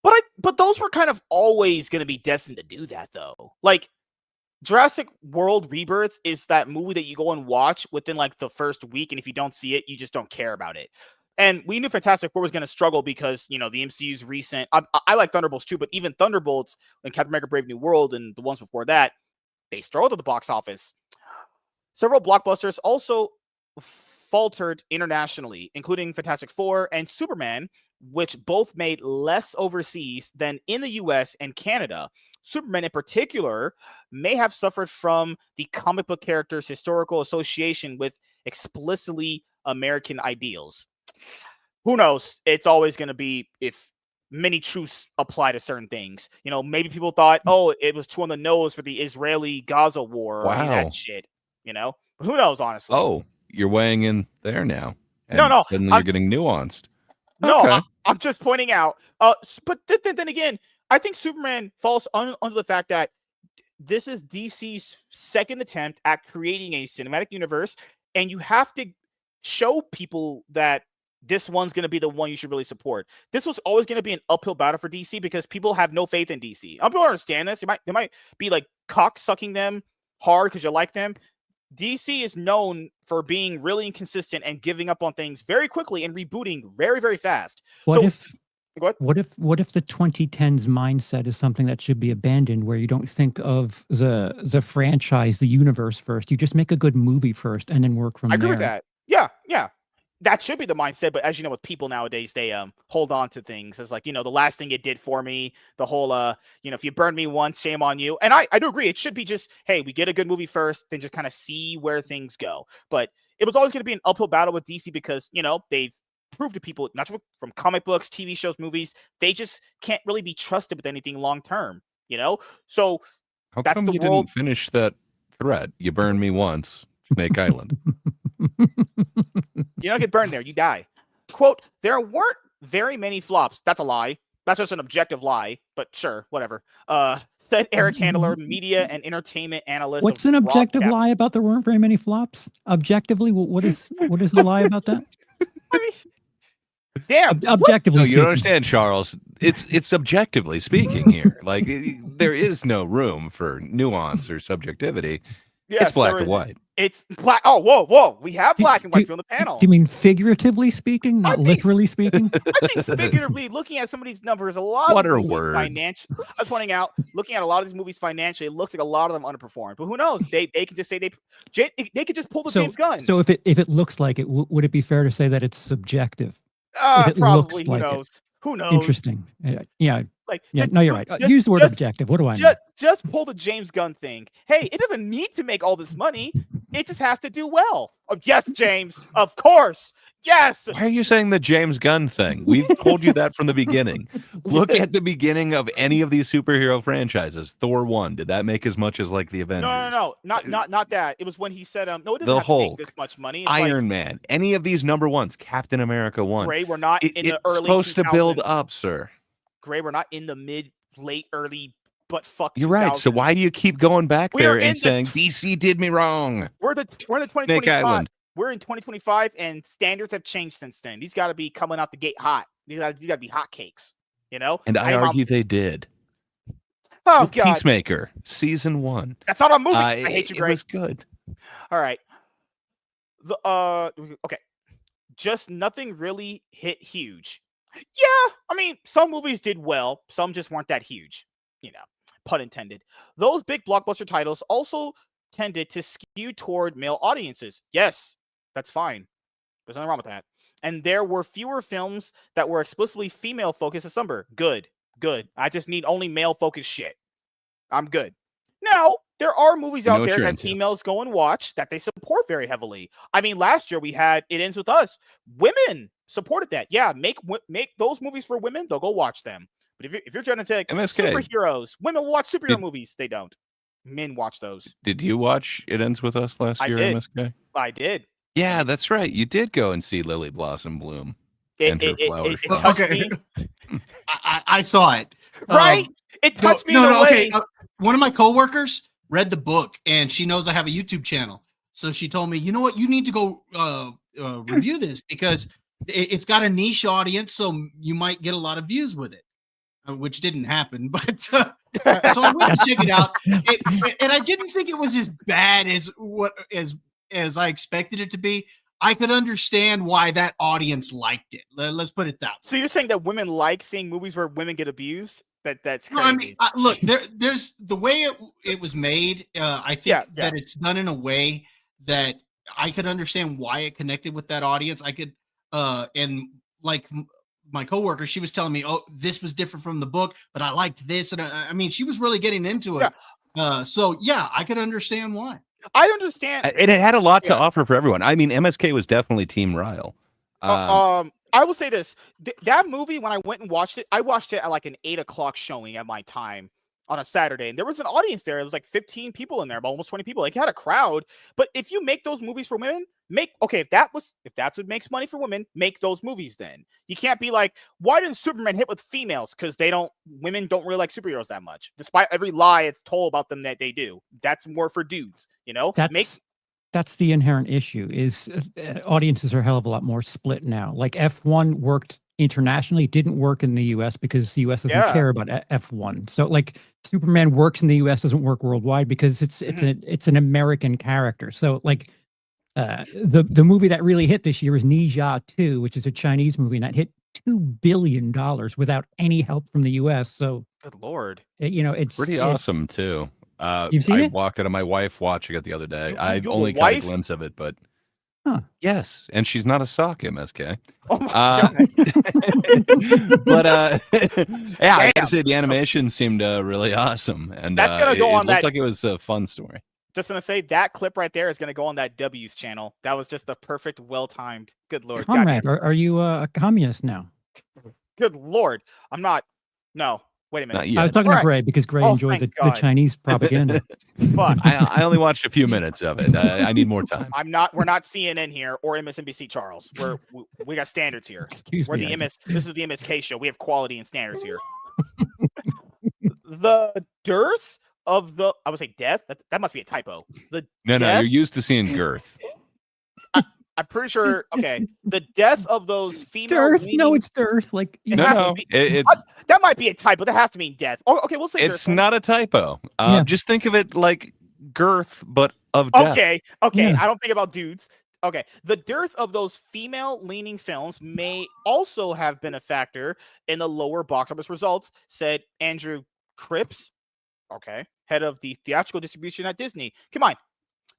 But those were kind of always going to be destined to do that, though. Like, Jurassic World Rebirth is that movie that you go and watch within like the first week, and if you don't see it, you just don't care about it. And we knew Fantastic Four was going to struggle because, you know, the MCU's recent... I like Thunderbolts too, but even Thunderbolts and Captain America Brave New World and the ones before that, they struggled at the box office. Several blockbusters also faltered internationally, including Fantastic Four and Superman, which both made less overseas than in the US and Canada. Superman in particular may have suffered from the comic book character's historical association with explicitly American ideals. Who knows? It's always going to be if many truths apply to certain things. You know, maybe people thought, oh, it was too on the nose for the Israeli-Gaza war or that shit, you know? But who knows, honestly? Oh, you're weighing in there now. And no. Suddenly you're getting nuanced. No, okay. I'm just pointing out. But then again, I think Superman falls under the fact that this is DC's second attempt at creating a cinematic universe, and you have to show people that this one's going to be the one you should really support. This was always going to be an uphill battle for DC because people have no faith in DC. I don't understand this. They might be like cock-sucking them hard because you like them. DC is known for being really inconsistent and giving up on things very quickly and rebooting very, very fast. What if the 2010s mindset is something that should be abandoned, where you don't think of the franchise, the universe first? You just make a good movie first and then work from there. I agree with that. Yeah. That should be the mindset, but as you know, with people nowadays, they hold on to things as like, you know, the last thing it did for me, the whole you know, if you burn me once, shame on you. And I do agree, it should be just, hey, we get a good movie first, then just kind of see where things go. But it was always going to be an uphill battle with DC because, you know, they've proved to people, not just from comic books, TV shows, movies, they just can't really be trusted with anything long term, you know? So how that's come the you world. Didn't finish that thread? You burned me once, Snake Island. You don't get burned there, you die. Quote, there weren't very many flops. That's a lie. That's just an objective lie, but sure, whatever. Said Eric Handler, media and entertainment analyst. What's an objective lie about there weren't very many flops? Objectively, what is the lie about that? I mean, damn. Objectively, no, you don't understand, Charles. It's subjectively speaking here. Like there is no room for nuance or subjectivity. Yes, it's black and white. It's black. Oh, whoa. We have black and white film on the panel. Do you mean figuratively speaking, not literally speaking? I think figuratively, looking at some of these numbers, a lot of these movies financially. I was pointing out, looking at a lot of these movies financially, it looks like a lot of them underperformed. But who knows? They could just say they could just pull the James Gunn. So if it looks like it, would it be fair to say that it's subjective? If it probably. Who knows? Who knows? Interesting. Yeah. Just, no, you're right. Use the word objective. What do I mean? Just pull the James Gunn thing. Hey, it doesn't need to make all this money. It just has to do well. Oh, yes, James. Of course. Yes. Why are you saying the James Gunn thing? We've told you that from the beginning. Look at the beginning of any of these superhero franchises. Thor 1. Did that make as much as like the Avengers? No. Not that. It was when he said, no, it doesn't the have Hulk, to make this much money. It's Iron Man. Any of these number ones. Captain America 1. Gray, we're not in the early. It's supposed 2000s. to build up, sir. Gray, we're not in the late, early, but fuck. You're right. So why do you keep going back there and saying DC did me wrong? We're in the 2025. We're in 2025, and standards have changed since then. These got to be coming out the gate hot. These got to be hotcakes, you know. And I argue they did. Oh God! Peacemaker season 1. That's not a movie. I hate you, Gray. It was good. All right. Okay. Just nothing really hit huge. Yeah, I mean, some movies did well. Some just weren't that huge. You know, pun intended. Those big blockbuster titles also tended to skew toward male audiences. Yes, that's fine. There's nothing wrong with that. And there were fewer films that were explicitly female-focused this summer. Good. I just need only male-focused shit. I'm good. Now, there are movies out there that females go and watch that they support very heavily. I mean, last year we had It Ends With Us. Women supported that. Yeah, make those movies for women. They'll go watch them. But if you're trying to take MSK. Superheroes, women will watch superhero movies. They don't. Men watch those. Did you watch It Ends With Us last year, MSK? I did. Yeah, that's right. You did go and see Lily Blossom bloom. It touched me. I saw it. Right? It touched me in a way. Okay. One of my coworkers read the book, and she knows I have a YouTube channel. So she told me, you know what? You need to go review this because it's got a niche audience, so you might get a lot of views with it, which didn't happen. But so I went to check it out, and I didn't think it was as bad as I expected it to be. I could understand why that audience liked it. Let's put it that way. So you're saying that women like seeing movies where women get abused? That's crazy. No, I mean, look, there's the way it was made. I think that it's done in a way that I could understand why it connected with that audience. I could, and like my coworker, she was telling me, "Oh, this was different from the book, but I liked this," and I mean, she was really getting into it. So yeah, I could understand why. I understand, and it had a lot to offer for everyone. I mean, MSK was definitely Team Ryle. I will say this: that movie, when I went and watched it, I watched it at like an 8:00 showing at my time on a Saturday, and there was an audience there. It was like 15 people in there, about almost 20 people. Like, it had a crowd. But if you make those movies for women, if that's what makes money for women, make those movies. Then you can't be like, why didn't Superman hit with females? Because women don't really like superheroes that much, despite every lie it's told about them that they do. That's more for dudes, you know. That's the inherent issue. Is audiences are a hell of a lot more split now. Like F1 worked internationally, didn't work in the US because the US doesn't care about F1. So like Superman works in the US, doesn't work worldwide because it's an American character. So like the movie that really hit this year is Ninja 2, which is a Chinese movie, and that hit $2 billion without any help from the US. So good Lord, it's pretty awesome too. You've seen I it? walked out of my wife watching it the other day. I only caught a glimpse of it, but yes, and she's not a sock, MSK. Oh my God. But I gotta say the animation seemed really awesome, and that's gonna go on. It looked like it was a fun story. Just gonna say that clip right there is gonna go on that W's channel. That was just the perfect, well-timed. Good Lord, Comrade, are you a communist now? Good Lord, I'm not. No. Wait a minute. I was talking to Gray because Gray enjoyed the Chinese propaganda. But I only watched a few minutes of it. I need more time. We're not CNN here or MSNBC, Charles. We got standards here. This is the MSK show. We have quality and standards here. The dearth of I would say death. That must be a typo. No, you're used to seeing girth. I'm pretty sure. Okay, the death of those female. Dearth? No, it's dearth. Like that might be a typo. That has to mean death. Oh, okay, we'll say it's not a typo. Just think of it like girth, but of depth. Okay. Yeah. I don't think about dudes. Okay. The dearth of those female-leaning films may also have been a factor in the lower box office results, said Andrew Cripps, head of the theatrical distribution at Disney. Come on.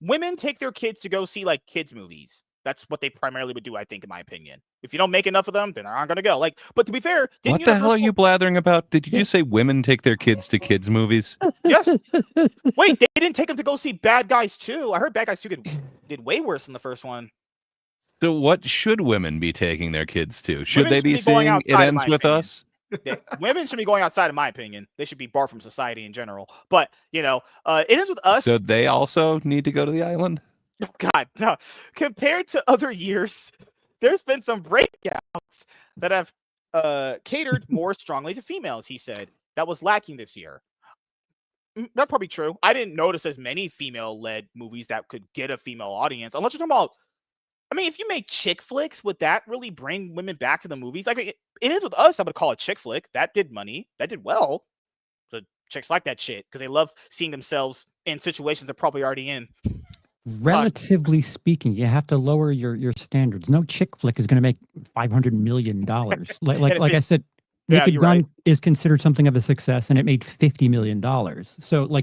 Women take their kids to go see like kids movies. That's what they primarily would do, I think, in my opinion. If you don't make enough of them, then they're not going to go. Like, but to be fair, what the hell are you blathering about? Did you just say women take their kids to kids movies? Yes. Wait, they didn't take them to go see Bad Guys 2. I heard Bad Guys 2 did way worse than the first one. So what should women be taking their kids to? Should they be going seeing It Ends With Us? Women should be going outside, in my opinion. They should be barred from society in general. But, It Ends With Us. So they also need to go to the island? Oh, God, no. Compared to other years, there's been some breakouts that have catered more strongly to females, he said. That was lacking this year. That's probably true. I didn't notice as many female-led movies that could get a female audience. Unless you're talking about, if you make chick flicks, would that really bring women back to the movies? Like, It Is With Us, I would call it chick flick. That did money. That did well. So chicks like that shit because they love seeing themselves in situations they're probably already in. Relatively speaking, you have to lower your standards. No chick flick is going to make $500 million. Like I said, Naked Gun is considered something of a success, and it made $50 million. So,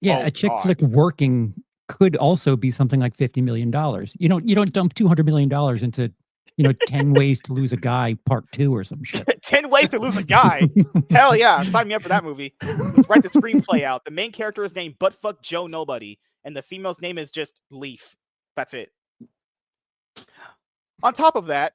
a chick flick working could also be something like $50 million. You don't dump $200 million into 10 Ways to Lose a Guy Part 2 or some shit. 10 Ways to Lose a Guy. Hell yeah, sign me up for that movie. Let's write the screenplay out. The main character is named Buttfuck Joe Nobody, and the female's name is just Leaf. That's it. On top of that,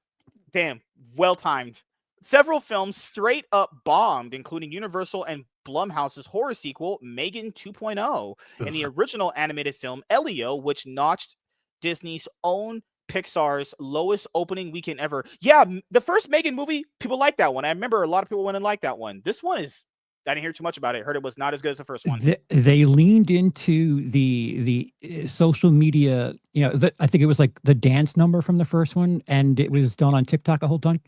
damn, well timed. Several films straight up bombed, including Universal and Blumhouse's horror sequel, Megan 2.0, and the original animated film, Elio, which notched Disney's own Pixar's lowest opening weekend ever. Yeah, the first Megan movie, people like that one. I remember a lot of people went and liked that one. This one I didn't hear too much about it. I heard it was not as good as the first one. They leaned into the social media, I think it was like the dance number from the first one, and it was done on TikTok a whole ton.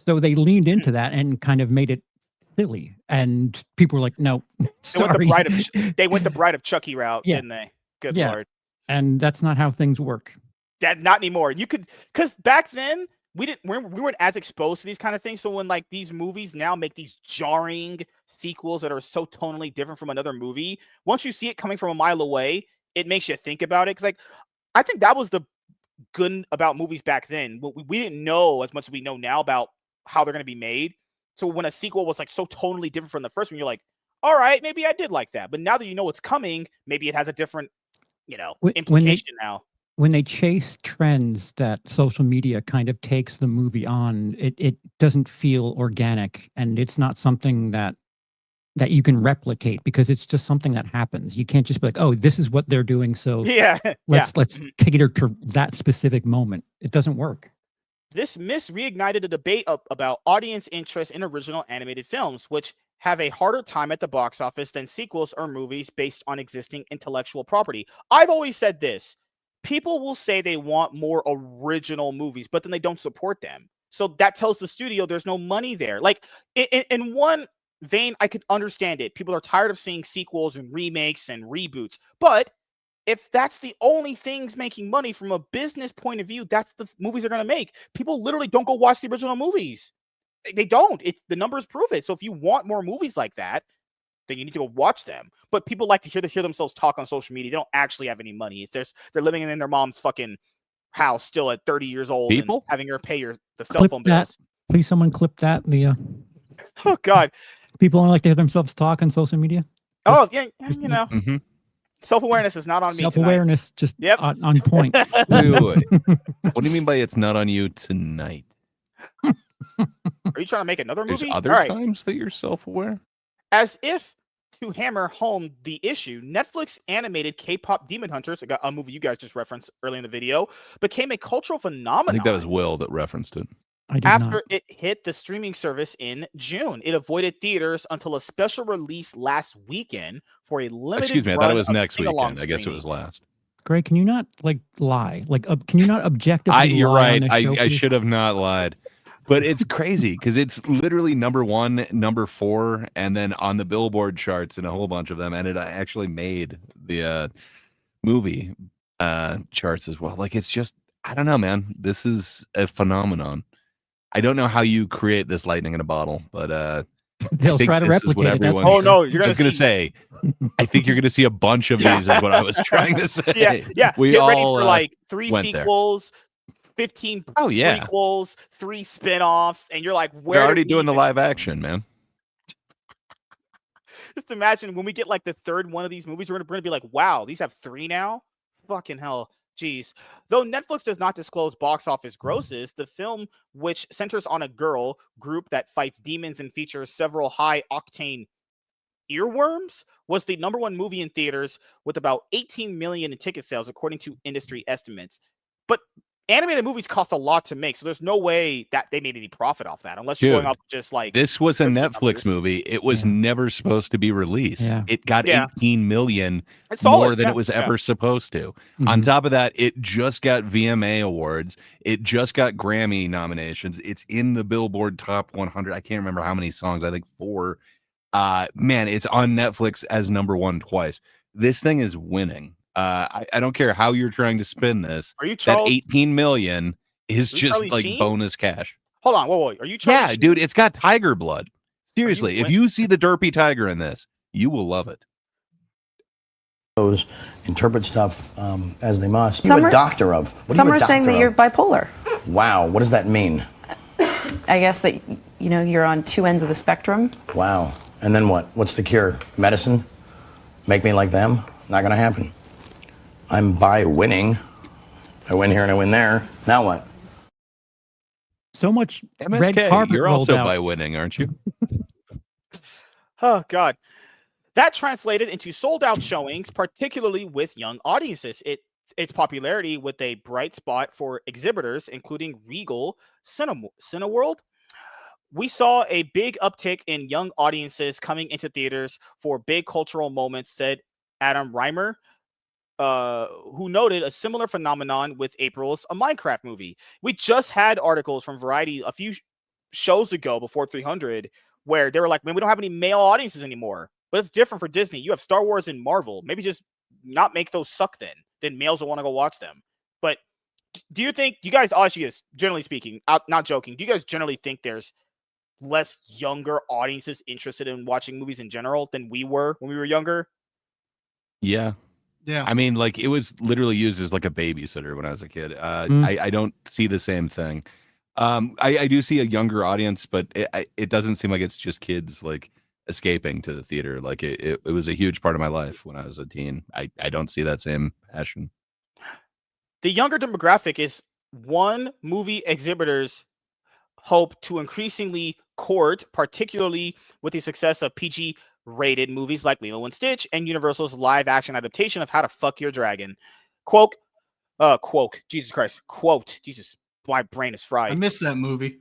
So they leaned into that and kind of made it silly. And people were like, no, sorry. They went the Bride of Chucky route, didn't they? Good Lord. And that's not how things work. Not anymore. You could, because back then we weren't as exposed to these kind of things. So when these movies now make these jarring sequels that are so tonally different from another movie, once you see it coming from a mile away, it makes you think about it. Because I think that was the good about movies back then. We didn't know as much as we know now about how they're going to be made. So when a sequel was so totally different from the first one, you're like, all right, maybe I did like that. But now that you know what's coming, maybe it has a different, implication now. When they chase trends that social media kind of takes the movie on, it doesn't feel organic, and it's not something that you can replicate because it's just something that happens. You can't just be like, oh, this is what they're doing, so let's cater to that specific moment. It doesn't work. This miss reignited a debate about audience interest in original animated films, which have a harder time at the box office than sequels or movies based on existing intellectual property. I've always said this. People will say they want more original movies, but then they don't support them. So that tells the studio there's no money there. In one vein, I could understand it. People are tired of seeing sequels and remakes and reboots. But if that's the only things making money from a business point of view, that's the movies they're going to make. People literally don't go watch the original movies. They don't. The numbers prove it. So if you want more movies like that, then you need to go watch them. But people like to hear themselves talk on social media. They don't actually have any money. They're living in their mom's fucking house still at 30 years old, and having her pay the cell phone bills. Please, someone clip that. Oh God, people only like to hear themselves talk on social media. Self-awareness is not on me. Self-awareness, just on point. Wait. What do you mean by it's not on you tonight? Are you trying to make another movie? There's other times that you're self-aware? As if to hammer home the issue, Netflix animated K-pop Demon Hunters, a movie you guys just referenced early in the video, became a cultural phenomenon. I think that was Will that referenced it. After it hit the streaming service in June. It avoided theaters until a special release last weekend for a limited Excuse me, I thought it was next weekend. I guess it was last. Greg, can you not lie? Can you not objectively you're lie right. I should have not lied. But it's crazy because it's literally number 1, number 4, and then on the Billboard charts and a whole bunch of them, and it actually made the movie charts as well. Like, it's just, I don't know, man. This is a phenomenon. I don't know how you create this lightning in a bottle, but they'll try to replicate it. Oh no, you're I was gonna say. I think you're gonna see a bunch of these. Is what I was trying to say. Yeah. We Get all ready for like 3 went sequels, 15 prequels, 3 spin-offs, and you're like, we're already doing the live action, man. Just imagine when we get like the 3rd one of these movies, we're gonna be like, wow, these have 3 now. Fucking hell. Jeez. Though Netflix does not disclose box office grosses, the film, which centers on a girl group that fights demons and features several high-octane earworms, was the #1 movie in theaters with about 18 million in ticket sales, according to industry estimates. But animated movies cost a lot to make, so there's no way that they made any profit off that, unless you're going off just like... This was a Netflix movie. It was never supposed to be released. Yeah. It got 18 million more than it was ever supposed to. On top of that, it just got VMA awards. It just got Grammy nominations. It's in the Billboard Top 100. I can't remember how many songs. I think 4. Man, it's on Netflix as #1 twice. This thing is winning. I don't care how you're trying to spin this. Are you Charles? That 18 million is just Charlie like Sheen? bonus cash. Hold on, whoa. Are you Charlie Sheen? Dude, it's got tiger blood. Seriously, if you see the derpy tiger in this, you will love it. Those interpret stuff as they must. What are you a doctor of? Some are saying that you're bipolar. Wow, what does that mean? I guess that, you know, you're on 2 ends of the spectrum. Wow. And then what? What's the cure? Medicine? Make me like them? Not gonna happen. I'm by winning. I win here and I win there. Now what? So much MSK, red carpet you're rolled also out. by winning, aren't you? Oh, God. That translated into sold-out showings, particularly with young audiences. Its popularity with a bright spot for exhibitors, including Regal Cineworld. We saw a big uptick in young audiences coming into theaters for big cultural moments, said Adam Reimer, who noted a similar phenomenon with April's A Minecraft Movie. We just had articles from Variety a few shows ago before 300 where they were like, man, we don't have any male audiences anymore. But it's different for Disney. You have Star Wars and Marvel. Maybe just not make those suck then. Then males will want to go watch them. But do you guys, actually, generally speaking, not joking, do you guys generally think there's less younger audiences interested in watching movies in general than we were when we were younger? Yeah. I mean, like, it was literally used as like a babysitter when I was a kid. I don't see the same thing. I do see a younger audience, but it doesn't seem like it's just kids like escaping to the theater. Like it was a huge part of my life when I was a teen. I don't see that same passion. The younger demographic is one movie exhibitors hope to increasingly court, particularly with the success of PG-rated movies like Lilo and Stitch and Universal's live-action adaptation of How to Fuck Your Dragon. Quote, Jesus Christ. Quote, Jesus, my brain is fried. I missed that movie.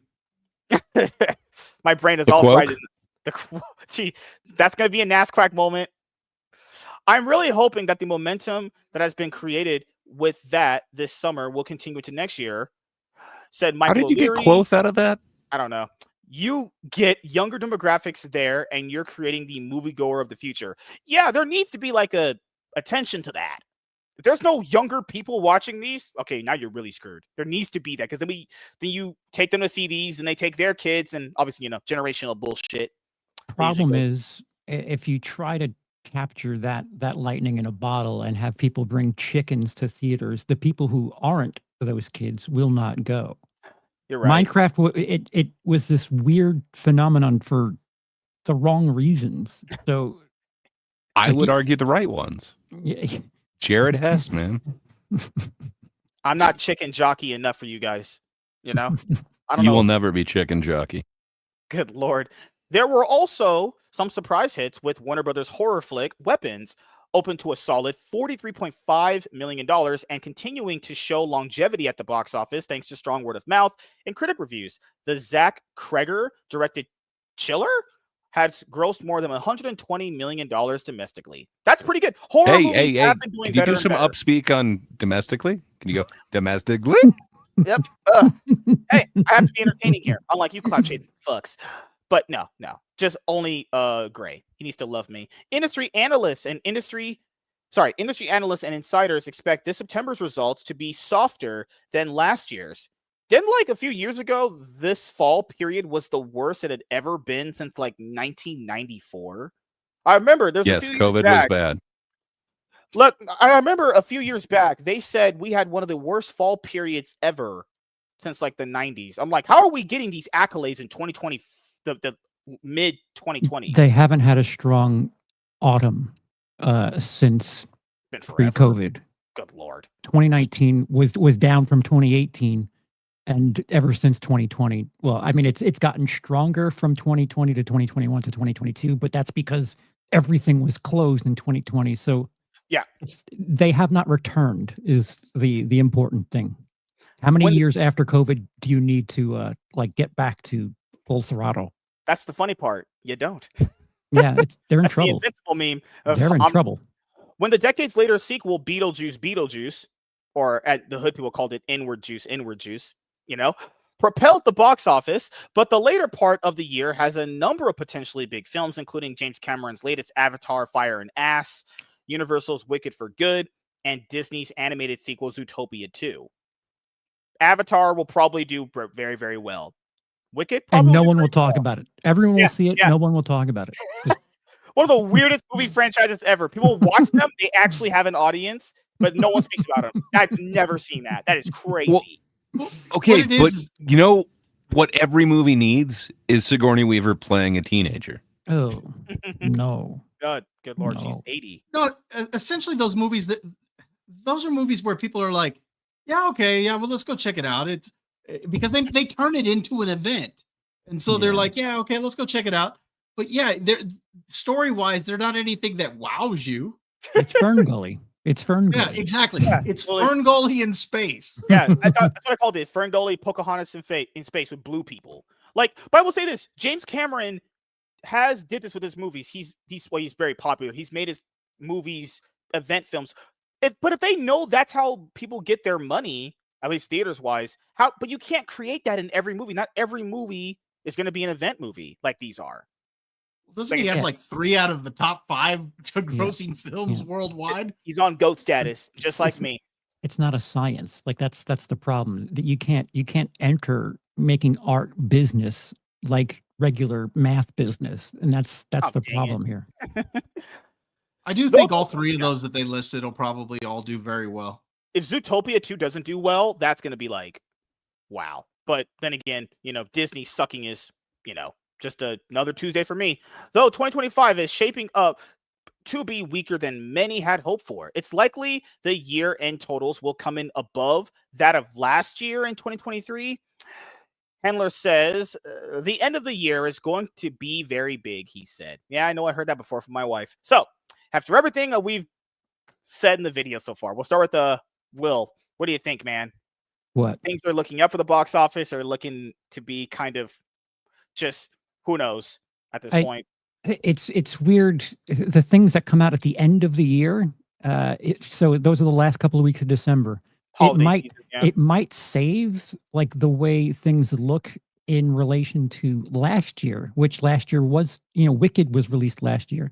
My brain is all fried. Gee, that's going to be a NASCrack moment. I'm really hoping that the momentum that has been created with that this summer will continue to next year, said Michael How did you O'Leary. get quoth out of that? I don't know. You get younger demographics there, and you're creating the moviegoer of the future. Yeah, there needs to be like a attention to that. If there's no younger people watching these, okay, now you're really screwed. There needs to be that, because then you take them to see these, and they take their kids, and obviously, generational bullshit. Problem is, if you try to capture that lightning in a bottle and have people bring chickens to theaters, the people who aren't those kids will not go. You're right. Minecraft, it was this weird phenomenon for the wrong reasons. So I would argue the right ones. Jared Hess, man. I'm not chicken jockey enough for you guys. I don't know. You will never be chicken jockey. Good Lord. There were also some surprise hits with Warner Brothers horror flick Weapons, open to a solid $43.5 million and continuing to show longevity at the box office thanks to strong word of mouth and critic reviews. The Zach Kreger directed Chiller has grossed more than $120 million domestically. That's pretty good. Horror movies have been doing Can you better do some and better. upspeak on domestically? Can you go domestically? Yep. Hey, I have to be entertaining here. Unlike you, cloud chasing fucks. But no. Just only Gray. He needs to love me. Industry analysts and insiders expect this September's results to be softer than last year's. Didn't like a few years ago, this fall period was the worst it had ever been since like 1994. I remember there's a few years COVID back, was bad. Look, I remember a few years back, they said we had one of the worst fall periods ever since like the 90s. I'm like, how are we getting these accolades in 2020, the mid 2020? They haven't had a strong autumn since pre-COVID. Good Lord. 2019 was down from 2018, and ever since 2020. Well, I mean, it's gotten stronger from 2020 to 2021 to 2022, but that's because everything was closed in 2020. So yeah, they have not returned is the important thing. How many years after COVID do you need to like get back to full throttle? That's the funny part. You don't. Yeah, they're in trouble. The invincible meme. They're in trouble. When the decades later sequel Beetlejuice, or at the hood people called it Inward Juice, propelled the box office, but the later part of the year has a number of potentially big films, including James Cameron's latest Avatar, Fire and Ass, Universal's Wicked for Good, and Disney's animated sequel Zootopia 2. Avatar will probably do very, very well. Wicked, and no one will talk about it. Everyone will see it. No one will talk about it. One of the weirdest movie franchises ever. People watch them; they actually have an audience, but no one speaks about them. I've never seen that. That is crazy. Well, okay, but you know what every movie needs is Sigourney Weaver playing a teenager. Oh no! Good Lord, no. She's 80. No, essentially those movies those are movies where people are like, yeah, okay, yeah, well, let's go check it out. It's because they turn it into an event, and so they're like, yeah, okay, let's go check it out. But yeah, they're story-wise, they're not anything that wows you. It's Ferngully. It's Ferngully. Yeah, exactly. Yeah, it's Ferngully in space. Yeah, that's what I called it. It's Ferngully, Pocahontas in space with blue people. Like, but I will say this: James Cameron did this with his movies. He's very popular. He's made his movies event films. But if they know that's how people get their money, at least theaters wise, but you can't create that in every movie. Not every movie is going to be an event movie like these are. Doesn't he have like 3 out of the top 5 grossing films worldwide? He's on GOAT status, just like me. It's not a science. Like that's the problem. That you can't enter making art business like regular math business, and that's the problem here. I do think all 3 of those that they listed will probably all do very well. If Zootopia 2 doesn't do well, that's going to be like, wow. But then again, Disney sucking is, just another Tuesday for me. Though 2025 is shaping up to be weaker than many had hoped for. It's likely the year-end totals will come in above that of last year in 2023. Handler says, the end of the year is going to be very big, he said. Yeah, I know I heard that before from my wife. So, after everything we've said in the video so far, we'll start with Will. What do you think, man? What? Things are looking up for the box office or looking to be kind of just, who knows at this point? It's weird. The things that come out at the end of the year, so those are the last couple of weeks of December. It might save like the way things look in relation to last year, which last year was, Wicked was released last year.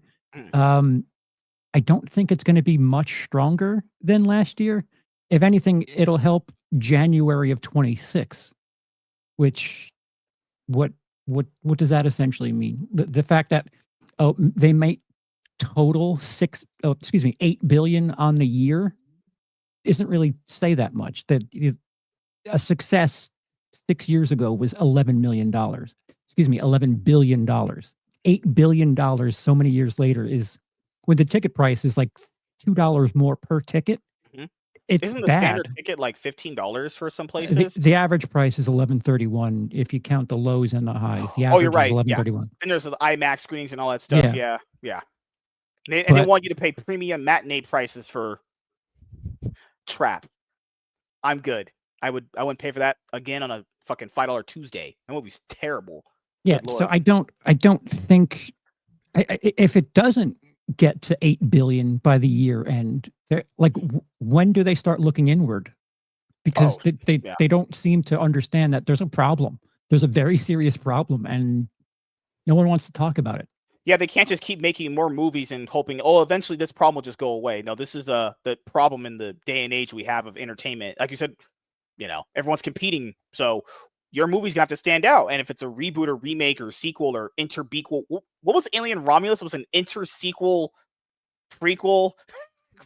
I don't think it's going to be much stronger than last year. If anything, it'll help January of 26, which what does that essentially mean? The fact that they make total 8 billion on the year isn't really say that much. That a success 6 years ago was $11 billion. $8 billion so many years later is, when the ticket price is like $2 more per ticket. Mm-hmm. Isn't the standard ticket like $15 for some places? The average price is $11.31 if you count the lows and the highs. The average you're right. Is $11.31. Yeah. And there's the IMAX screenings and all that stuff. Yeah. They want you to pay premium matinee prices for Trap. I'm good. I wouldn't pay for that again on a fucking $5 Tuesday. That movie's terrible. Yeah. So I don't think if it doesn't get to 8 billion by the year end, like when do they start looking inward? because they don't seem to understand that there's a problem. There's a very serious problem, and no one wants to talk about it. Yeah, they can't just keep making more movies and hoping, eventually this problem will just go away. No, this is the problem in the day and age we have of entertainment. Like you said, everyone's competing, so your movie's gonna have to stand out. And if it's a reboot or remake or sequel or interbequel, what was Alien Romulus? It was an intersequel, prequel.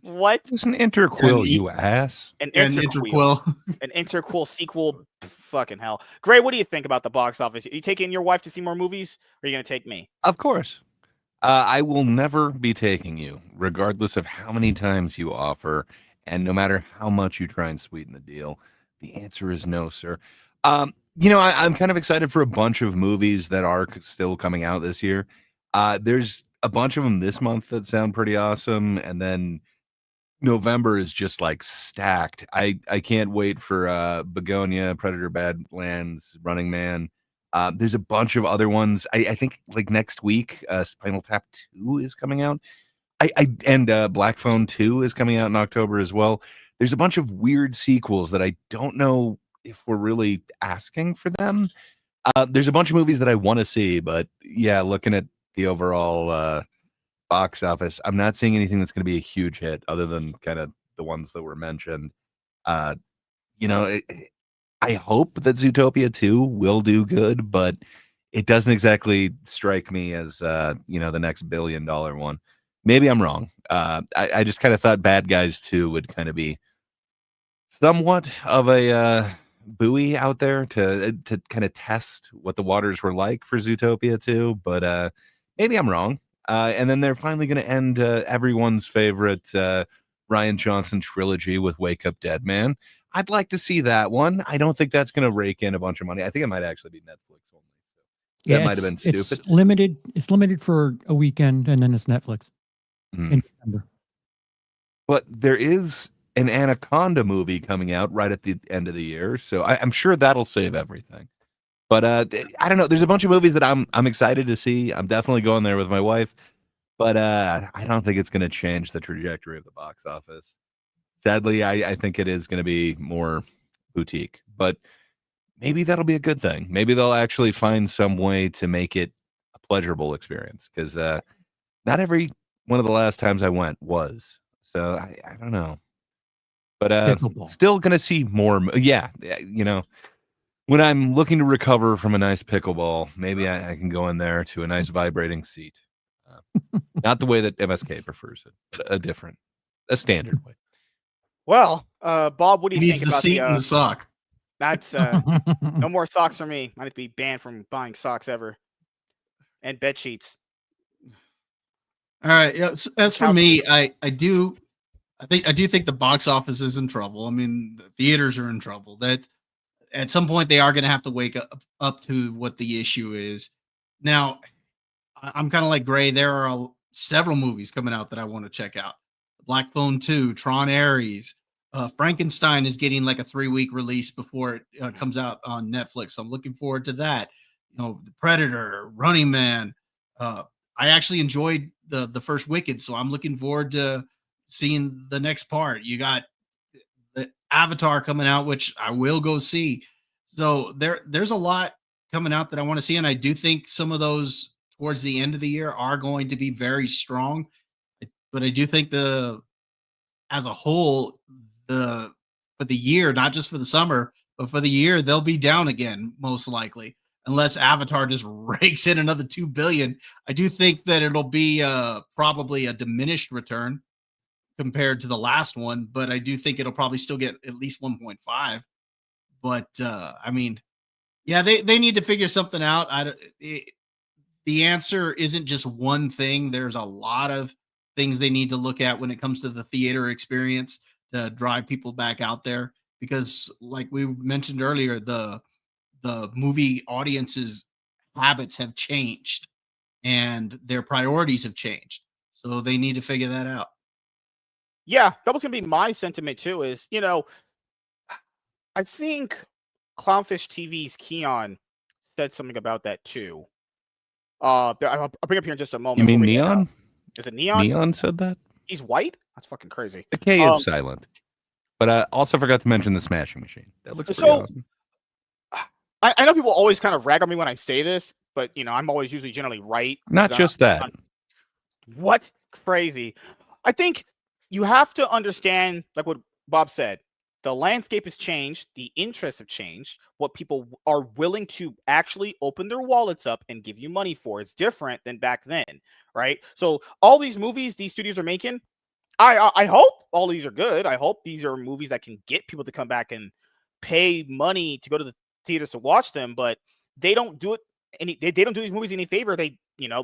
What? It was an interquel, you ass. An interquel. An interquel sequel. Fucking hell. Gray, what do you think about the box office? Are you taking your wife to see more movies, or are you gonna take me? Of course. I will never be taking you, regardless of how many times you offer, and no matter how much you try and sweeten the deal. The answer is no, sir. I'm kind of excited for a bunch of movies that are still coming out this year. There's a bunch of them this month that sound pretty awesome, and then November is just like stacked. I can't wait for Begonia, Predator Badlands, Running Man. There's a bunch of other ones. I think like next week, Spinal Tap 2 is coming out. And Black Phone 2 is coming out in October as well. There's a bunch of weird sequels that I don't know if we're really asking for them. There's a bunch of movies that I want to see, but yeah, looking at the overall box office, I'm not seeing anything that's going to be a huge hit other than kind of the ones that were mentioned. I hope that Zootopia 2 will do good, but it doesn't exactly strike me as the next $1 billion one. Maybe I'm wrong. I just kind of thought Bad Guys 2 would kind of be somewhat of a buoy out there to kind of test what the waters were like for Zootopia 2, but maybe I'm wrong. And then they're finally going to end everyone's favorite Ryan Johnson trilogy with Wake Up Dead Man. I'd like to see that one. I don't think that's going to rake in a bunch of money. I think it might actually be Netflix only. So that might have been stupid. It's limited. It's limited for a weekend, and then it's Netflix in December. But there is an Anaconda movie coming out right at the end of the year, so I'm sure that'll save everything. But I don't know. There's a bunch of movies that I'm excited to see. I'm definitely going there with my wife, but I don't think it's going to change the trajectory of the box office. Sadly, I think it is going to be more boutique, but maybe that'll be a good thing. Maybe they'll actually find some way to make it a pleasurable experience, because not every one of the last times I went was. So I don't know. But still going to see more. Yeah, when I'm looking to recover from a nice pickleball, maybe I can go in there to a nice vibrating seat. Not the way that MSK prefers it, but a standard way. Well, Bob, what do you think about the seat and the sock? That's no more socks for me. I need to be banned from buying socks ever, and bed sheets. All right. Yeah. As for me, I do think the box office is in trouble. I mean, the theaters are in trouble. That at some point they are going to have to wake up to what the issue is. Now, I'm kind of like Gray. There are several movies coming out that I want to check out. Black Phone 2, Tron Ares, Frankenstein is getting like a 3-week release before it comes out on Netflix. So I'm looking forward to that. The Predator, Running Man. I actually enjoyed the first Wicked, so I'm looking forward to seeing the next part. You got the Avatar coming out, which I will go see. So there's a lot coming out that I want to see, and I do think some of those towards the end of the year are going to be very strong. But I do think as a whole, for the year, not just for the summer, but for the year, they'll be down again, most likely, unless Avatar just rakes in another $2 billion. I do think that it'll be probably a diminished return compared to the last one, but I do think it'll probably still get at least 1.5. But I mean, yeah, they need to figure something out. The answer isn't just one thing. There's a lot of things they need to look at when it comes to the theater experience to drive people back out there, because like we mentioned earlier, the movie audience's habits have changed and their priorities have changed. So they need to figure that out. Yeah, that was going to be my sentiment too, is, I think Clownfish TV's Keon said something about that too. I'll bring up here in just a moment. You mean Neon? Is it Neon? Neon said that? He's white? That's fucking crazy. The K is silent. But I also forgot to mention the Smashing Machine. That looks pretty awesome. I know people always kind of rag on me when I say this, but I'm always usually generally right. Not just that. What? Crazy. I think you have to understand, like what Bob said, the landscape has changed, the interests have changed, what people are willing to actually open their wallets up and give you money for. It's different than back then, right? So all these movies these studios are making, I hope all these are good. I hope these are movies that can get people to come back and pay money to go to the theaters to watch them, but they don't do it they don't do these movies any favor. They,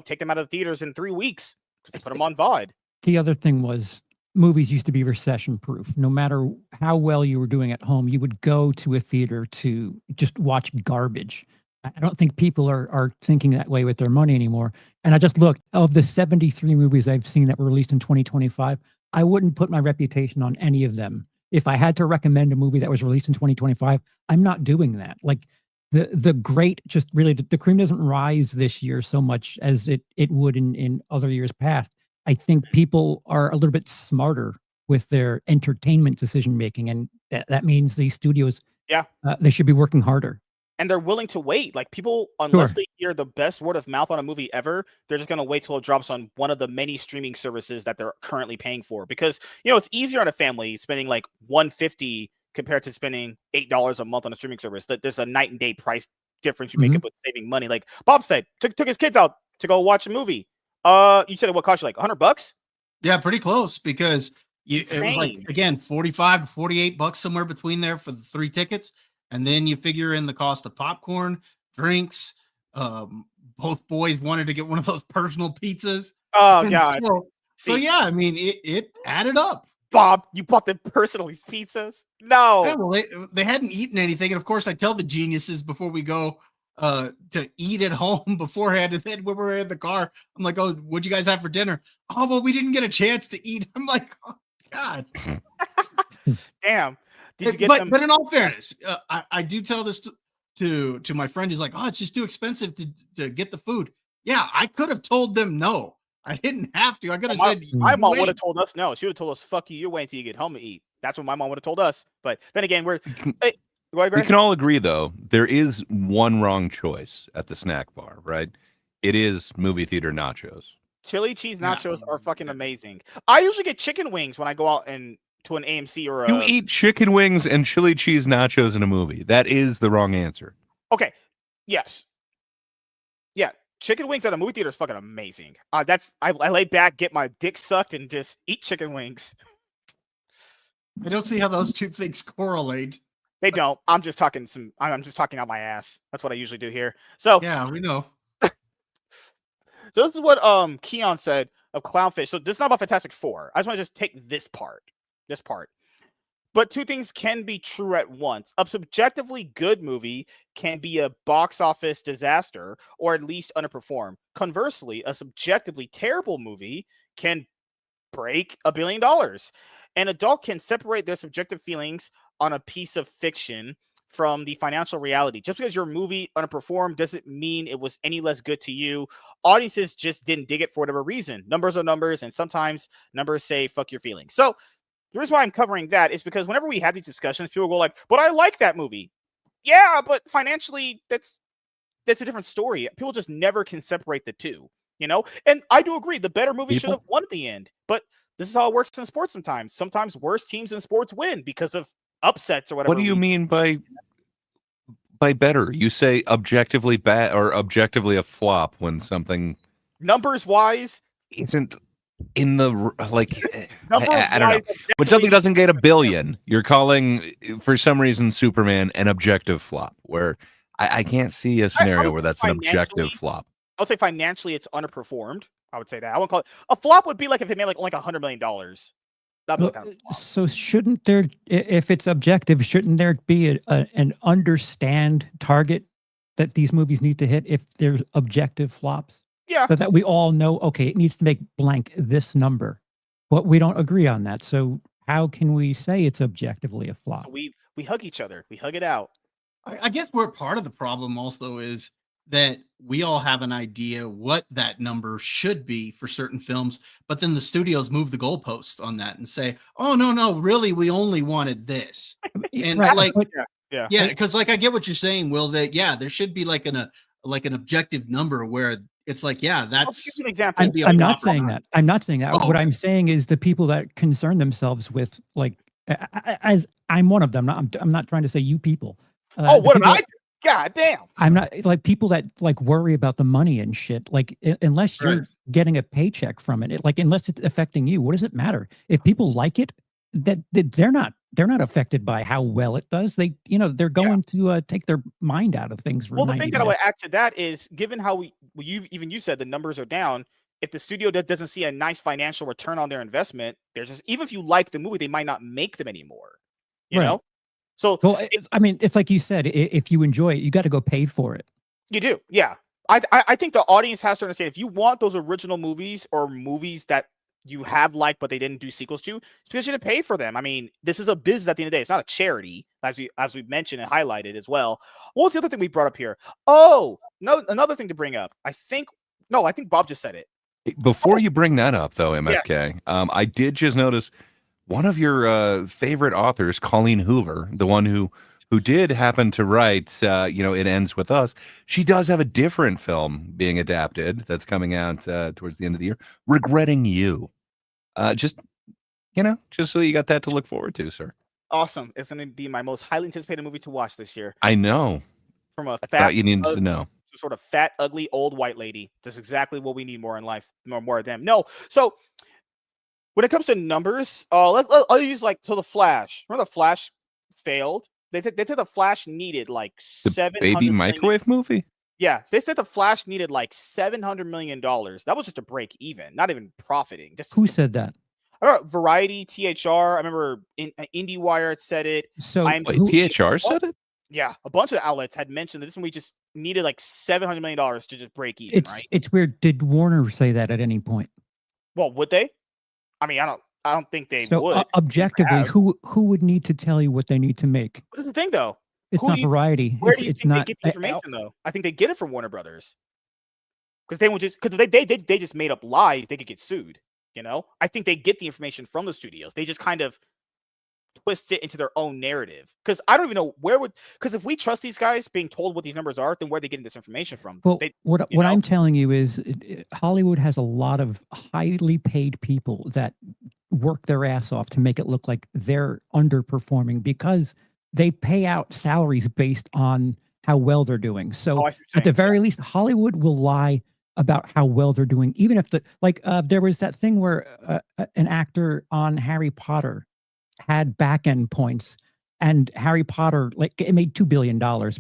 take them out of the theaters in 3 weeks because they put them on VOD. The other thing was movies used to be recession proof. No matter how well you were doing at home, you would go to a theater to just watch garbage. I don't think people are thinking that way with their money anymore. And I just looked, of the 73 movies I've seen that were released in 2025, I wouldn't put my reputation on any of them. If I had to recommend a movie that was released in 2025, I'm not doing that. Like the great, just really the cream doesn't rise this year so much as it would in other years past. I think people are a little bit smarter with their entertainment decision making, and that means these studios, they should be working harder. And they're willing to wait. Like people, unless they hear the best word of mouth on a movie ever, they're just going to wait till it drops on one of the many streaming services that they're currently paying for. Because it's easier on a family spending like $150 compared to spending $8 a month on a streaming service. That there's a night and day price difference you make up with saving money. Like Bob said, took his kids out to go watch a movie. You said it would cost you like $100? Yeah, pretty close, because it was like, again, $45 to $48 somewhere between there for the 3 tickets. And then you figure in the cost of popcorn, drinks. Both boys wanted to get one of those personal pizzas. Oh, God. So yeah, I mean, it added up. Bob, you bought them personal pizzas? No. Yeah, well, they hadn't eaten anything. And of course, I tell the geniuses before we go to eat at home beforehand. And then when we're in the car, I'm like, oh, what'd you guys have for dinner? Oh, well, we didn't get a chance to eat. I'm like, oh, God. Damn. Did you get them? But in all fairness, I do tell this to my friend. He's like, oh, it's just too expensive to get the food. Yeah, I could have told them no. I didn't have to. I could have said, my mom would have told us no. She would have told us, fuck you, you're waiting till you get home to eat. That's what my mom would have told us. But then again, we can all agree, though, there is one wrong choice at the snack bar, right? It is movie theater nachos. Chili cheese nachos are fucking amazing. I usually get chicken wings when I go out to an AMC or you eat chicken wings and chili cheese nachos in a movie. That is the wrong answer. Okay. Yes. Yeah. Chicken wings at a movie theater is fucking amazing. I lay back, get my dick sucked, and just eat chicken wings. I don't see how those two things correlate. They don't. I'm just talking out my ass. That's what I usually do here. So yeah, we know. So this is what Keon said of Clownfish. So this is not about Fantastic Four. I just want to just take this part. But two things can be true at once. A subjectively good movie can be a box office disaster or at least underperform. Conversely, a subjectively terrible movie can break $1 billion. An adult can separate their subjective feelings on a piece of fiction from the financial reality. Just because your movie underperformed doesn't mean it was any less good to you. Audiences just didn't dig it for whatever reason. Numbers are numbers, and sometimes numbers say fuck your feelings. So the reason why I'm covering that is because whenever we have these discussions, people go like, but I like that movie. Yeah, but financially, that's a different story. People just never can separate the two, And I do agree, the better movie should have won at the end. But this is how it works in sports sometimes. Sometimes worse teams in sports win because of upsets or whatever. What do you mean by better? You say objectively bad or objectively a flop when something numbers wise isn't in the I don't know. When something doesn't get $1 billion, you're calling for some reason Superman an objective flop, where I can't see a scenario where that's an objective flop. I would say financially it's underperformed. I would say that. I wouldn't call it a flop. Would be like if it made like $100 million. So shouldn't there, if it's objective, shouldn't there be an understand target that these movies need to hit if there's objective flops? Yeah. So that we all know, okay, it needs to make blank this number. But we don't agree on that. So how can we say it's objectively a flop? We hug each other. We hug it out. I guess where part of the problem also is that we all have an idea what that number should be for certain films, but then the studios move the goalpost on that and say, "Oh no, really, we only wanted this." And Right, like, but yeah, because like I get what you're saying, Will. That there should be like an objective number where it's like, yeah, I'll give that's you an example. I'm not saying that. I'm not saying that. Oh, What okay. I'm saying is the people that concern themselves with like, as I'm one of them. I'm not trying to say you people. Oh, The what did people I do? God damn. I'm not like people that like worry about the money and shit. Like unless Right. you're getting a paycheck from it, like unless it's affecting you, what does it matter? If people like it, that they're not affected by how well it does. They they're going to take their mind out of things for Well, the 90 thing that I would minutes. add to that is, given how you said the numbers are down, if the studio doesn't see a nice financial return on their investment, they're just, even if you like the movie, they might not make them anymore. You Right. know, so Well, I mean, it's like you said, if you enjoy it, you got to go pay for it. you do, yeah. I think the audience has to understand, if you want those original movies or movies that you have liked but they didn't do sequels to, it's because you didn't pay for them. I mean, this is a business at the end of the day. It's not a charity, as we mentioned and highlighted as well. What was the other thing we brought up here? Oh, no, another thing to bring up. I think Bob just said it. Before you bring that up, though, Yeah. MSK, I did just notice one of your favorite authors, Colleen Hoover, the one who did happen to write, It Ends With Us. She does have a different film being adapted that's coming out towards the end of the year, Regretting You. Just so you got that to look forward to, sir. Awesome. It's going to be my most highly anticipated movie to watch this year. I know. From a I fat, thought you needed to know. sort of fat, ugly, old white lady. That's exactly what we need more in life. More of them. No. So when it comes to numbers, I'll use the Flash. Remember the Flash failed? They said the Flash needed like The 700 baby million. microwave movie? Yeah, they said the Flash needed like $700 million. That was just to break even, not even profiting. Just Who said that? I remember Variety, THR. I remember IndieWire said it. So Wait, THR said it? Yeah, a bunch of outlets had mentioned that this movie just needed like $700 million to just break even, right? It's weird. Did Warner say that at any point? Well, would they? I mean, I don't think they So would. objectively, who would need to tell you what they need to make? What is the thing, though? It's not Variety. Where do you It's think not. they get the information, though? I think they get it from Warner Brothers, because they just made up lies. They could get sued. I think they get the information from the studios. They just kind of twist it into their own narrative. Because I don't even know because if we trust these guys being told what these numbers are, then where are they getting this information from? Well, what I'm telling you is Hollywood has a lot of highly paid people that work their ass off to make it look like they're underperforming because they pay out salaries based on how well they're doing. So at the very least, Hollywood will lie about how well they're doing, even if there was that thing where an actor on Harry Potter had back end points, and Harry Potter, it made $2 billion,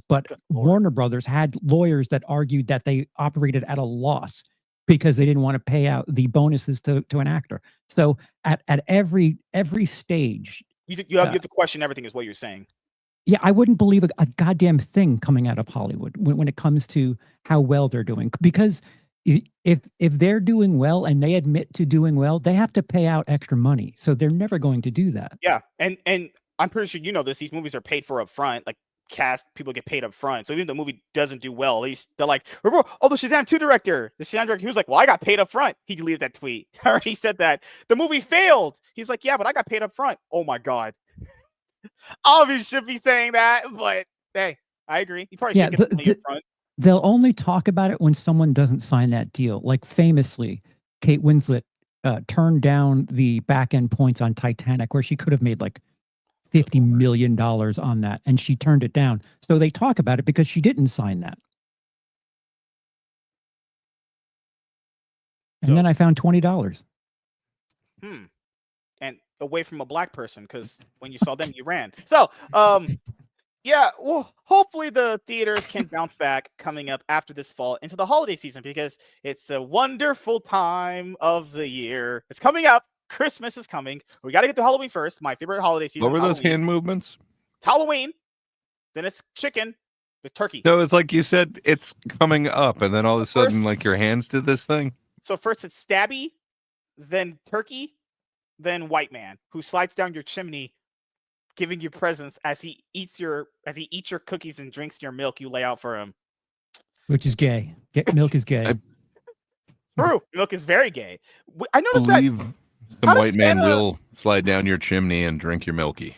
but Warner Brothers had lawyers that argued that they operated at a loss because they didn't want to pay out the bonuses to an actor. So at every stage, you have to question everything, is what you're saying. Yeah, I wouldn't believe a goddamn thing coming out of Hollywood when it comes to how well they're doing, because if they're doing well and they admit to doing well, they have to pay out extra money. So they're never going to do that. Yeah, and I'm pretty sure this. These movies are paid for up front. Like, cast people get paid up front. So even if the movie doesn't do well, at least they're like, the Shazam 2 director. The Shazam director, he was like, well, I got paid up front. He deleted that tweet. Or he said that the movie failed. He's like, yeah, but I got paid up front. Oh my God. All of you should be saying that, but hey, I agree. You probably should get money up front. They'll only talk about it when someone doesn't sign that deal. Like famously, Kate Winslet turned down the back end points on Titanic, where she could have made like $50 million on that, and she turned it down. So they talk about it because she didn't sign that. And then I found $20. And away from a black person, because when you saw them, you ran. So, yeah, well, hopefully the theaters can bounce back coming up after this fall into the holiday season, because it's a wonderful time of the year. It's coming up. Christmas is coming. We got to get to Halloween first. My favorite holiday season. What were those hand movements? It's Halloween. Then it's chicken with turkey. So it's like you said, it's coming up, and then all of a sudden, like your hands did this thing. So first it's stabby, then turkey, then white man who slides down your chimney, giving you presents as he eats your cookies and drinks your milk you lay out for him. Which is gay. Milk is gay. True. Milk is very gay. I noticed believe that. some white man will slide down your chimney and drink your milky.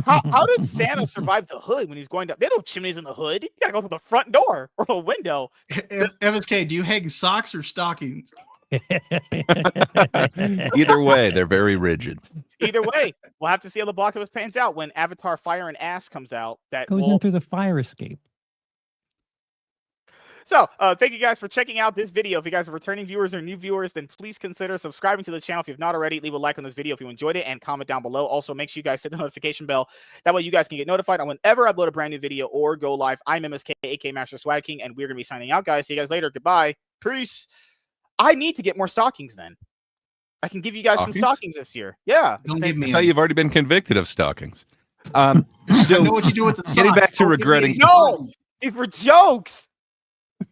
How did Santa survive the hood when he's going down? There are no chimneys in the hood. You gotta go through the front door or the window. MSK, do you hang socks or stockings? Either way, they're very rigid. Either way, we'll have to see how the box office pans out when Avatar Fire and Ass comes out. That goes in through the fire escape. So, thank you guys for checking out this video. If you guys are returning viewers or new viewers, then please consider subscribing to the channel if you've not already. Leave a like on this video if you enjoyed it and comment down below. Also, make sure you guys hit the notification bell. That way you guys can get notified on whenever I upload a brand new video or go live. I'm MSK, aka Master Swag King, and we're going to be signing out, guys. See you guys later. Goodbye. Peace. I need to get more stockings then. I can give you guys some stockings this year. Yeah. Don't give me you've already been convicted of stockings. So I know what you do with the socks. Getting back to regretting. No, these were jokes.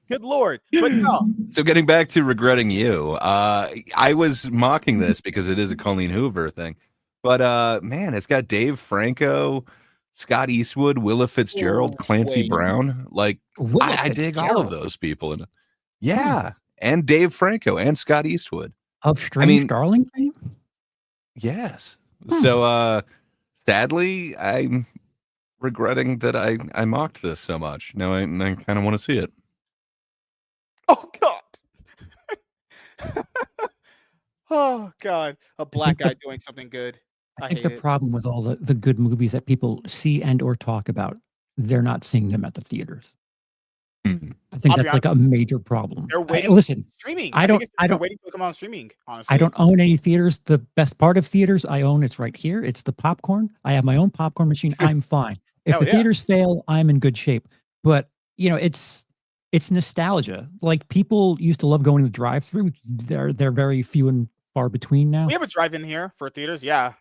Good Lord. But no. So getting back to regretting you, I was mocking this because it is a Colleen Hoover thing. But man, it's got Dave Franco, Scott Eastwood, Willa Fitzgerald, Clancy Brown. Like I dig all of those people in it. Yeah. And Dave Franco and Scott Eastwood. Of Strange Darling fame? Yes. So sadly, I'm regretting that I mocked this so much. Now I kind of want to see it. Oh God. Oh God. A black guy doing something good. I think the problem with all the good movies that people see and or talk about, they're not seeing them at the theaters. I think that's like a major problem. They're waiting. Listen, streaming. I don't waiting to come on streaming. Honestly, I don't own any theaters. The best part of theaters I own, it's right here. It's the popcorn. I have my own popcorn machine. I'm fine. If the theaters fail, I'm in good shape. But you know, it's nostalgia. Like people used to love going to the drive-through. They're very few and far between now. We have a drive-in here for theaters. Yeah.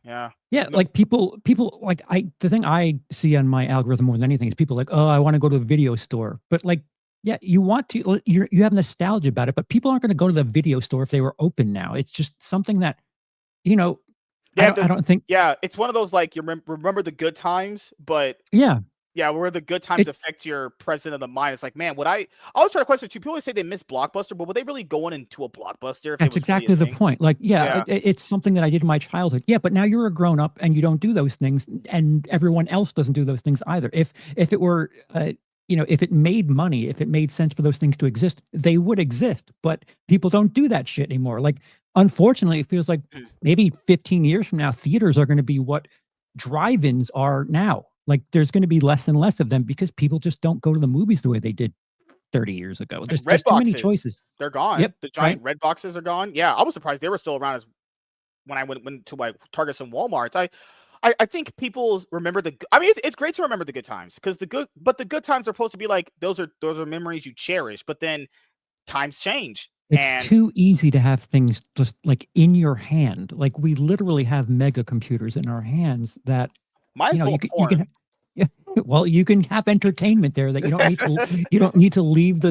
Like people like the thing I see on my algorithm more than anything is people like, oh, I want to go to the video store. But like, yeah, you want to, you have nostalgia about it, but people aren't going to go to the video store if they were open now. It's just something that, you know, I don't think. Yeah, it's one of those like you remember the good times, but yeah, where the good times affect your present of the mind. It's like, man, I always try to question too. People always say they miss Blockbuster, but were they really going into a Blockbuster? That's exactly the point. Like, it's something that I did in my childhood. Yeah, but now you're a grown up and you don't do those things, and everyone else doesn't do those things either. If it were, if it made money, if it made sense for those things to exist, they would exist. But people don't do that shit anymore. Like, unfortunately, it feels like maybe 15 years from now, theaters are going to be what drive-ins are now. Like there's going to be less and less of them because people just don't go to the movies the way they did 30 years ago. There's just too many choices. They're gone. Yep, the giant red boxes are gone. Yeah, I was surprised they were still around as when I went to like Targets and Walmarts. I think people remember it's great to remember the good times because the good times are supposed to be like those are memories you cherish, but then times change. It's too easy to have things just like in your hand. Like we literally have mega computers in our hands that you can well, you can have entertainment there that you don't need to. You don't need to leave you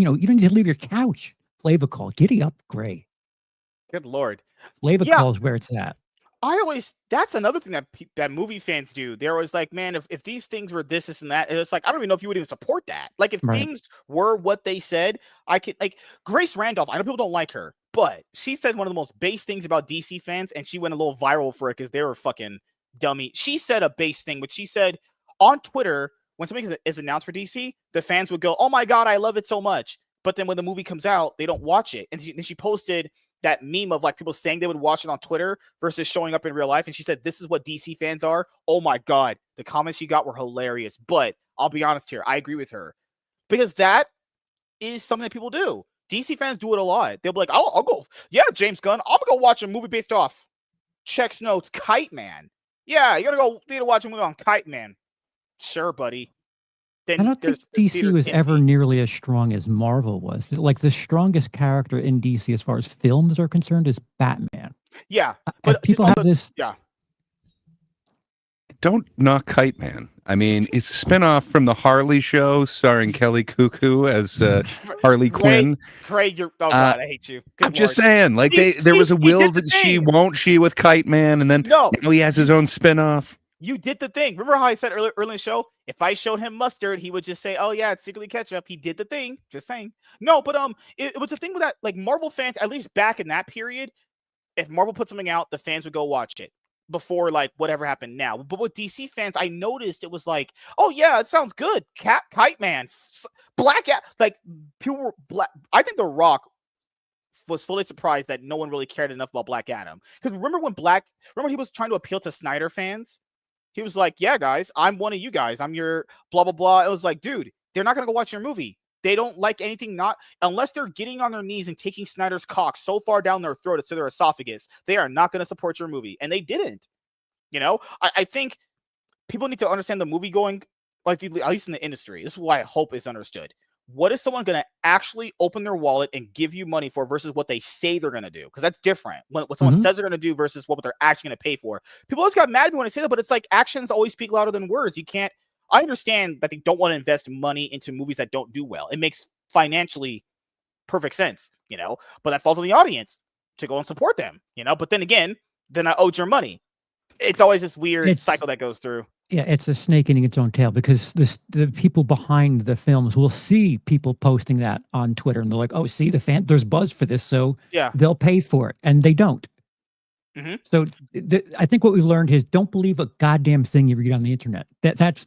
don't need to leave your couch. Flavor Call, giddy up, Gray. Good Lord, Flavor Call is where it's at. That's another thing that movie fans do. They're always like, man, if these things were this and that, and it's like I don't even know if you would even support that. Like if things were what they said, I could like Grace Randolph. I know people don't like her, but she said one of the most base things about DC fans, and she went a little viral for it because they were fucking dummy. She said a base thing, but she said on Twitter, when something is announced for DC, the fans would go, oh my God, I love it so much. But then when the movie comes out, they don't watch it. And then she posted that meme of like people saying they would watch it on Twitter versus showing up in real life. And she said, this is what DC fans are. Oh my God. The comments she got were hilarious. But I'll be honest here. I agree with her because that is something that people do. DC fans do it a lot. They'll be like, I'll go. Yeah, James Gunn. I'm going to go watch a movie based off Check's Notes, Kite Man. Yeah, you got to go theater watch a movie on Kite Man. Sure, buddy. Then I don't think DC was ever nearly as strong as Marvel was. Like the strongest character in DC as far as films are concerned is Batman. Yeah, but people have this. Yeah. Don't knock Kite Man. I mean, it's a spinoff from the Harley show starring Kelly Cuckoo as Harley Quinn. Craig, you're God, I hate you. I'm just saying, like there was a will that she with Kite Man, and then now he has his own spinoff. You did the thing. Remember how I said early in the show? If I showed him mustard, he would just say, "Oh yeah, it's secretly ketchup." He did the thing. Just saying. No, but it was the thing with that. Like Marvel fans, at least back in that period, if Marvel put something out, the fans would go watch it before like whatever happened now. But with DC fans, I noticed it was like, "Oh yeah, it sounds good." Kite Man, Black like people black. I think The Rock was fully surprised that no one really cared enough about Black Adam. Because remember when he was trying to appeal to Snyder fans? He was like, "Yeah, guys, I'm one of you guys. I'm your blah, blah, blah." It was like, dude, they're not going to go watch your movie. They don't like anything unless they're getting on their knees and taking Snyder's cock so far down their throat it's to their esophagus. They are not going to support your movie. And they didn't. I think people need to understand the movie going, like at least in the industry. This is why I hope is understood. What is someone going to actually open their wallet and give you money for versus what they say they're going to do? Because that's different. What someone says they're going to do versus what they're actually going to pay for. People always got mad at me when I say that, but it's like actions always speak louder than words. I understand that they don't want to invest money into movies that don't do well. It makes financially perfect sense, but that falls on the audience to go and support them, but then again, I owed your money. It's always this weird cycle that goes through. Yeah, it's a snake eating its own tail because the people behind the films will see people posting that on Twitter and they're like, "Oh, see, there's buzz for this, so they'll pay for it," and they don't. So I think what we've learned is don't believe a goddamn thing you read on the internet.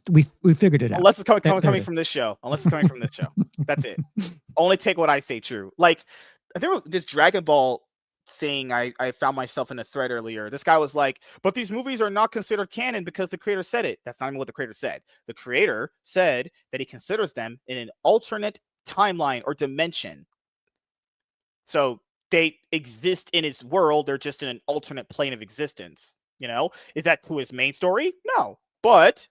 We figured it out. Unless it's coming from this show. That's it. Only take what I say true. Like there was this Dragon Ball thing I found myself in a thread earlier. This guy was like, "But these movies are not considered canon because the creator said it." That's not even what the creator said. The creator said that he considers them in an alternate timeline or dimension. So they exist in his world. They're just in an alternate plane of existence. Is that to his main story? No, but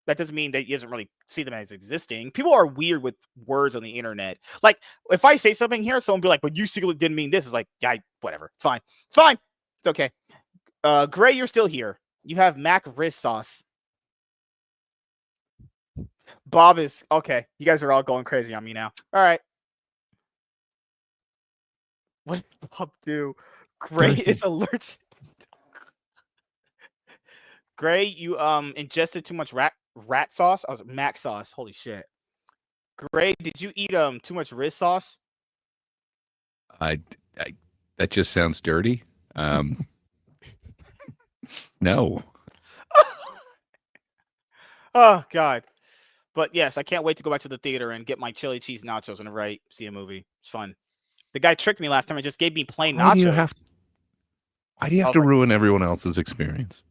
that doesn't mean that he doesn't really see them as existing. People are weird with words on the internet. Like, if I say something here, someone be like, "But you secretly didn't mean this." It's like, yeah, whatever. It's fine. It's okay. Gray, you're still here. You have Mac wrist sauce. Bob is okay. You guys are all going crazy on me now. All right. What did Bob do? Gray is allergic. Gray, you ingested too much rat sauce. I was Mac sauce. Holy shit. Gray, did you eat too much wrist sauce? That just sounds dirty. No. Oh God. But yes, I can't wait to go back to the theater and get my chili cheese nachos whenever I see a movie. It's fun. The guy tricked me last time and just gave me plain nachos. Why do you have to ruin everyone else's experience?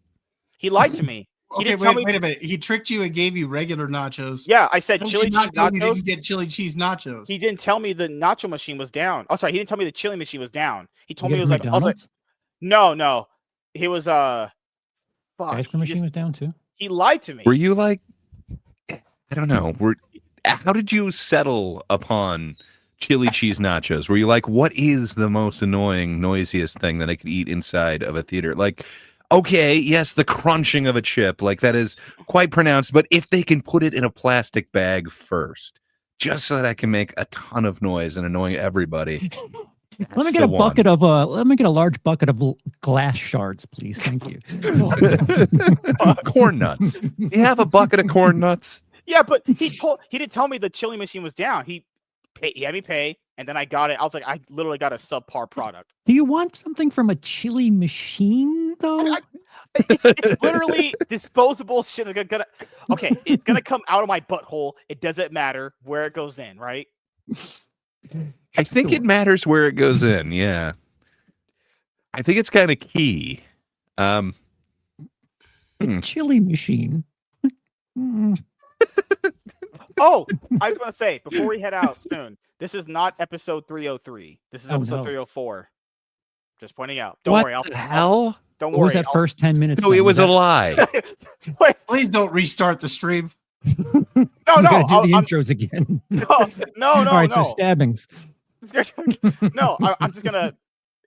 He lied to me. Okay, wait a minute. He tricked you and gave you regular nachos. Yeah, I said chili cheese nachos. You didn't get chili cheese nachos. He didn't tell me the nacho machine was down. Oh, sorry, he didn't tell me the chili machine was down. He told me it was like, I was like, no. He was fuck. Ice cream machine was down too. He lied to me. Were you like, I don't know. How did you settle upon chili cheese nachos? Were you like, what is the most annoying, noisiest thing that I could eat inside of a theater? Like, okay, yes, the crunching of a chip, like that is quite pronounced, but if they can put it in a plastic bag first, just so that I can make a ton of noise and annoy everybody. Let me get a large bucket of glass shards, please. Thank you. Corn nuts. Do you have a bucket of corn nuts? Yeah, but he didn't tell me the chili machine was down. He had me pay, and then I got it. I was like, I literally got a subpar product. Do you want something from a chili machine, though? It's literally disposable shit. It's gonna come out of my butthole. It doesn't matter where it goes in, right? I think it matters where it goes in. Yeah, I think it's kind of key. Chili machine. Oh, I was going to say, before we head out soon, this is not episode 303. This is episode 304. Just pointing out. Don't worry. What the hell? Don't worry. What was that first 10 minutes? No, it was a lie. Wait, please don't restart the stream. No. Do the intros again. No. All right, so stabbings. No, I'm just going to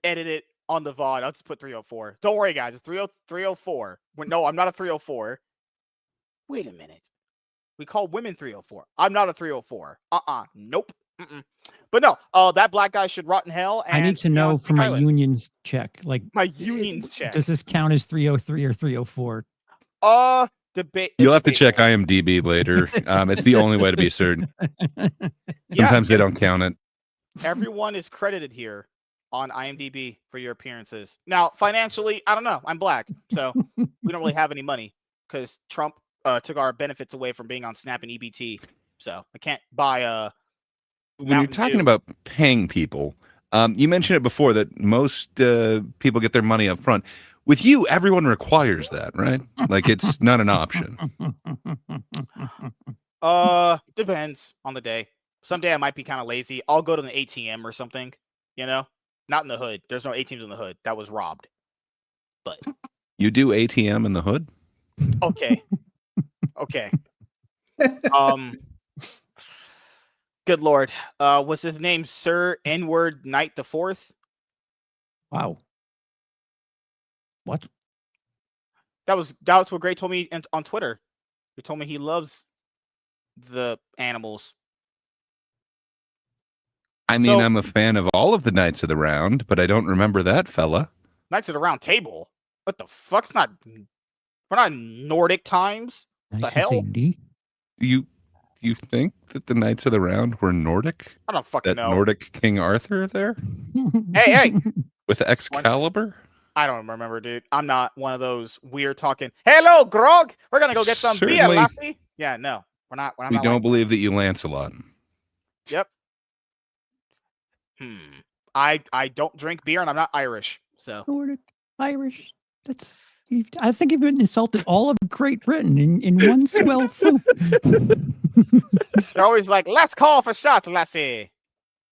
edit it on the VOD. I'll just put 304. Don't worry, guys. It's 304. No, I'm not a 304. Wait a minute. We call women 304. I'm not a 304. Nope. But no, that black guy should rot in hell. And I need to know for my unions check. Like my unions check. Does this count as 303 or 304? Debate. You'll have to check IMDb later. It's the only way to be certain. Sometimes they don't count it. Everyone is credited here on IMDb for your appearances. Now, financially, I don't know. I'm black, so we don't really have any money because Trump took our benefits away from being on SNAP and EBT. So I can't buy when you're talking about paying people, you mentioned it before that most people get their money up front. With you, everyone requires that, right? Like it's not an option. Depends on the day. Someday I might be kind of lazy. I'll go to the ATM or something, you know? Not in the hood. There's no ATMs in the hood. That was robbed. But you do ATM in the hood? Okay. Okay. Good Lord. Was his name Sir N-word Knight the Fourth? Wow. What? That was what Gray told me on Twitter. He told me he loves the animals. I mean, I'm a fan of all of the Knights of the Round, but I don't remember that fella. Knights of the Round Table? What the fuck's not? We're not in Nordic times. What the hell? You think that the Knights of the Round were Nordic? I don't fucking know. Nordic King Arthur there? Hey! With Excalibur? I don't remember, dude. I'm not one of those weird talking. Hello, Grog. We're gonna go get some beer, lassie. Yeah, no, we're not. We don't believe that you Lancelot. Yep. I don't drink beer and I'm not Irish, so Nordic, Irish. That's. I think you've been insulted all of Great Britain in one swell swoop. They're always like, "Let's call for shots, lassie."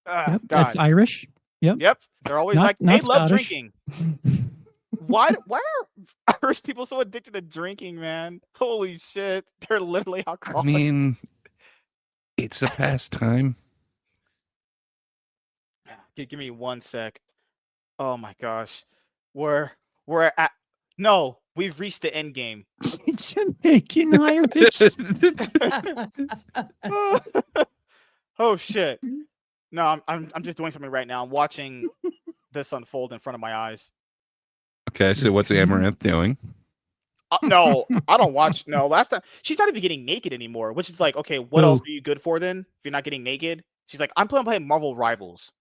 Yep, that's Irish. Yep. They're always like, they love drinking. Why are Irish people so addicted to drinking, man? Holy shit. They're literally alcoholics. I mean, it's a pastime. Give me 1 sec. Oh my gosh. We're at no, we've reached the end game. It's Jamaican Irish. Oh shit. No, I'm just doing something right now. I'm watching this unfold in front of my eyes. Okay, so what's Amaranth doing? No, I don't watch. No, last time she's not even getting naked anymore, which is like, okay, what else are you good for then? If you're not getting naked, she's like, I'm playing Marvel Rivals.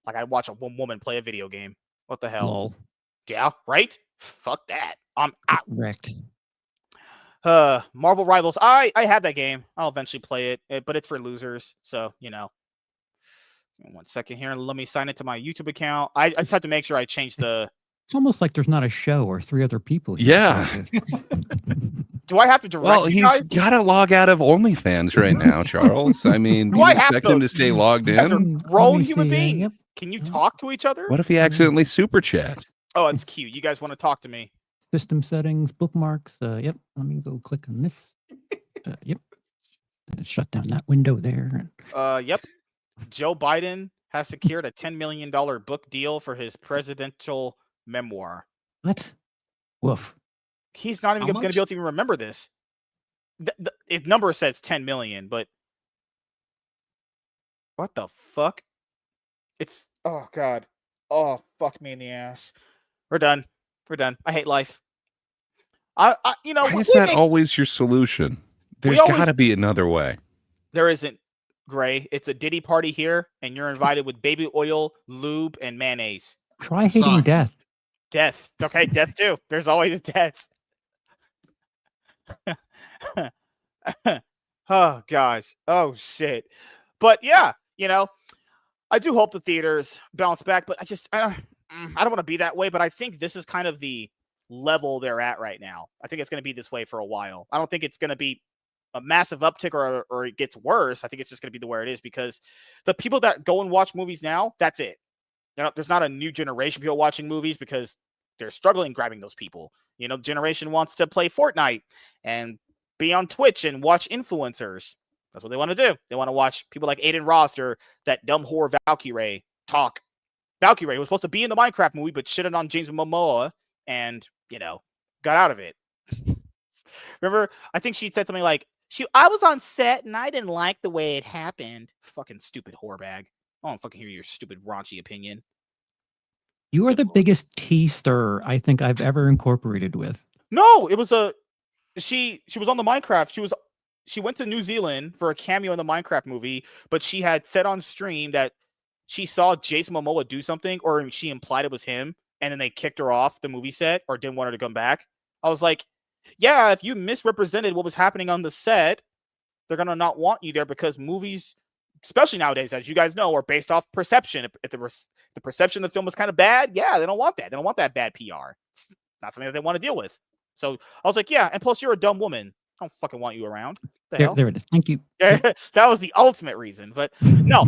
Like I watch a woman play a video game. What the hell? Lol. Yeah, right? Fuck that. I'm out. Wrecked. Marvel Rivals. I have that game. I'll eventually play it, but it's for losers. So, you know. 1 second here. Let me sign into my YouTube account. I just have to make sure I change the. It's almost like there's not a show or 3 other people here. Yeah. Do I have to direct? Well, he's got to log out of OnlyFans right now, Charles. I mean, do you expect him to stay logged in? As a grown human being, yep. Can you talk to each other? What if he accidentally super chats? Oh, it's cute. You guys want to talk to me? System settings, bookmarks. Yep. Let me go click on this. Yep. Shut down that window there. Yep. Joe Biden has secured a $10 million book deal for his presidential memoir. What? Woof. He's not even going to be able to even remember this. The number says 10 million, but what the fuck? It's oh god. Oh, fuck me in the ass. We're done. I hate life. I you know, why is that always your solution? There's got to be another way. There isn't, Gray. It's a Diddy party here, and you're invited with baby oil, lube, and mayonnaise. Try hating death. Death. Okay, death too. There's always death. Oh gosh. Oh shit. But yeah, you know, I do hope the theaters bounce back, but I don't want to be that way, but I think this is kind of the level they're at right now. I think it's going to be this way for a while. I don't think it's going to be a massive uptick or it gets worse. I think it's just going to be the way it is because the people that go and watch movies now, that's it. There's not a new generation of people watching movies because they're struggling grabbing those people. You know, generation wants to play Fortnite and be on Twitch and watch influencers. That's what they want to do. They want to watch people like Aiden Ross or that dumb whore Valkyrie talk. Valkyrie was supposed to be in the Minecraft movie, but shitted on James Momoa and, you know, got out of it. Remember, I think she said something like, I was on set and I didn't like the way it happened. Fucking stupid whore bag. I don't fucking hear your stupid raunchy opinion. You are the biggest tea stirrer I think I've ever incorporated with. No, it was a she was on the Minecraft. She went to New Zealand for a cameo in the Minecraft movie, but she had said on stream that she saw Jason Momoa do something, or she implied it was him, and then they kicked her off the movie set or didn't want her to come back. I was like, yeah, if you misrepresented what was happening on the set, they're gonna not want you there, because movies, especially nowadays, as you guys know, are based off perception. If the perception of the film was kind of bad, yeah, they don't want that. They don't want that bad PR. It's not something that they want to deal with. So I was like, yeah, and plus you're a dumb woman. I don't fucking want you around. There it is. Thank you. That was the ultimate reason. But no,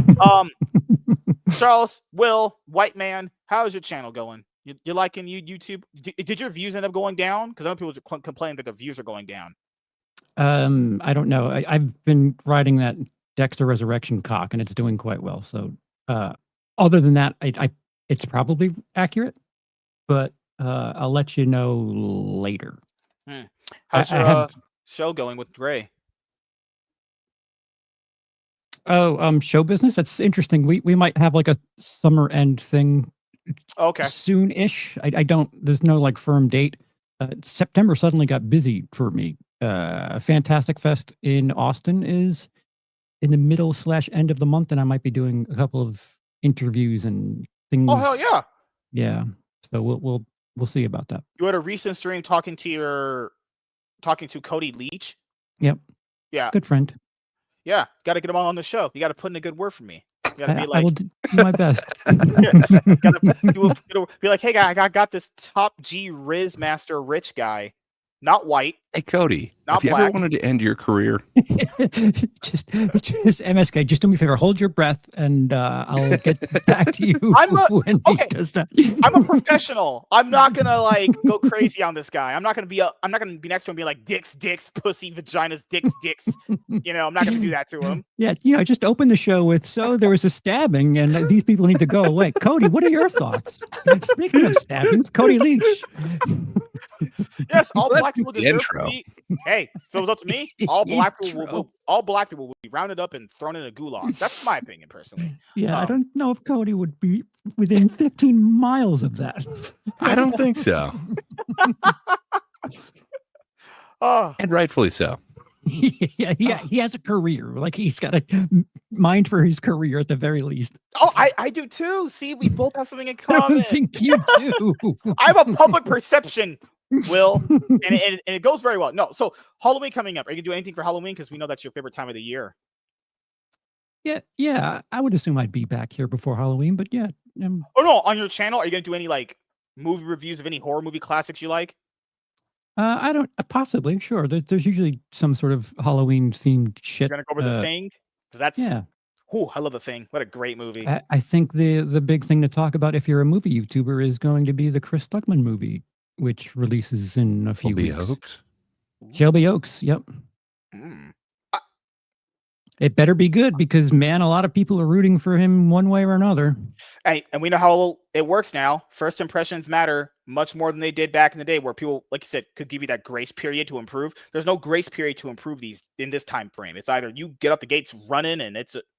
Charles, Will, White Man, how's your channel going? You liking YouTube? Did your views end up going down? Because I know people complain that the views are going down. I don't know. I've been riding that Dexter Resurrection cock, and it's doing quite well. So, other than that, it's probably accurate, but I'll let you know later. How's your show going with Ray? Oh, show business. That's interesting. We might have like a summer end thing. Okay. Soon-ish. I don't. There's no like firm date. September suddenly got busy for me. Fantastic Fest in Austin is in the middle/end of the month, and I might be doing a couple of interviews and things. Oh hell yeah! Yeah. So we'll see about that. You had a recent stream talking to Cody Leach. Yep. Yeah. Good friend. Yeah, got to get him on the show. You got to put in a good word for me. You got to be like, I will do my best. Be like, hey guy, I got this top G Riz Master rich guy, not white. Hey Cody, not if you black. ever wanted to end your career, just MSK, just do me a favor, hold your breath, and I'll get back to you when he does that. I'm a professional. I'm not gonna like go crazy on this guy. I'm not gonna be next to him and be like dicks, pussy, vaginas, dicks. You know, I'm not gonna do that to him. Yeah, just open the show with, so there was a stabbing and these people need to go away. Cody, what are your thoughts? Speaking of stabbings, Cody Leach. Yes, all black people deserve to be. Hey, if it was up to me, all black people will be rounded up and thrown in a gulag. That's my opinion, personally. Yeah, I don't know if Cody would be within 15 miles of that. I don't think so. And rightfully so. Yeah, he has a career. Like, he's got a mind for his career at the very least. Oh, I do too. See, we both have something in common. I don't think you do. I have a public perception, Will, and it goes very well. No, so Halloween coming up. Are you gonna do anything for Halloween? Because we know that's your favorite time of the year. Yeah. I would assume I'd be back here before Halloween, but yeah. Oh no, on your channel, are you gonna do any like movie reviews of any horror movie classics you like? I don't. Possibly, sure. There's usually some sort of Halloween themed shit. You're gonna go over The Thing? That's yeah. Oh, I love The Thing. What a great movie. I think the big thing to talk about if you're a movie YouTuber is going to be the Chris Stuckman movie, which releases in a few weeks. Shelby Oaks. Yep. It better be good because, man, a lot of people are rooting for him one way or another. And we know how it works now. First impressions matter much more than they did back in the day, where people, like you said, could give you that grace period to improve. There's no grace period to improve these in this time frame. It's either you get up the gates running and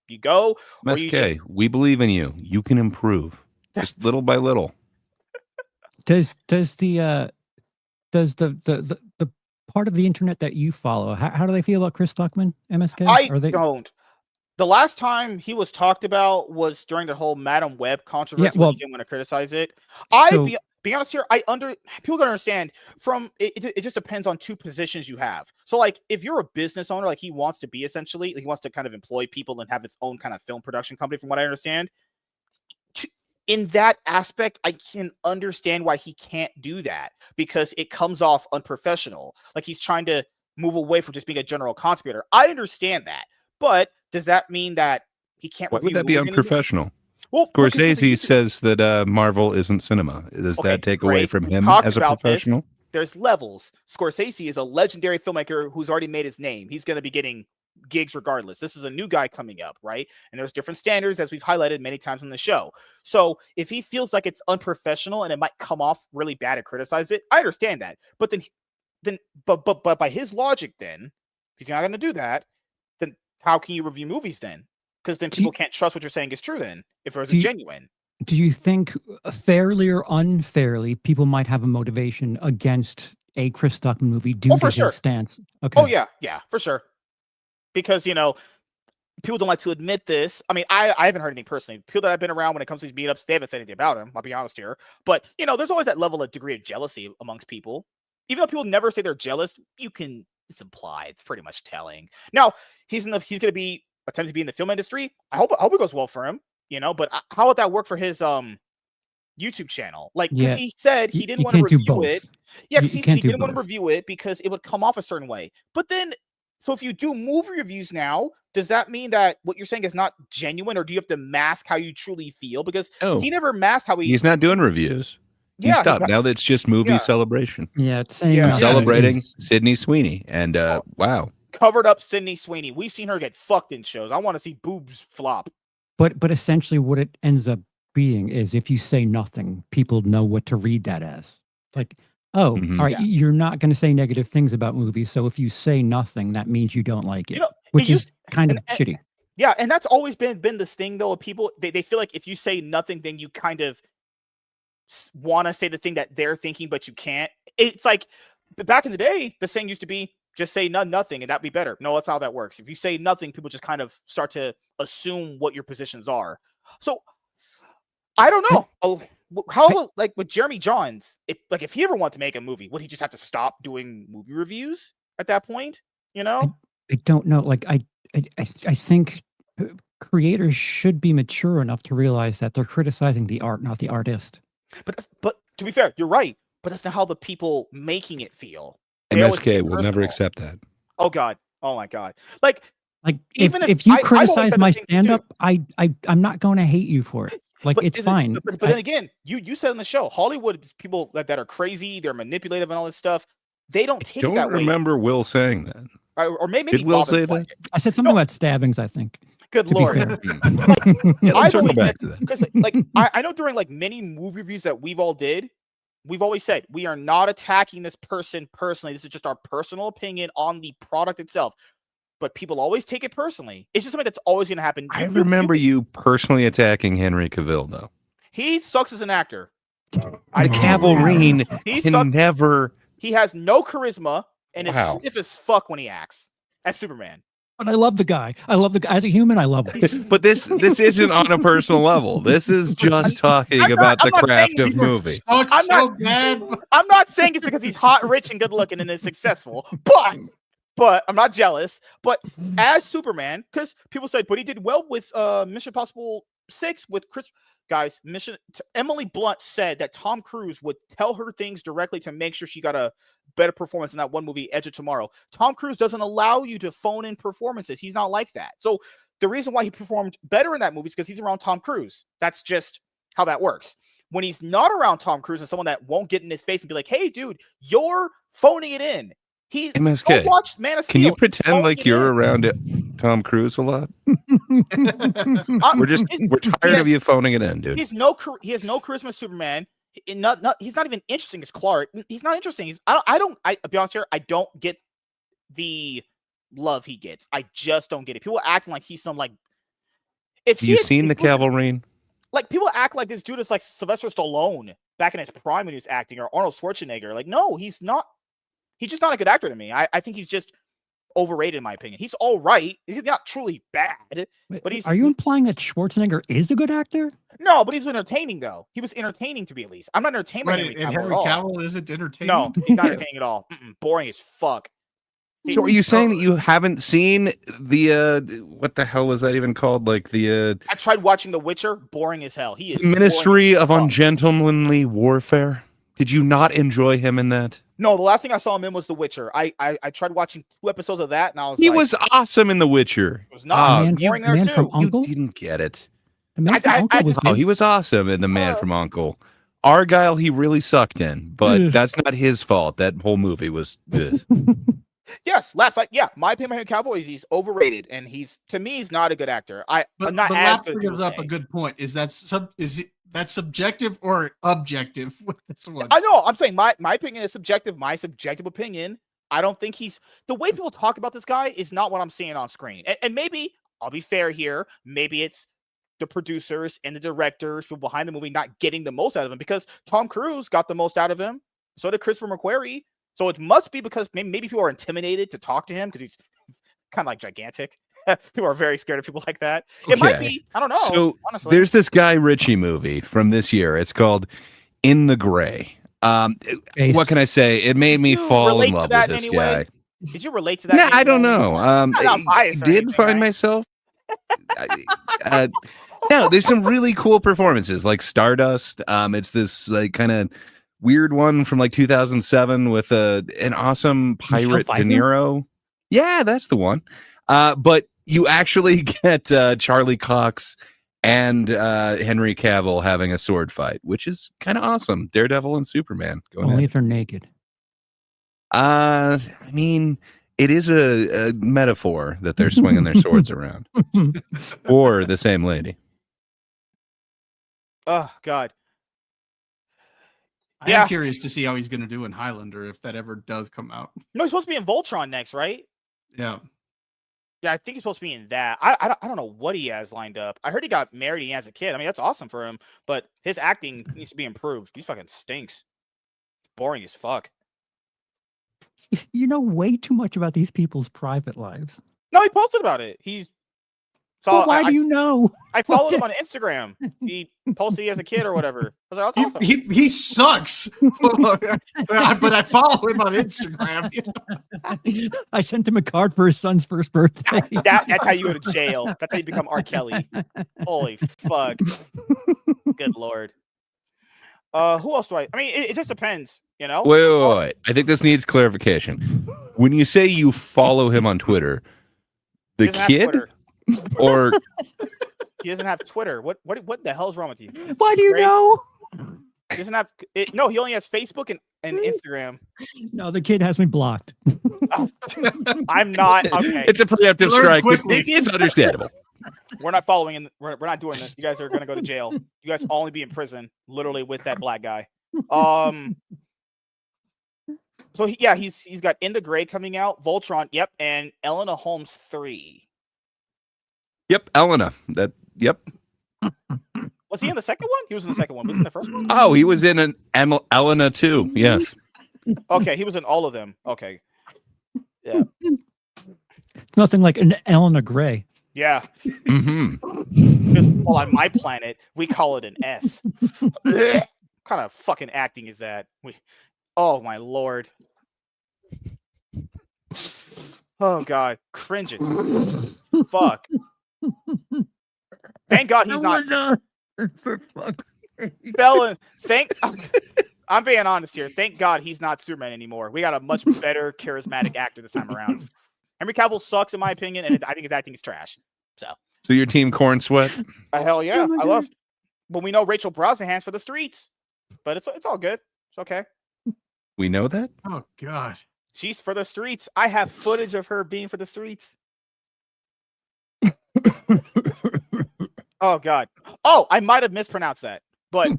you go. MSK, we believe in you. You can improve just little by little. Does the part of the internet that you follow, how do they feel about Chris Stuckman, MSK? I don't. The last time he was talked about was during the whole Madam Web controversy. When he didn't want to criticize it. Be honest here, people don't understand it just depends on two positions you have. So like if you're a business owner, like he wants to be essentially, he wants to kind of employ people and have its own kind of film production company, from what I understand. In that aspect, I can understand why he can't do that, because it comes off unprofessional. Like he's trying to move away from just being a general contributor. I understand that, but does that mean that he can't? Why would that be unprofessional? Well, Scorsese says that Marvel isn't cinema. Does that take away from him as a professional? There's levels. Scorsese is a legendary filmmaker who's already made his name. He's going to be getting gigs regardless. This is a new guy coming up, right? And there's different standards, as we've highlighted many times on the show. So if he feels like it's unprofessional and it might come off really bad to criticize it, I understand that. But but by his logic, then if he's not going to do that, then how can you review movies then? Because then people can't trust what you're saying is true. Then if it was genuine. Do you think fairly or unfairly people might have a motivation against a Chris Stuckman movie due to his stance. Okay. Oh yeah, for sure. Because people don't like to admit this. I mean, I haven't heard anything personally. People that I've been around when it comes to these meetups, they haven't said anything about him. I'll be honest here. But there's always that level of degree of jealousy amongst people. Even though people never say they're jealous, it's implied. It's pretty much telling. Now he's going to be attempting to be in the film industry. I hope it goes well for him. But how would that work for his YouTube channel? Like, because he said he didn't want to review it. Yeah, because he didn't want to review it because it would come off a certain way. But then, so if you do movie reviews now, does that mean that what you're saying is not genuine, or do you have to mask how you truly feel? Because he never masked how he's not doing reviews. He stopped. Now that's just movie celebration. Yeah, it's saying celebrating Sydney Sweeney, and wow, covered up Sydney Sweeney. We've seen her get fucked in shows. I want to see boobs flop. But essentially, what it ends up being is, if you say nothing, people know what to read that as. Like, all right, you're not going to say negative things about movies, so if you say nothing, that means you don't like it, which is kind of shitty. Yeah, and that's always been this thing, though, of people, they feel like if you say nothing, then you kind of want to say the thing that they're thinking, but you can't. It's like, back in the day, the saying used to be, just say nothing, and that'd be better. No, that's how that works. If you say nothing, people just kind of start to assume what your positions are. So, I don't know. How, like, with Jeremy Johns, if he ever wanted to make a movie, would he just have to stop doing movie reviews at that point? I don't know. Like, I think creators should be mature enough to realize that they're criticizing the art, not the artist. But to be fair, you're right. But that's not how the people making it feel. MSK will never accept that. Oh God. Oh my God. Like even if you criticize my stand-up, I'm not going to hate you for it. Like, it's fine. But then again, you said on the show, Hollywood people that are crazy, they're manipulative and all this stuff. They don't take it that way. I don't remember Will saying that. Or maybe did Will say that? I said something about stabbings, I think. Good Lord. Let's circle back to that. Because I know during many movie reviews that we've all did, we've always said we are not attacking this person personally. This is just our personal opinion on the product itself. But people always take it personally. It's just something that's always going to happen. I remember you personally attacking Henry Cavill, though. He sucks as an actor. The Cavalrine can never. He has no charisma and is stiff as fuck when he acts as Superman. But I love the guy. As a human, I love him. But this isn't on a personal level. This is just talking about the craft of movie. I'm not saying it's because he's hot, rich, and good looking and is successful. But I'm not jealous. But as Superman, because people said, but he did well with Mission Impossible 6 with Chris. Guys, Emily Blunt said that Tom Cruise would tell her things directly to make sure she got a better performance in that one movie, Edge of Tomorrow. Tom Cruise doesn't allow you to phone in performances. He's not like that. So the reason why he performed better in that movie is because he's around Tom Cruise. That's just how that works. When he's not around Tom Cruise and someone that won't get in his face and be like, hey, dude, you're phoning it in. MSK. Watched Man of Steel. Can you pretend like you're around Tom Cruise a lot? We're tired of you phoning it in, dude. He has no charisma, Superman. He's not even interesting as Clark. He's not interesting. I'll be honest here. I don't get the love he gets. I just don't get it. People acting like he's some like. Have you seen the Cavalrine? Like, people act like this dude is like Sylvester Stallone back in his prime when he was acting, or Arnold Schwarzenegger. Like, no, he's not. He's just not a good actor to me. I think he's just overrated, in my opinion. He's all right. He's not truly bad. But he's. Are you implying that Schwarzenegger is a good actor? No, but he's entertaining, though. He was entertaining to me, at least. I'm not entertained by Henry Cavill. Henry Cavill isn't entertaining? No, he's not entertaining at all. Boring as fuck. So are you saying that you haven't seen the what the hell was that even called? Like I tried watching The Witcher. Boring as hell. He is Ministry of Ungentlemanly Warfare. Did you not enjoy him in that? No, the last thing I saw him in was The Witcher. I tried watching 2 episodes of that, and I was he was awesome in The Witcher. It was not. Boring there too. From Uncle? You didn't get it. The Man from Uncle was he was awesome in The Man from Uncle. Argyle, he really sucked in, but that's not his fault. That whole movie was Yes, my opinion on Cavill is he's overrated, and to me, he's not a good actor. But not as good. Gives up a good point. Is that subjective or objective with this one? I know. I'm saying my opinion is subjective. My subjective opinion. I don't think the way people talk about this guy is not what I'm seeing on screen. And maybe I'll be fair here. Maybe it's the producers and the directors, people behind the movie, not getting the most out of him, because Tom Cruise got the most out of him. So did Christopher McQuarrie. So it must be because maybe people are intimidated to talk to him because he's kind of like gigantic. People are very scared of people like that. It might be. I don't know. So honestly. there's this Guy Ritchie movie from this year. It's called In the Gray. What can I say? It made me fall in love with this guy. Did you relate to that? No, I don't know. I did find myself. No, there's some really cool performances like Stardust. It's this like kind of weird one from like 2007 with an awesome pirate De Niro. Yeah, that's the one. But you actually get Charlie Cox and Henry Cavill having a sword fight, which is kind of awesome. Daredevil and Superman. Only if they're naked. I mean, it is a metaphor that they're swinging their swords around. Or the same lady. Oh, God. I am curious to see how he's going to do in Highlander if that ever does come out. No, he's supposed to be in Voltron next, right? Yeah. Yeah, I think he's supposed to be in that. I don't know what he has lined up. I heard he got married as a kid. I mean, that's awesome for him, but his acting needs to be improved. He fucking stinks. It's boring as fuck. You know way too much about these people's private lives. No, he posted about it. Why do you know? I followed him on Instagram. He posted he as a kid or whatever. I was like, that's awesome. He sucks. But I follow him on Instagram. I sent him a card for his son's first birthday. That's how you go to jail. That's how you become R. Kelly. Holy fuck. Good Lord. Who else do I mean, it just depends, you know? Wait. I think this needs clarification. When you say you follow him on Twitter, the kid? Or he doesn't have Twitter. What the hell's wrong with you? Why do you know? He doesn't have it. No, he only has Facebook and Instagram. No, the kid has me blocked. Oh, I'm not okay. It's a preemptive strike. It's understandable. We're not following and we're not doing this. You guys are gonna go to jail. You guys will only be in prison, literally with that black guy. So he's got In the Gray coming out, Voltron, yep, and Elena Holmes 3. Yep, Elena. Yep. Was he in the second one? He was in the second one. Was he in the first one? Oh, he was in an Elena too. Yes. Okay, he was in all of them. Okay. Yeah. It's nothing like an Elena Gray. Yeah. Mm-hmm. Well, on my planet, we call it an S. What kind of fucking acting is that? Oh my Lord. Oh God, cringes. Fuck. Thank God he's not. For fuck's sake. Bella, I'm being honest here. Thank God he's not Superman anymore. We got a much better charismatic actor this time around. Henry Cavill sucks in my opinion, and I think his acting is trash. So your team Corn Sweat? Hell yeah, I love. But we know Rachel Brosnahan's for the streets, but it's all good. It's okay. We know that. Oh God, she's for the streets. I have footage of her being for the streets. Oh God. Oh, I might have mispronounced that, but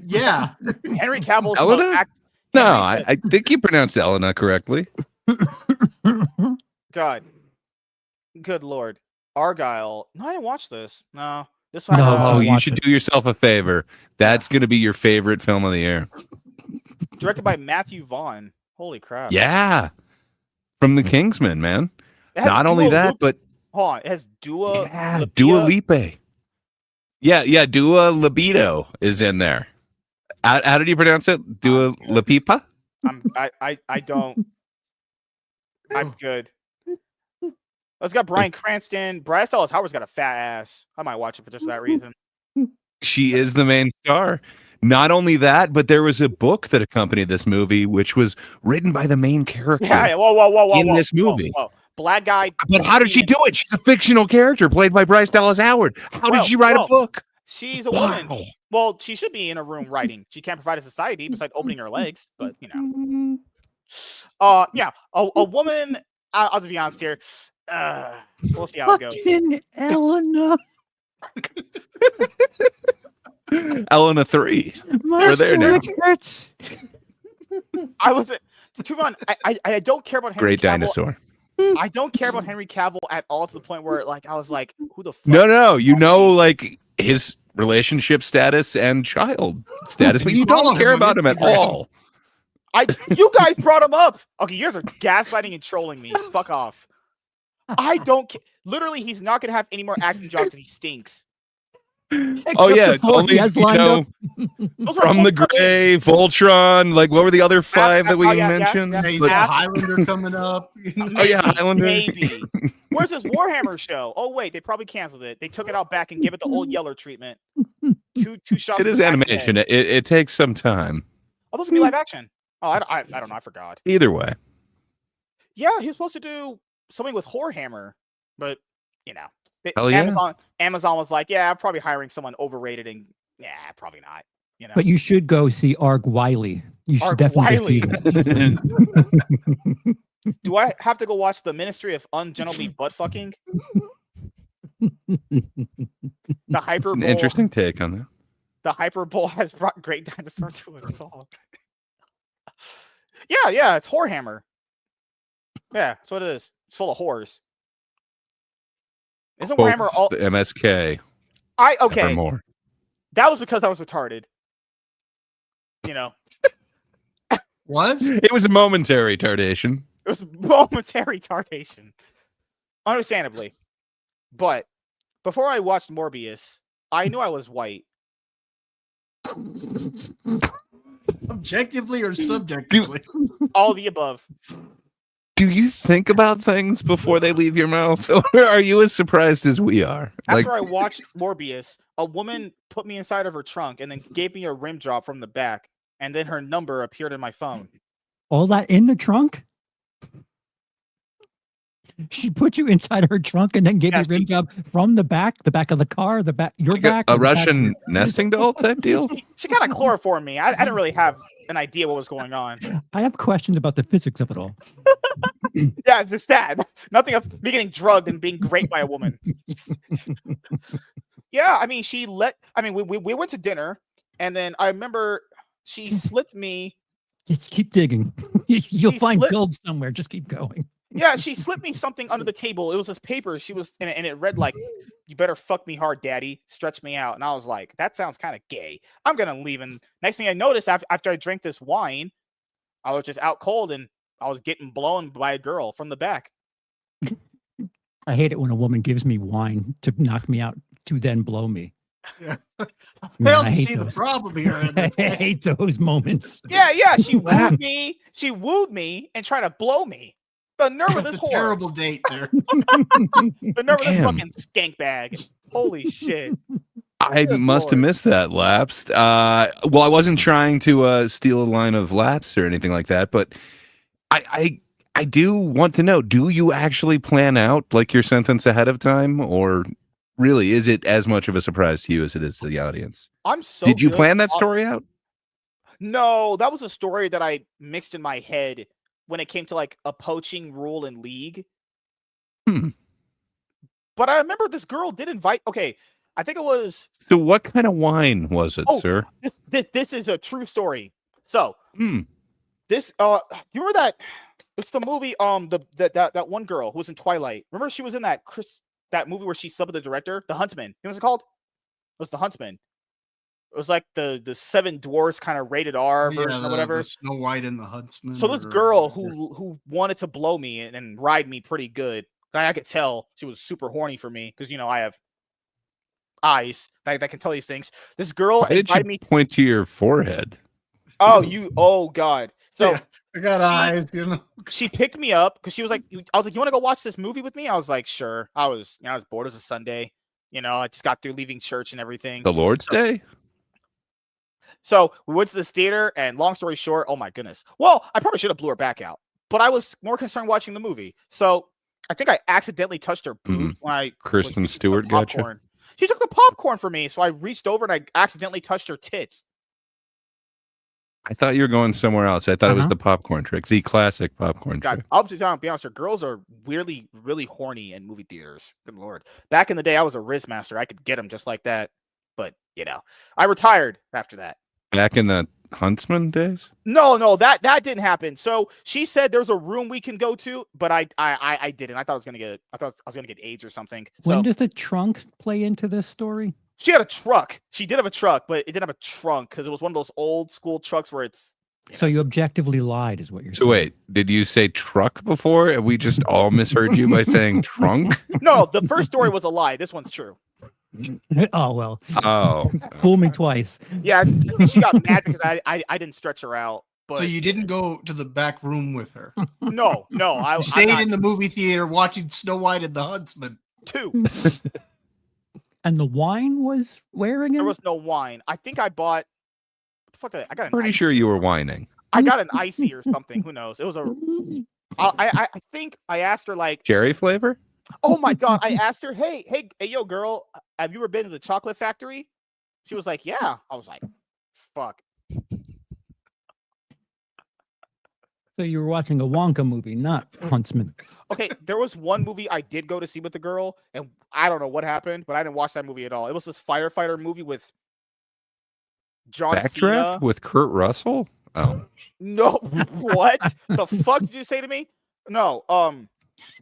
yeah, Henry Cavill's Elena? No, I think you pronounced Elena correctly. God. Good Lord. Argyle. No, I didn't watch this. No. This one. No, you should do yourself a favor. That's going to be your favorite film of the year. Directed by Matthew Vaughn. Holy crap. Yeah. From The Kingsman, man. Not only that, but hold on. It has Dua Lipa. Yeah, Dua Libido is in there. How did you pronounce it? Dua Lipa? I don't. I'm good. It's got Bryan Cranston. Bryce Dallas Howard's got a fat ass. I might watch it for just that reason. She is the main star. Not only that, but there was a book that accompanied this movie, which was written by the main character. Yeah. Whoa. In this movie. Whoa. Black guy. But how did she do it? She's a fictional character played by Bryce Dallas Howard. How did she write a book? She's a woman. Well, she should be in a room writing. She can't provide a society besides opening her legs, but you know. Yeah, a woman. I'll just be honest here. We'll see how it goes. Elena. Elena 3. We're there now. I was to be honest, I don't care about Henry Great Cavill. dinosaur. I don't care about Henry Cavill at all to the point where like I was like, who the fuck? No, you know like his relationship status and child status, but you don't care about him at all. You guys brought him up. Okay, you guys are gaslighting and trolling me. Fuck off. I don't care. Literally, he's not gonna have any more acting jobs because he stinks. Except the four he has lined up. From the Grave, Voltron, like what were the other five that we mentioned? Yeah, he's got Highlander coming up. Oh yeah, Highlander. Maybe. Where's this Warhammer show? Oh wait, they probably canceled it. They took it out back and gave it the old Yeller treatment. Two shots. It is animation. It takes some time. Oh, those will be live action. Oh, I don't know. I forgot. Either way. Yeah, he was supposed to do something with Warhammer, but you know, Amazon was like, yeah, I'm probably hiring someone overrated, and yeah, probably not. You know. But you should go see Arg Wiley. You should definitely go see that. Do I have to go watch the Ministry of Ungentlemanly Butt Fucking? The Hyperbole. An interesting take on that. The Hyperbole has brought Great Dinosaur to a song. Yeah, it's Whorehammer. Yeah, that's what it is. It's full of whores. Isn't Warhammer all the MSK? Okay. More. That was because I was retarded. You know. It was a momentary tardation. It was a momentary tardation. Understandably. But before I watched Morbius, I knew I was white. Objectively or subjectively? All the above. Do you think about things before they leave your mouth? Or are you as surprised as we are? After I watched Morbius, a woman put me inside of her trunk and then gave me a rim job from the back. And then her number appeared in my phone. All that in the trunk? She put you inside her trunk and then gave you a rim job from the back of the car, your back. A Russian nesting doll type deal? She kind of chloroformed me. I didn't really have an idea what was going on. I have questions about the physics of it all. Yeah, it's just that. Nothing of me getting drugged and being raped by a woman. Yeah, I mean, we went to dinner, and then I remember she slipped me. Just keep digging. You'll find gold somewhere. Just keep going. Yeah, she slipped me something under the table. It was this paper. And it read like, "You better fuck me hard, daddy. Stretch me out." And I was like, that sounds kind of gay. I'm gonna leave. And next thing I noticed, after I drank this wine, I was just out cold and I was getting blown by a girl from the back. I hate it when a woman gives me wine to knock me out to then blow me. Yeah. I see the problem here. I hate those moments. Yeah. She wooed me. She wooed me and tried to blow me. The nerve of this whore. Terrible date there. The nerve of this fucking skank bag. Holy shit. I must have missed that, Lapsed. Well, I wasn't trying to steal a line of Laps or anything like that, but I do want to know, do you actually plan out like your sentence ahead of time, or really is it as much of a surprise to you as it is to the audience? Did you plan that story out? No, that was a story that I mixed in my head when it came to like a poaching rule in League. But I remember this girl did invite. Okay, I think it was. So what kind of wine was it, sir? This is a true story. So this you remember that it's the movie that one girl who was in Twilight. Remember she was in that movie where she subbed the director, The Huntsman. You know what it's called? It was The Huntsman. It was like the Seven Dwarfs kind of rated R version or whatever. Snow White and the Huntsman. So this girl who wanted to blow me and ride me pretty good. I could tell she was super horny for me because I have eyes that can tell these things. This girl invited me. Point to your forehead. Oh God. So yeah, I got eyes. She picked me up because she was like, I was like, you want to go watch this movie with me? I was like, sure. I was bored. It was a Sunday. I just got through leaving church and everything. The Lord's Day. So we went to this theater, and long story short, oh my goodness. Well, I probably should have blew her back out, but I was more concerned watching the movie. So I think I accidentally touched her boob when I Kristen Stewart gotcha. She took the popcorn for me, so I reached over and I accidentally touched her tits. I thought you were going somewhere else. I thought it was the popcorn trick, the classic popcorn trick. I'll be honest, girls are weirdly, really horny in movie theaters. Good Lord. Back in the day, I was a Riz master. I could get them just like that. But, I retired after that. Back in the Huntsman days? No, that didn't happen. So she said there's a room we can go to, but I didn't. I thought I was gonna get AIDS or something. When does the trunk play into this story? She had a truck. She did have a truck, but it didn't have a trunk because it was one of those old school trucks where it's So you objectively lied, is what you're saying. So wait, did you say truck before? And we just all misheard you by saying trunk? No, the first story was a lie. This one's true. Oh well. Oh, Fool me twice. Yeah, I think she got mad because I didn't stretch her out. But So you didn't go to the back room with her. no, I You stayed I'm not, in the movie theater watching Snow White and the Huntsman. two. And the wine was where again? There was no wine. I think I bought. What the fuck? Did I got an pretty ice- sure you were whining. I got an icy or something. Who knows? It was a. I think I asked her like, Cherry flavor? oh my god! I asked her, hey, yo, girl, have you ever been to the chocolate factory? She was like, yeah. I was like, fuck. So you were watching a Wonka movie, not Huntsman. Okay, there was one movie I did go to see with the girl, and I don't know what happened, but I didn't watch that movie at all. It was this firefighter movie with John Backdraft Cena. with Kurt Russell? Oh. No, what the fuck did you say to me? No,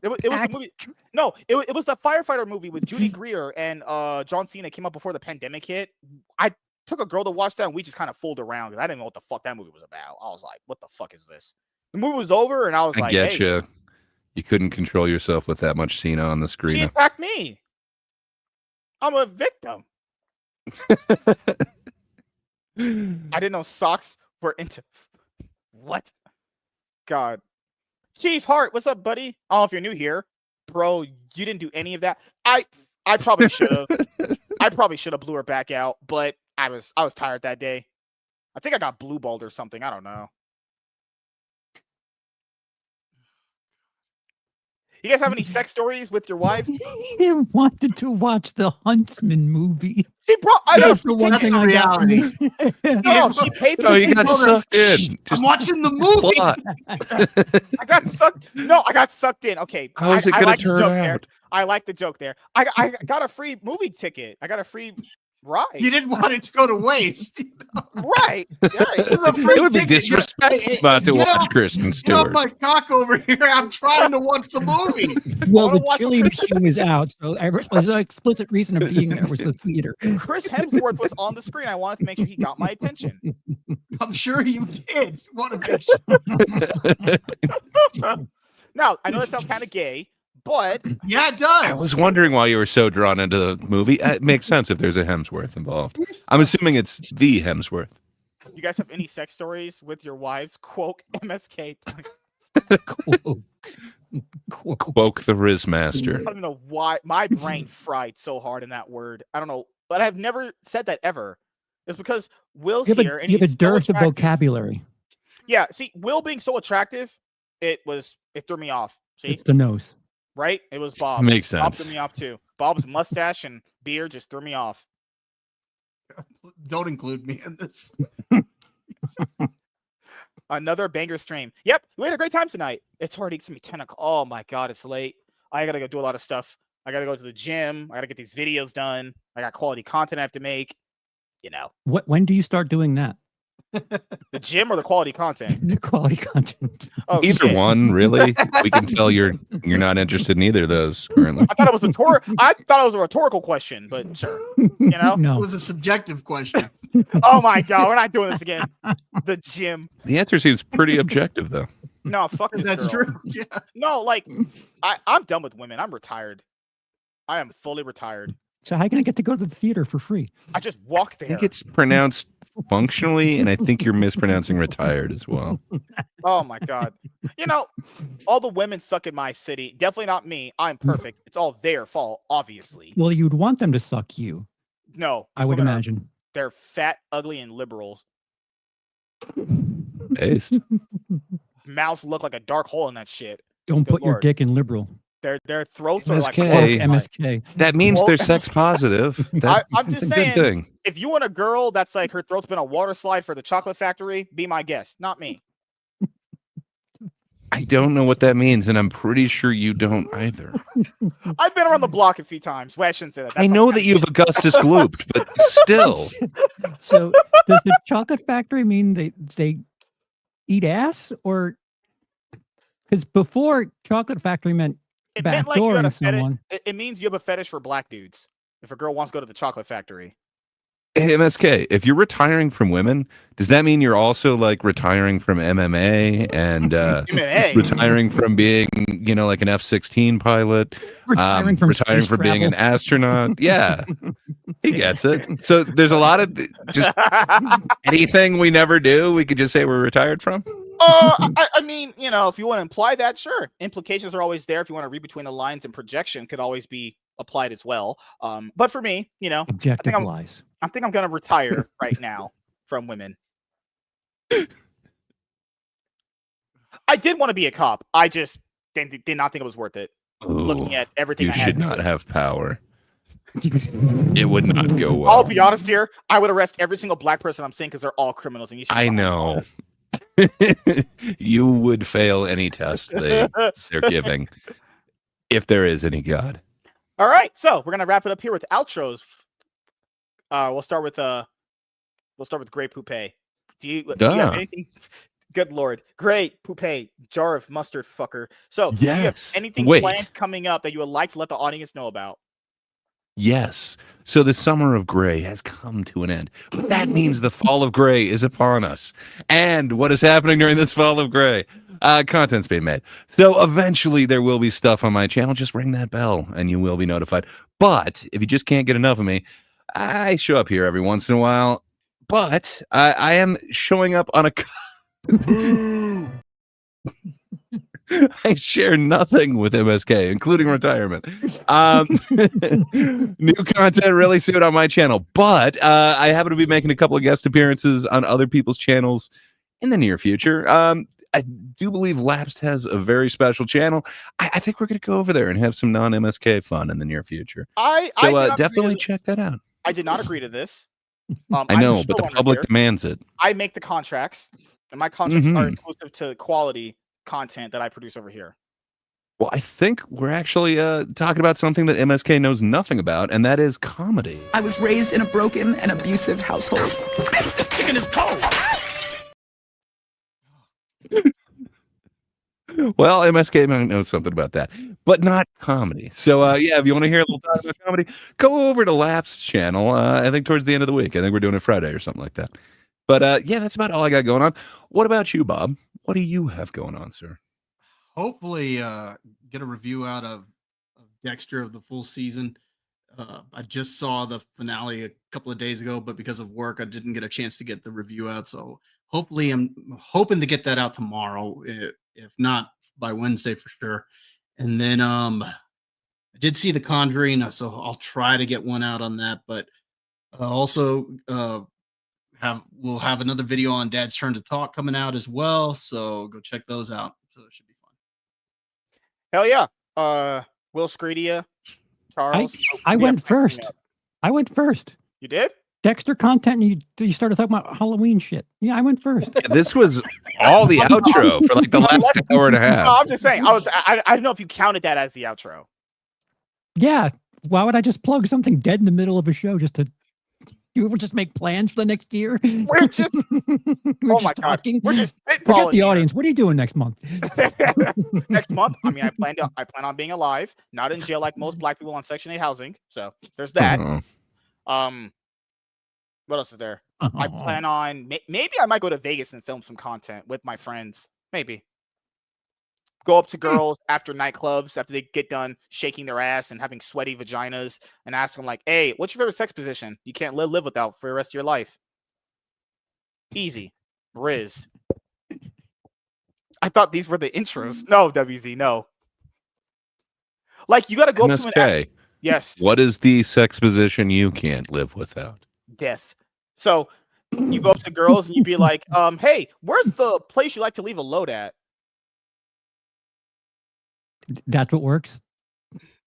it was a movie. No, it was the firefighter movie with Judy Greer and John Cena. Came out before the pandemic hit. I took a girl to watch that, and we just kind of fooled around because I didn't know what the fuck that movie was about. I was like, what the fuck is this? The movie was over, and I was I like, get hey, you. You couldn't control yourself with that much Cena on the she screen. attacked me. I'm a victim. I didn't know socks were into what? God. Chief Hart, what's up, buddy? I don't know if you're new here. Bro, you didn't do any of that. I probably should have. I probably should have blew her back out, but I was tired that day. I think I got blue balled or something. I don't know. You guys have any sex stories with your wives? He wanted to watch the Huntsman movie. She brought. I know. That's the one thing I got from reality. this. No, she paid for Oh, the you got ticket. sucked in. I'm Just watching the movie. plot. I got sucked. No, I got sucked in. Okay. How is it I going like to the turn joke there. out? I like the joke there. I got a free movie ticket. I got a free ride. You didn't want it to go to waste. Right. It would be disrespectful not to watch Kristen Get off Stewart. my cock over here. I'm trying to watch the movie. Well, wanna the watch chili Chris- machine was out, so there's an explicit reason of being there was the theater. Chris Hemsworth was on the screen. I wanted to make sure he got my attention. I'm sure you did. Want to make sure. Now, I know that sounds kind of gay, but Yeah, it does. I was wondering why you were so drawn into the movie. It makes sense if there's a Hemsworth involved. I'm assuming it's the Hemsworth. you guys have any sex stories with your wives? Quote MSK. Quoke the Riz Master. I don't know why my brain fried so hard in that word. I don't know, but I've never said that ever. It's because Will's You here and have a he's so dearth of attractive. vocabulary. Yeah, see, Will being so attractive, it threw me off. See, It's the nose. right? It was Bob. Makes Bob sense. threw me off too. Bob's mustache and beard just threw me off. Don't include me in this. Another banger stream. Yep, we had a great time tonight. It's already to me 10 o'clock. Oh my god, it's late. I gotta go do a lot of stuff. I gotta go to the gym. I gotta get these videos done. I got quality content I have to make. You know, When do you start doing that? the gym or the quality content. The quality content. Oh, Either shit. one, really. We can tell you're not interested in either of those currently. I thought it was a rhetorical question, but sure. You know? It No. was a subjective question. Oh my god, we're not doing this again. The gym. The answer seems pretty objective, though. No, fuck this That's girl. true. Yeah. No, like I'm done with women. I'm retired. I am fully retired. So how are you gonna get to go to the theater for free? I just walk I there. think it's pronounced functionally, and I think you're mispronouncing retired as well. Oh my god. You know, all the women suck in my city. Definitely not me. I'm perfect. It's all their fault, obviously. Well, you'd want them to suck you, No. I would women are- imagine. They're fat, ugly, and liberal. Based. Mouths look like a dark hole in that shit. Don't Good put your lord. dick in liberal. Their throats are like MSK. MSK. That means Well, they're sex positive. I'm That's just a good saying, thing. if you want a girl that's like her throat's been a water slide for the chocolate factory, be my guest, not me. I don't know what that means, and I'm pretty sure you don't either. I've been around the block a few times. Well, I shouldn't say that. I know that you've Augustus glooped, but still. So does the chocolate factory mean they eat ass, or because before chocolate factory meant It meant like you had backdooring a fetish. someone? It means you have a fetish for black dudes. If a girl wants to go to the chocolate factory, Hey, MSK, if you're retiring from women, does that mean you're also like retiring from MMA and MMA. retiring from being, like an F-16 pilot, Retiring from retiring space from being an travel. astronaut? Yeah, he gets it. So there's a lot of just anything we never do, we could just say we're retired from. I mean, if you want to imply that, sure. Implications are always there. If you want to read between the lines, and projection could always be applied as well. But for me, Objective lies. I think I'm gonna retire right now from women. I did want to be a cop. I just did not think it was worth it. Looking at everything, you I had should not have power. It would not go well. I'll be honest here. I would arrest every single black person I'm seeing because they're all criminals. And you should. I know. You would fail any test they're giving, if there is any God. All right, so we're gonna wrap it up here with outros. We'll start with Grey Poupée. Do you have anything? Good Lord, Great Poupée, jar of mustard fucker. So, do you have anything planned coming up that you would like to let the audience know about? Yes. So the summer of gray has come to an end, but that means the fall of gray is upon us. And what is happening during this fall of gray? Content's being made. So eventually there will be stuff on my channel. Just ring that bell and you will be notified. But if you just can't get enough of me, I show up here every once in a while. But I am showing up on a... I share nothing with MSK, including retirement. New content really soon on my channel, but I happen to be making a couple of guest appearances on other people's channels in the near future. I do believe Lapsed has a very special channel. I think we're going to go over there and have some non-MSK fun in the near future. I definitely check that out. I did not agree to this. I know, but the public demands it. I make the contracts, and my contracts are exclusive to quality content that I produce over here. Well, I think we're actually talking about something that MSK knows nothing about, and that is comedy. I was raised in a broken and abusive household. This chicken is cold. Well, MSK might know something about that, but not comedy. So, if you want to hear a little talk about comedy, go over to Lap's channel. I think towards the end of the week. I think we're doing it Friday or something like that. But that's about all I got going on. What about you, Bob? What do you have going on, sir? Hopefully, get a review out of Dexter of the full season. I just saw the finale a couple of days ago, but because of work, I didn't get a chance to get the review out. So hopefully, I'm hoping to get that out tomorrow, if not by Wednesday for sure. And then I did see The Conjuring, so I'll try to get one out on that. But also we'll have another video on Dad's Turn to Talk coming out as well. So go check those out. So it should be fun. Hell yeah. Will Screedia, Charles. I went first. I went first. You did? Dexter content, and you started talking about Halloween shit. Yeah, I went first. This was all the outro for like the last hour and a half. No, I'm just saying. I don't know if you counted that as the outro. Yeah. Why would I just plug something dead in the middle of a show just to... You would just make plans for the next year? We're just... We're just talking. We're just... Forget the audience. What are you doing next month? Next month? I mean, I plan on being alive, not in jail like most black people on Section 8 housing. So there's that. What else is there? I plan on... Maybe I might go to Vegas and film some content with my friends. Maybe. Go up to girls after nightclubs, after they get done shaking their ass and having sweaty vaginas, and ask them like, hey, what's your favorite sex position you can't live without for the rest of your life? Easy. Riz. I thought these were the intros. No, WZ, no. Like, you got to go up to an... Yes. What is the sex position you can't live without? Death. So you go up to girls and you be like, hey, where's the place you like to leave a load at? That's what works.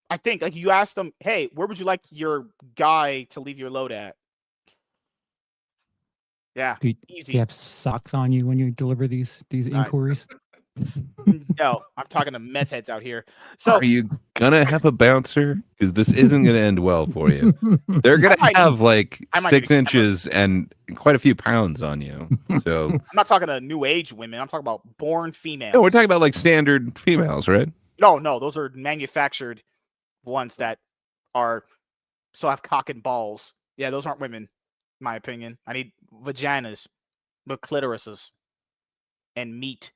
I think like you ask them, hey, where would you like your guy to leave your load at? Yeah, easy. Do you have socks on you when you deliver these inquiries? No, I'm talking to meth heads out here. So are you gonna have a bouncer? Because this isn't gonna end well for you. They're gonna have like 6 inches and quite a few pounds on you. So I'm not talking to new age women. I'm talking about born females. No, we're talking about like standard females, right? No, those are manufactured ones that are have cock and balls. Yeah, those aren't women. my opinion. I need vaginas with clitorises and meat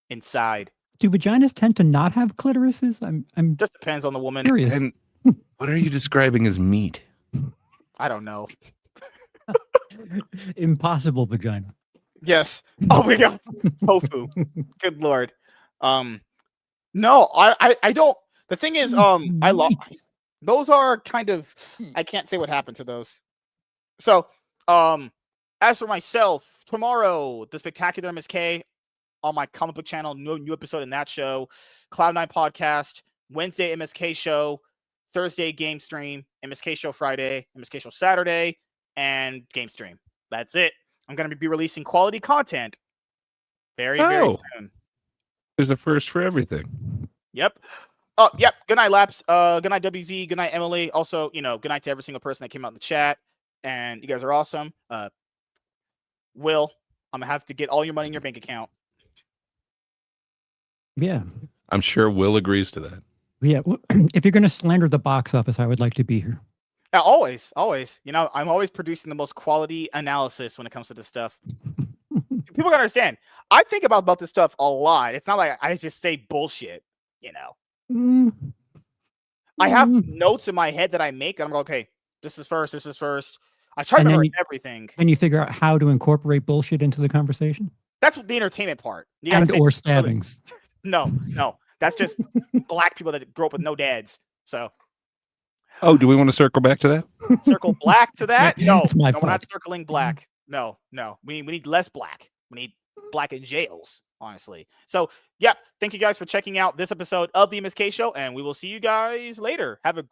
inside. Do vaginas tend to not have clitorises? I'm just depends on the woman. Curious. And what are you describing as meat? I don't know. Impossible vagina. Yes. Oh my god. Tofu. Good lord. No, I don't. The thing is, I love those are kind of, I can't say what happened to those. So, as for myself, tomorrow, the Spectacular MSK on my comic book channel, new episode in that show, Cloud9 podcast, Wednesday MSK show, Thursday game stream, MSK show Friday, MSK show Saturday, and game stream. That's it. I'm going to be releasing quality content very soon. There's a first for everything. Yep. Oh, yep. Good night, Laps. Good night, WZ. Good night, Emily. Also, good night to every single person that came out in the chat. And you guys are awesome. Will, I'm going to have to get all your money in your bank account. Yeah. I'm sure Will agrees to that. Yeah. If you're going to slander the box office, I would like to be here. Yeah, always. I'm always producing the most quality analysis when it comes to this stuff. People gotta understand. I think about this stuff a lot. It's not like I just say bullshit, I have notes in my head that I make, and I'm like, okay, this is first. I try to remember everything. And you figure out how to incorporate bullshit into the conversation? That's the entertainment part. Or stabbings. No. That's just black people that grew up with no dads. So. Oh, do we want to circle back to that? Circle black to that? No, we're not circling black. No. We need less black. We need black in jails, honestly. So, yeah, thank you guys for checking out this episode of the MSK Show, and we will see you guys later. Have a